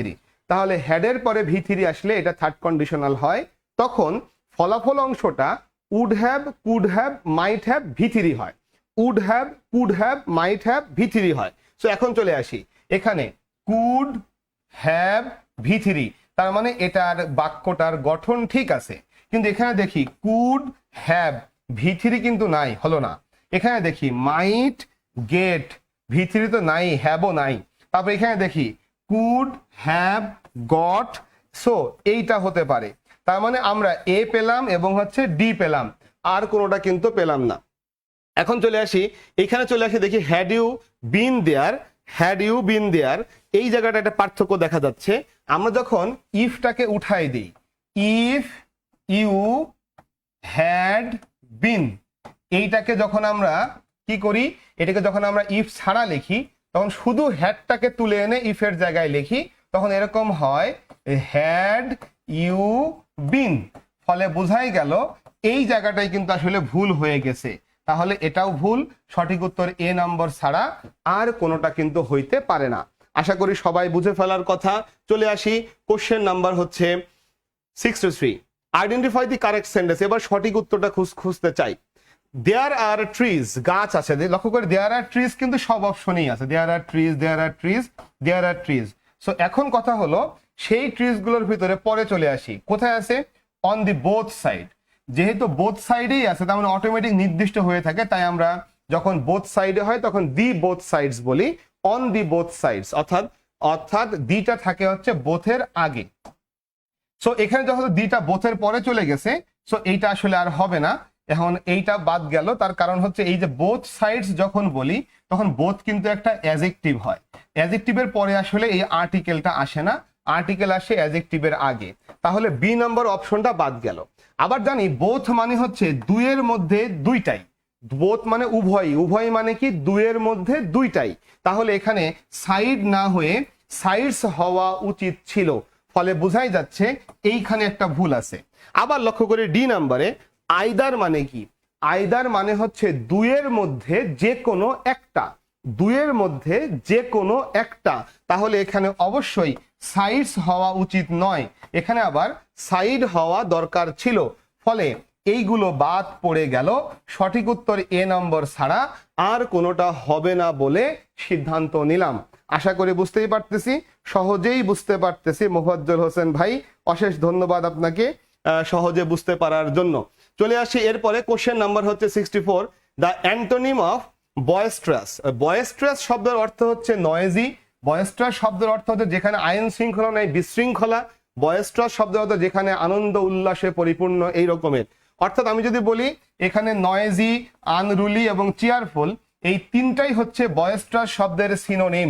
তাহলে হ্যাডের পরে ভি3 আসলে এটা থার্ড কন্ডিশনাল হয়। তখন ফলাফল অংশটা would have, could have, might have, ভি3 হয়, would have, could have, might have, ভি3 হয়। সো এখন চলে আসি এখানে কুড হ্যাভ ভি3, তার মানে এটার বাক্যটার গঠন ঠিক আছে, কিন্তু এখানে দেখি কুড হ্যাভ ভি3 কিন্তু নাই, হলো না। এখানে দেখি মাইট গেট ভি3 তো নাই, হ্যাভও নাই। তারপর এখানে দেখি কুড হ্যাভ গট, সো এইটা হতে পারে। তার মানে আমরা এ পেলাম এবং হচ্ছে ডি পেলাম, আর কোনোটা কিন্তু পেলাম না। এখন চলে আসি এখানে, চলে আসি দেখি had you been there, had you been there, এই জায়গাটা একটা পার্থক্য দেখা যাচ্ছে। আমরা যখন ইফটাকে উঠাই দিই, ইফ ইউ হ্যাড বিন, এইটাকে যখন আমরা কি করি, এটাকে যখন আমরা ইফ ছাড়া লিখি তখন শুধু হ্যাডটাকে তুলে এনে ইফের জায়গায় লিখি, তখন এরকম হয় হ্যাড ইউ বিন, ফলে বোঝাই গেল এই জায়গাটাই কিন্তু আসলে ভুল হয়ে গেছে। তাহলে এটাও ভুল, সঠিক উত্তর এ নম্বর ছাড়া আর কোনোটা কিন্তু হইতে পারে না। আশা করি সবাই বুঝে ফেলার কথা। চলে আসি কোশ্চেন নাম্বার হচ্ছে 63, আইডেন্টিফাই দি কারেক্ট সেন্টেন্স। এবার সঠিক উত্তরটা খুঁজতে চাই। দেয়ার আর ট্রিজ, গাছ আছে, লক্ষ্য করে দেয়ার আর ট্রিজ কিন্তু সব অপশনেই আছে, there are trees, there are trees, there are trees. So এখন কথা হলো সেই ট্রিজ গুলোর ভিতরে পরে চলে আসি, কোথায় আছে, অন দি বোথ সাইড। যেহেতু বোথ সাইডেই আছে তার মানে অটোমেটিক নির্দিষ্ট হয়ে থাকে, তাই আমরা যখন বোথ সাইডে হয় তখন দি বোথ সাইডস বলি, অন দি বোথ সাইডস, অর্থাৎ দিটা থাকে হচ্ছে বোথের আগে। সো এখানে যখন দিটা বোথের পরে চলে গেছে, সো এইটা আসলে আর হবে না, এখন এইটা বাদ গেল। তার কারণ হচ্ছে এই যে বোথ সাইডস যখন বলি তখন বোথ কিন্তু একটা অ্যাডজেক্টিভ হয়, অ্যাডজেক্টিভের পরে আসলে এই আর্টিকেলটা আসে না, আর্টিকেল আসে অ্যাডজেক্টিভের আগে, তাহলে বি নাম্বার অপশনটা বাদ গেল। আবার জানি বোথ মানে হচ্ছে দুইয়ের মধ্যে দুইটাই, বোথ মানে উভয়, উভয় মানে কি দুইয়ের মধ্যে দুইটাই, তাহলে এখানে সাইড না হয়ে সাইডস হওয়া উচিত ছিল, ফলে বোঝাই যাচ্ছে এইখানে একটা ভুল আছে। আবার লক্ষ্য করে ডি নাম্বারে আইদার মানে কি, আইদার মানে হচ্ছে দুইয়ের মধ্যে যে কোনো একটা, দুইয়ের মধ্যে যে কোনো একটা, তাহলে এখানে অবশ্যই সাইডস হওয়া উচিত নয়, এখানে আবার সাইড হওয়া দরকার ছিল, ফলে এইগুলো বাদ পড়ে গেল। সঠিক উত্তর এ নম্বর ছাড়া আর কোনোটা হবে না বলে সিদ্ধান্ত নিলাম। আশা করি বুঝতেই পারতেছি, সহজেই বুঝতে পারতেছি। মোফাজ্জল হোসেন ভাই, অশেষ ধন্যবাদ আপনাকে সহজে বুঝতে পারার জন্য। চলে আসি এরপরে, কোশ্চেন নাম্বার হচ্ছে 64, দ্য অ্যান্টোনিম অফ বয়েস্ট্রাস। বয়েস্ট্রাস শব্দের অর্থ হচ্ছে নয়েজি, বয়েস্ট্রাস শব্দের অর্থ হচ্ছে যেখানে আইন শৃঙ্খলা নাই, বিশৃঙ্খলা। বয়েস্ট্রাস শব্দের অর্থ যেখানে আনন্দ উল্লাসে পরিপূর্ণ, এই রকমের। অর্থাৎ আমি যদি বলি এখানে নয়েজি, আনরুলি এবং চেয়ারফুল, এই তিনটাই হচ্ছে বয়েস্ট্রাস শব্দের সিনোনিম।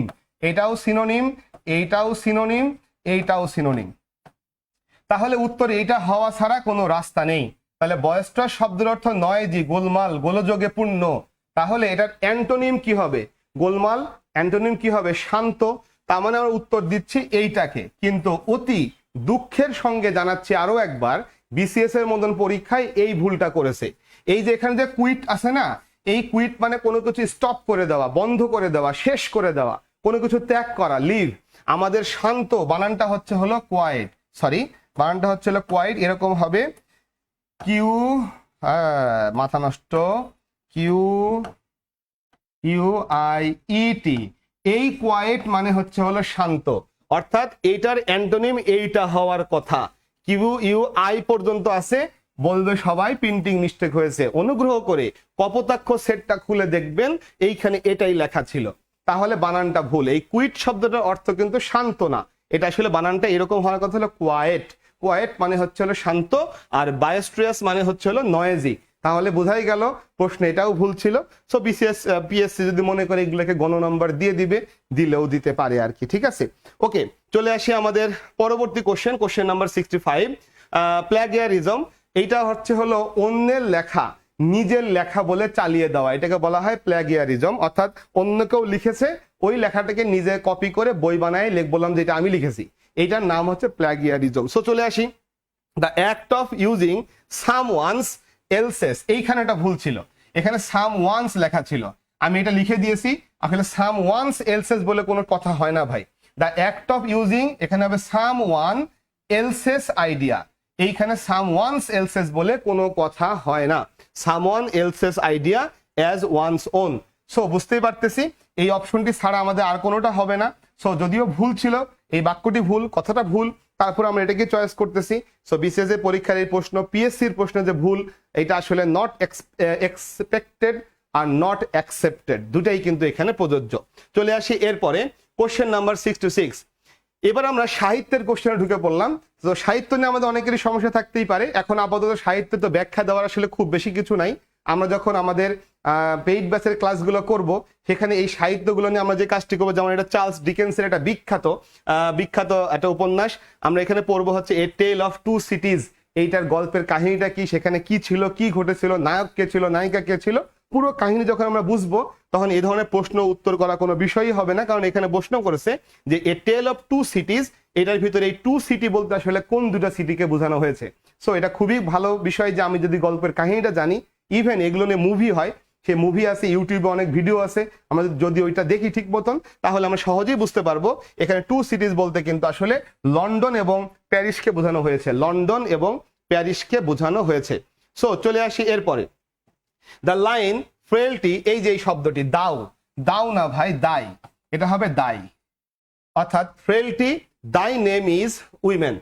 এটাও সিনোনিম, এইটাও সিনোনিম, এইটাও সিনোনিম। তাহলে উত্তর এইটা হওয়া ছাড়া কোনো রাস্তা নেই। তাহলে বয়েস্ট্রাস শব্দের অর্থ নয়েজি, গোলমাল, গোলযোগে পূর্ণ। তাহলে এটার অ্যান্টোনিম কি হবে? গোলমাল। অ্যান্টোনিম কি হবে? শান্ত। তার মানে আমরা উত্তর দিচ্ছি এইটাকে। কিন্তু অতি দুঃখের সঙ্গে জানাচ্ছি আরো একবার, বিসিএস এর মতন পরীক্ষায় এই ভুলটা করেছে। এই যে এখানে যে কুইট আছে না, এই কুইট মানে কোনো কিছু স্টপ করে দেওয়া, বন্ধ করে দেওয়া, শেষ করে দেওয়া, কোনো কিছু ত্যাগ করা, লিভ। আমাদের শান্ত বানানটা হচ্ছে হলো কোয়াইট, সরি বানানটা হচ্ছে হলো কোয়াইট, এরকম হবে কিউ, মাথা নষ্ট, কিউ ইউ আই ই টি। এই কোয়াইট মানে হচ্ছে হলো শান্ত, অর্থাৎ এইটার অ্যান্টোনিম এইটা হওয়ার কথা। কিউ ইউ আই পর্যন্ত আছে, বলবে সবাই প্রিন্টিং মিস্টেক হয়েছে। অনুগ্রহ করে কপোতাক্ষ সেটটা খুলে দেখবেন, এইখানে এটাই লেখা ছিল। তাহলে বানানটা ভুল। এই কুইট শব্দটার অর্থ কিন্তু শান্ত না, এটা আসলে বানানটা এরকম হওয়ার কথা হলো কোয়াইট। কোয়াইট মানে হচ্ছে হলো শান্ত, আর বায়োস্ট্রিয়াস মানে হচ্ছে হলো নয়েজি। তাহলে বোঝাই গেল প্রশ্ন এটাও ভুল ছিল। সো বিসিএস পিএসসি যদি মনে করে এগুলোকে গণ নম্বর দিয়ে দিবে, দিলেও দিতে পারে আর কি। ঠিক আছে, ওকে, চলে আসি আমাদের পরবর্তী কোশ্চেন, কোশ্চেন নাম্বার 65। প্ল্যাগিয়ারিজম, এইটা হচ্ছে হলো অন্যের লেখা নিজের লেখা বলে চালিয়ে দেওয়া, এটাকে বলা হয় প্ল্যাগিয়ারিজম। অর্থাৎ অন্য কেউ লিখেছে, ওই লেখাটাকে নিজে কপি করে বই বানায় বললাম যেটা আমি লিখেছি, এইটার নাম হচ্ছে প্ল্যাগিয়ারিজম। সো চলে আসি, the act of using someone's else's, এইখানে একটা ভুল ছিল, এখানে সামওয়ানস লেখা ছিল, আমি এটা লিখে দিয়েছি। আসলে সামওয়ানস এলসেস বলে কোনো কথা হয় না ভাই। দ্য অ্যাক্ট অফ ইউজিং, এখানে হবে সামওয়ান এলসেস আইডিয়া, এইখানে সামওয়ানস এলসেস বলে কোনো কথা হয় না। Someone else's idea as one's own. So বুঝতেই পারতেছি এই অপশনটি ছাড়া আমাদের আর কোনোটা হবে না। সো যদিও ভুল ছিল, এই বাক্যটি ভুল, কথাটা ভুল, তারপর আমরা এটাকে চয়েস করতেছি। সো বিসিএস এর পরীক্ষার এই প্রশ্ন, পিএসসির প্রশ্নে যে ভুল, এটা আসলে not expected are not accepted, দুটাই কিন্তু এখানে প্রযোজ্য। চলে আসি এরপরে কোশ্চেন নাম্বার 66। এবার আমরা সাহিত্যের কোশ্চেনে ঢুকে পড়লাম। তো সাহিত্য নিয়ে আমাদের অনেকেরই সমস্যা থাকতেই পারে। এখন আপাতত সাহিত্যে তো ব্যাখ্যা দেওয়ার আসলে খুব বেশি কিছু নাই। আমরা যখন আমাদের পেইড ব্যাচের ক্লাসগুলো করব, সেখানে এই সাহিত্যগুলো নিয়ে আমরা যে কাজটি করবো, যেমন এটা চার্লস ডিকেন্সের একটা বিখ্যাত একটা উপন্যাস, আমরা এখানে পড়বো হচ্ছে এ টেল অফ টু সিটিজ। এইটার গল্পের কাহিনীটা কি, সেখানে কি ছিল, কি ঘটেছিল, নায়ক কে ছিল, নায়িকা কে ছিল, পুরো কাহিনী যখন আমরা বুঝবো, তখন এই ধরনের প্রশ্ন উত্তর করা কোনো বিষয়ই হবে না। কারণ এখানে প্রশ্ন করেছে যে এ টেল অফ টু সিটিজ, এটার ভিতরে এই টু সিটি বলতে আসলে কোন দুটা সিটিকে বোঝানো হয়েছে। সো এটা খুবই ভালো বিষয় যে আমি যদি গল্পের কাহিনীটা জানি, ইভেন এগুলো নিয়ে মুভি হয়, সে মুভি আছে, ইউটিউবে অনেক ভিডিও আছে, আমরা যদি ওইটা দেখি ঠিক মতন, তাহলে আমরা সহজেই বুঝতে পারবো এখানে টু সিটিজ বলতে কিন্তু আসলে লন্ডন এবং প্যারিসকে বোঝানো হয়েছে, লন্ডন এবং প্যারিসকে বোঝানো হয়েছে। সো চলে আসি এরপরে, দ্য লাইন ফ্রেলটি, এই যে এই শব্দটি দাও, দাও না ভাই, দাই, এটা হবে দাই, অর্থাৎ ফ্রেলটি, দাই নেম ইজ উইমেন,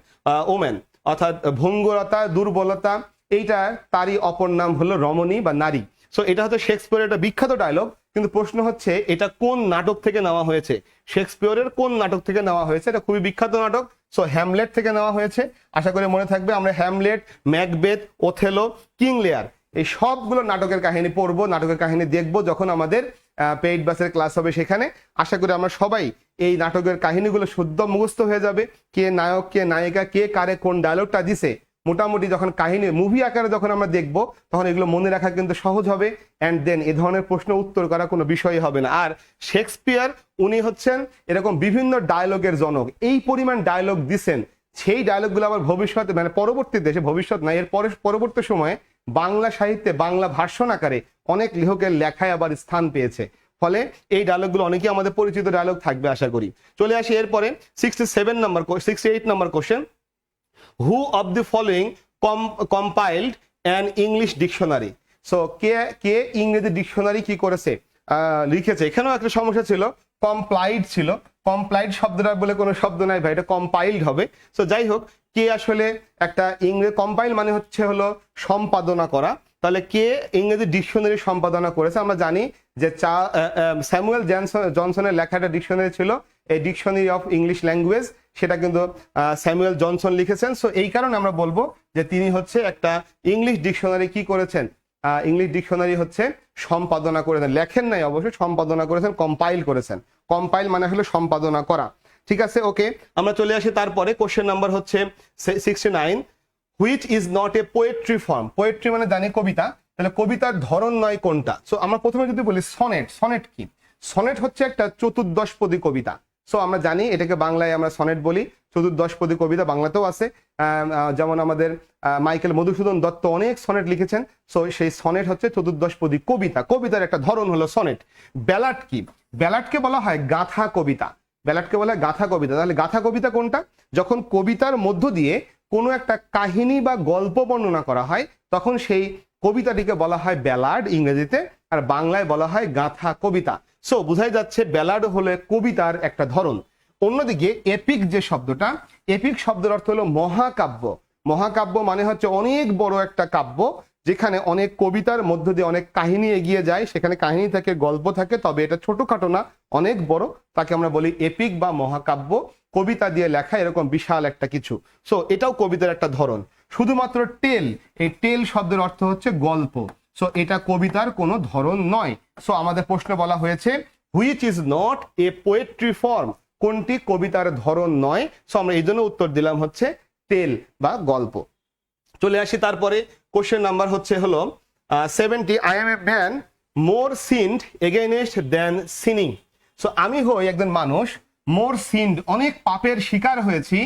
ওমেন, অর্থাৎ ভঙ্গুরতা, দুর্বলতা, এইটা তারই অপর নাম হলো রমণী বা নারী। সো এটা হচ্ছে শেক্সপিয়রের একটা বিখ্যাত ডায়লগ, কিন্তু প্রশ্ন হচ্ছে এটা কোন নাটক থেকে নেওয়া হয়েছে, শেক্সপিয়রের কোন নাটক থেকে নেওয়া হয়েছে। এটা খুবই বিখ্যাত নাটক, সো হ্যামলেট থেকে নেওয়া হয়েছে। আশা করি মনে থাকবে, আমরা হ্যামলেট, ম্যাকবেথ, ওথেলো, কিং লিয়ার, এই সবগুলো নাটকের কাহিনী পড়বো, নাটকের কাহিনী দেখবো যখন আমাদের পেইড ব্যাচের ক্লাস হবে সেখানে। আশা করি আমরা সবাই এই নাটকের কাহিনীগুলো শুদ্ধ মুখস্থ হয়ে যাবে, কে নায়ক, কে নায়িকা, কে কারে কোন ডায়লগটা দিছে, মোটামুটি যখন কাহিনী মুভি আকারে যখন আমরা দেখবো, তখন এগুলো মনে রাখা কিন্তু সহজ হবে। অ্যান্ড দেন এ ধরনের প্রশ্ন উত্তর করা কোনো বিষয় হবে না। আর শেক্সপিয়ার উনি হচ্ছেন এরকম বিভিন্ন ডায়লগের জনক, এই পরিমাণ ডায়লগ দিছেন, সেই ডায়লগগুলো আবার ভবিষ্যতে, মানে পরবর্তী দেশে, ভবিষ্যৎ না, এর পরবর্তী সময়ে বাংলা সাহিত্যে বাংলা ভার্সন আকারে অনেক লেখকের লেখায় আবার স্থান পেয়েছে। ফলে এই ডায়লগগুলো অনেকেই আমাদের পরিচিত ডায়লগ থাকবে আশা করি। চলে আসি এরপরে 68 number question, who of the following compiled an English dictionary. So কে ইংরেজি ডিকশনারি কি করেছে, লিখেছে। এখানেও একটা সমস্যা ছিল, কমপ্লাইড ছিল, কমপ্লাইড শব্দটা বলে কোনো শব্দ নাই ভাই, এটা কম্পাইলড হবে। সো যাই হোক, কে আসলে একটা ইংরেজি, কম্পাইল মানে হচ্ছে হলো সম্পাদনা করা, তাহলে কে ইংরেজি ডিকশনারি সম্পাদনা করেছে। আমরা জানি যে স্যামুয়েল জনসনের লেখা একটা ডিকশনারি ছিল, এই ডিকশনারি অফ ইংলিশ ল্যাঙ্গুয়েজ, সেটা কিন্তু স্যামুয়েল জনসন লিখেছেন। সো এই কারণে আমরা বলবো যে তিনি হচ্ছে একটা ইংলিশ ডিকশনারি কি করেছেন, ইংলিশ ডিকশনারি হচ্ছে সম্পাদনা করেছেন, লেখেন নাই অবশ্যই, সম্পাদনা করেছেন, কম্পাইল করেছেন। কম্পাইল মানে হলো সম্পাদনা করা। ঠিক আছে, ওকে, আমরা চলে আসি তারপরে। কোশ্চেন নাম্বার হচ্ছে 69, which is not a poetry form. Poetry মানে জানি কবিতা, তাহলে কবিতার ধরন নয় কোনটা? সো আমরা প্রথমে যদি বলি সনেট, সনেট কি? সনেট হচ্ছে একটা চতুর্দশপদী কবিতা। সো আমরা জানি এটাকে বাংলায় আমরা সনেট বলি, চতুর্দশপদী কবিতা বাংলাতেও আছে। যেমন আমাদের মাইকেল মধুসূদন দত্ত অনেক সনেট লিখেছেন। সো সেই সনেট হচ্ছে চতুর্দশপদী কবিতা, কবিতার একটা ধরন হলো সনেট। ব্যালাড কি? ব্যালাডকে বলা হয় গাথা কবিতা, ব্যালাডকে বলা হয় গাথা কবিতা। তাহলে গাথা কবিতা কোনটা? যখন কবিতার মধ্য দিয়ে কোনো একটা কাহিনী বা গল্প বর্ণনা করা হয় তখন সেই কবিতাটিকে বলা হয় ব্যালাড ইংরেজিতে, আর বাংলায় বলা হয় গাথা কবিতা। সো বোঝাই যাচ্ছে ব্যালাড হলো কবিতার একটা ধরন। অন্যদিকে এপিক যে শব্দটা, এপিক শব্দের অর্থ হলো মহাকাব্য। মহাকাব্য মানে হচ্ছে অনেক বড় একটা কাব্য, যেখানে অনেক কবিতার মধ্য দিয়ে অনেক কাহিনী এগিয়ে যায়, সেখানে কাহিনী থাকে, গল্প থাকে, তবে এটা ছোটখাটো না, অনেক বড়, তাকে আমরা বলি এপিক বা মহাকাব্য। কবিতা দিয়ে লেখা এরকম বিশাল একটা কিছু। সো এটাও কবিতার একটা ধরন। শুধুমাত্র টেল, এই টেল শব্দের অর্থ হচ্ছে গল্প। সো এটা কবিতার কোনো ধরন নয়। সো আমাদের প্রশ্ন বলা হয়েছে which is not a poetry form, কোনটি কবিতার ধরন নয়? সো আমরা এই জন্য উত্তর দিলাম হচ্ছে টেল বা গল্প। চলে আসি তারপরে, কোশ্চেন নাম্বার হচ্ছে হলো 70, I am a man more sinned against than sinning. So আমি হই একজন মানুষ, মোর সিন্ড অনেক পাপের শিকার হয়েছি,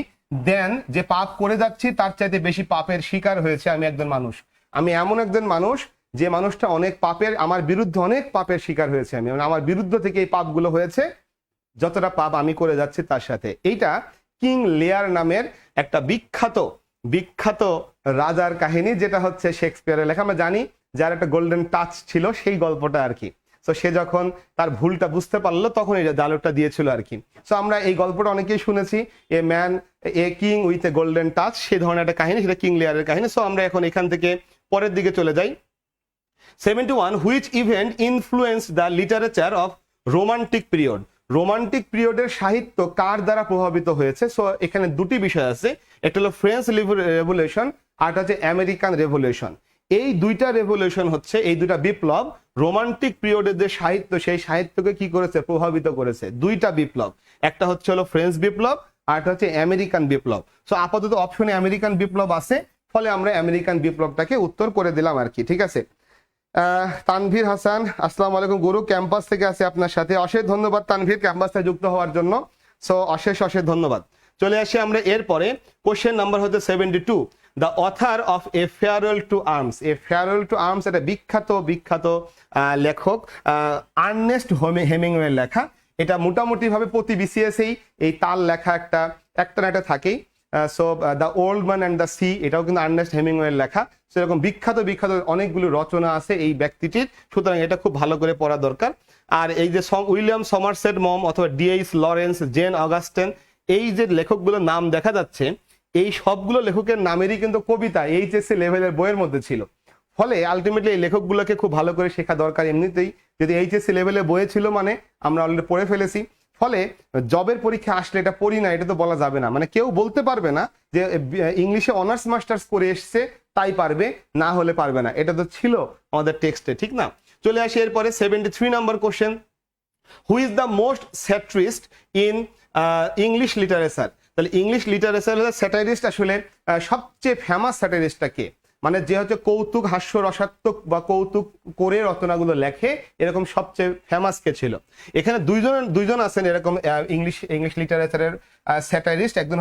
দেন যে পাপ করে যাচ্ছি তার চাইতে বেশি পাপের শিকার হয়েছে আমি একজন মানুষ। আমি এমন একজন মানুষ যে মানুষটা অনেক পাপের, আমার বিরুদ্ধে অনেক পাপের শিকার হয়েছে আমি, মানে আমার বিরুদ্ধ থেকে এই পাপগুলো হয়েছে, যতটা পাপ আমি করে যাচ্ছি তার সাথে। এইটা কিং লিয়ার নামের একটা বিখ্যাত বিখ্যাত রাজার কাহিনী, যেটা হচ্ছে শেক্সপিয়ারের লেখা। আমরা জানি যার একটা গোল্ডেন টাচ ছিল, সেই গল্পটা আর কি। তো সে যখন তার ভুলটা বুঝতে পারলো তখন এই ডায়লগটা দিয়েছিল আর কি। সো আমরা এই গল্পটা অনেকেই শুনেছি, a man a king with a golden touch, সেই ধরনের একটা কাহিনী, সেটা কিং লিয়ারের কাহিনী। সো আমরা এখন এখান থেকে পরের দিকে চলে যাই। 71, which event influence the literature of romantic period. Romantic পিরিয়ডের সাহিত্য কার দ্বারা প্রভাবিত হয়েছে? সো এখানে দুটি বিষয় আছে, একটা হলো ফ্রেঞ্চ রেভলিউশন, আর একটা হচ্ছে আমেরিকান রেভলিউশন। এই দুইটা রেভলিউশন হচ্ছে, এই দুইটা বিপ্লব রোমান্টিক পিরিয়ডের যে সাহিত্য, সেই সাহিত্যকে কি করেছে? প্রভাবিত করেছে। দুইটা বিপ্লব, একটা হচ্ছে হলো ফ্রেঞ্চ বিপ্লব, আর একটা হচ্ছে আমেরিকান বিপ্লব। সো আপাতত অপশনে আমেরিকান বিপ্লব আছে, ফলে আমরা আমেরিকান বিপ্লবটাকে উত্তর করে দিলাম আর কি। ঠিক আছে, তানভীর হাসান, আসসালামু আলাইকুম গুরু, ক্যাম্পাস থেকে আছে আপনার সাথে। অশেষ ধন্যবাদ তানভীর, ক্যাম্পাসে যুক্ত হওয়ার জন্য। সো অশেষ অশেষ ধন্যবাদ। চলে আসি আমরা এরপরে, কোশ্চেন নাম্বার হচ্ছে 72, the author of a farewell to arms. A farewell to arms একটা বিখ্যাত বিখ্যাত লেখক আর্নেস্ট হেমিংওয়ের লেখা। এটা মোটামুটি ভাবে প্রতি বিসিএসেই এই তার লেখা একটা না একটা থাকেই। So the old man and the sea, এটাও কিন্তু আর্নেস্ট হেমিংওয়ের লেখা। সেরকম বিখ্যাত বিখ্যাত অনেকগুলো রচনা আছে এই ব্যক্তিটির, সুতরাং এটা খুব ভালো করে পড়া দরকার। আর এই যে উইলিয়াম সমারসেট মম অথবা ডিএইচ লরেন্স, জেন অগাস্টেন, এই যে লেখকগুলোর নাম দেখা যাচ্ছে, এই সবগুলো লেখকের নামেরই কিন্তু কবিতা এইচএসসি লেভেলের বইয়ের মধ্যে ছিল। ফলে আলটিমেটলি এই লেখকগুলোকে খুব ভালো করে শেখা দরকার এমনিতেই। যদি এইচএসসি লেভেলের বইয়ে ছিল মানে আমরা অলরেডি পড়ে ফেলেছি। ফলে জবের পরীক্ষা আসলে এটা পড়ি না, এটা তো বলা যাবে না। মানে কেউ বলতে পারবে না যে ইংলিশে অনার্স মাস্টার্স করে এসছে তাই পারবে, না হলে পারবে না, এটা তো ছিল আমাদের টেক্সটে, ঠিক না? চলে আসি এরপরে 73 number question, who is the most satirist in English literature. তাহলে ইংলিশ লিটারেচার স্যাটারিস্ট আসলে সবচেয়ে ফেমাস স্যাটারিস্টটা কে? মানে যে হচ্ছে কৌতুক, হাস্য, রসাত্মক বা কৌতুক করে রচনাগুলো লেখে, এরকম সবচেয়ে ফেমাস কে ছিল? এখানে দুইজন আছেন এরকম ইংলিশ লিটারেচারের স্যাটারিস্ট। একজন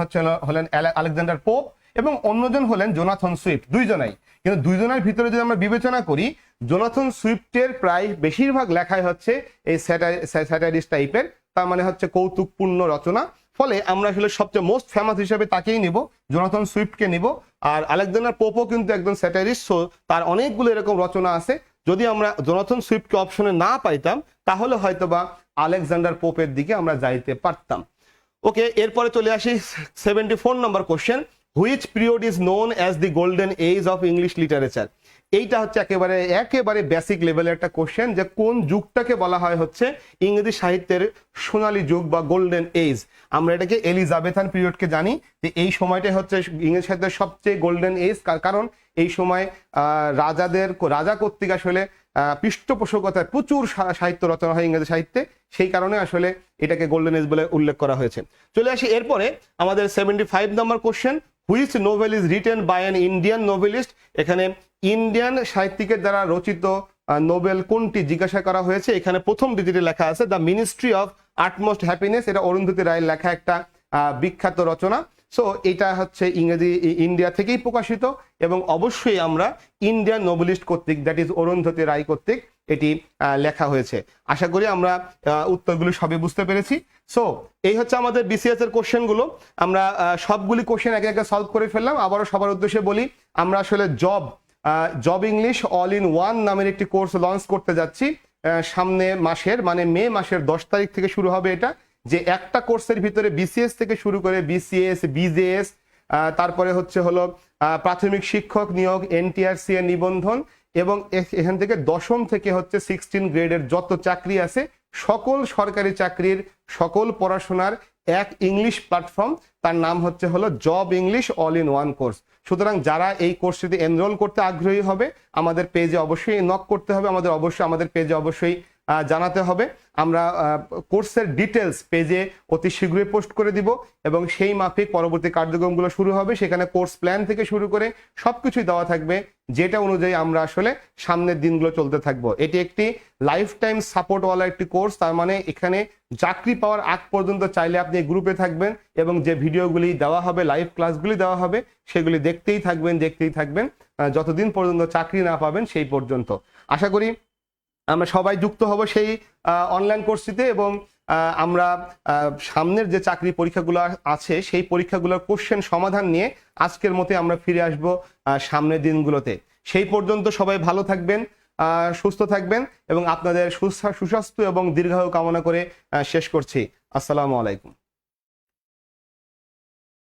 হলেন আলেকজান্ডার পোপ এবং অন্যজন হলেন জোনাথন সুইফট। দুইজনাই, কিন্তু দুইজনের ভিতরে যদি আমরা বিবেচনা করি, জোনাথন সুইফটের প্রায় বেশিরভাগ লেখাই হচ্ছে এই স্যাটারিস্ট টাইপের, তার মানে হচ্ছে কৌতুকপূর্ণ রচনা। ফলে আমরা আসলে সবচেয়ে মোস্ট ফেমাস হিসেবে তাকেই নিব, জোনাথন সুইফটকে নিব। আর আলেকজান্ডার পোপও কিন্তু একজন স্যাটারিস্ট, সো তার অনেকগুলো এরকম রচনা আছে। যদি আমরা জোনাথন সুইফটকে অপশনে না পাইতাম তাহলে হয়তোবা আলেকজান্ডার পোপের দিকে আমরা যাইতে পারতাম। ওকে, এরপরে চলে আসি 74 নম্বর question, which period is known as the golden age of English literature. এইটা হচ্ছে একেবারে বেসিক লেভেলের একটা কোশ্চেন, যে কোন যুগটাকে বলা হয় হচ্ছে ইংরেজি সাহিত্যের সোনালী যুগ বা গোল্ডেন এজ। আমরা এটাকে এলিজাবেথান পিরিয়ডকে জানি, যে এই সময়টাই হচ্ছে ইংরেজি সাহিত্যের সবচেয়ে গোল্ডেন এজ। কারণ এই সময় রাজা কর্তৃক আসলে পৃষ্ঠপোষকতায় প্রচুর সাহিত্য রচনা হয় ইংরেজি সাহিত্যে, সেই কারণে আসলে এটাকে গোল্ডেন এজ বলে উল্লেখ করা হয়েছে। চলে আসি এরপরে আমাদের 75 নম্বর question, which novel is written by an Indian novelist. এখানে ইন্ডিয়ান সাহিত্যিকের দ্বারা রচিত নোবেল কোনটি জিজ্ঞাসা করা হয়েছে। এখানে প্রথম ডিজিটে লেখা আছে the ministry of utmost happiness, এটা অরুন্ধতী রায়ের লেখা একটা বিখ্যাত রচনা। সো এটা হচ্ছে ইন্ডিয়া থেকেই প্রকাশিত এবং অবশ্যই আমরা ইন্ডিয়ান নোবেলিস্ট কর্তৃক, দ্যাট ইজ অরুন্ধতী রায় কর্তৃক এটি লেখা হয়েছে। আশা করি আমরা উত্তরগুলো সবই বুঝতে পেরেছি। সো এই হচ্ছে আমাদের বিসিএস এর কোশ্চেনগুলো। আমরা সবগুলি কোশ্চেন একে একে সলভ করে ফেললাম। আবারও সবার উদ্দেশ্যে বলি, আমরা আসলে job English all in one নামের একটি কোর্স লঞ্চ করতে যাচ্ছি সামনে মাসের, মানে মে মাসের 10 তারিখ থেকে শুরু হবে এটা, যে একটা কোর্সের ভিতরে বিসিএস থেকে শুরু করে বিসিএস, বিজেএস, তারপরে হলো প্রাথমিক শিক্ষক নিয়োগ, এনটিআরসি এর নিবন্ধন, এবং এখান থেকে 10ম থেকে 16 গ্রেডের যত চাকরি আছে সকল সরকারি চাকরির সকল পড়াশোনার এক ইংলিশ প্ল্যাটফর্ম, তার নাম হলো job English all in one course. সুতরাং যারা এই কোর্সটিতে এনরোল করতে আগ্রহী হবে আমাদের পেজে অবশ্যই নক করতে হবে, আমাদের পেজে অবশ্যই জানাতে হবে। আমরা কোর্সের ডিটেলস পেজে অতি শীঘ্রই পোস্ট করে দিব এবং সেই মাফিক পরবর্তী কার্যক্রমগুলো শুরু হবে। সেখানে কোর্স প্ল্যান থেকে শুরু করে সবকিছুই দেওয়া থাকবে, যেটা অনুযায়ী আমরা আসলে সামনের দিনগুলো চলতে থাকবো। এটি একটি লাইফ টাইম সাপোর্টওয়ালা একটি কোর্স, তার মানে এখানে চাকরি পাওয়ার আগ পর্যন্ত চাইলে আপনি গ্রুপে থাকবেন এবং যে ভিডিওগুলি দেওয়া হবে, লাইভ ক্লাসগুলি দেওয়া হবে, সেগুলি দেখতেই থাকবেন যতদিন পর্যন্ত চাকরি না পাবেন সেই পর্যন্ত। আশা করি আমরা সবাই যুক্ত হব সেই অনলাইন কোর্সটিতে এবং আমরা সামনের যে চাকরি পরীক্ষাগুলো আছে সেই পরীক্ষাগুলোর কোশ্চেন সমাধান নিয়ে আজকের মতে আমরা ফিরে আসব সামনের দিনগুলোতে। সেই পর্যন্ত সবাই ভালো থাকবেন, সুস্থ থাকবেন এবং আপনাদের সুস্বাস্থ্য এবং দীর্ঘায়ু কামনা করে শেষ করছি। আসসালামু আলাইকুম।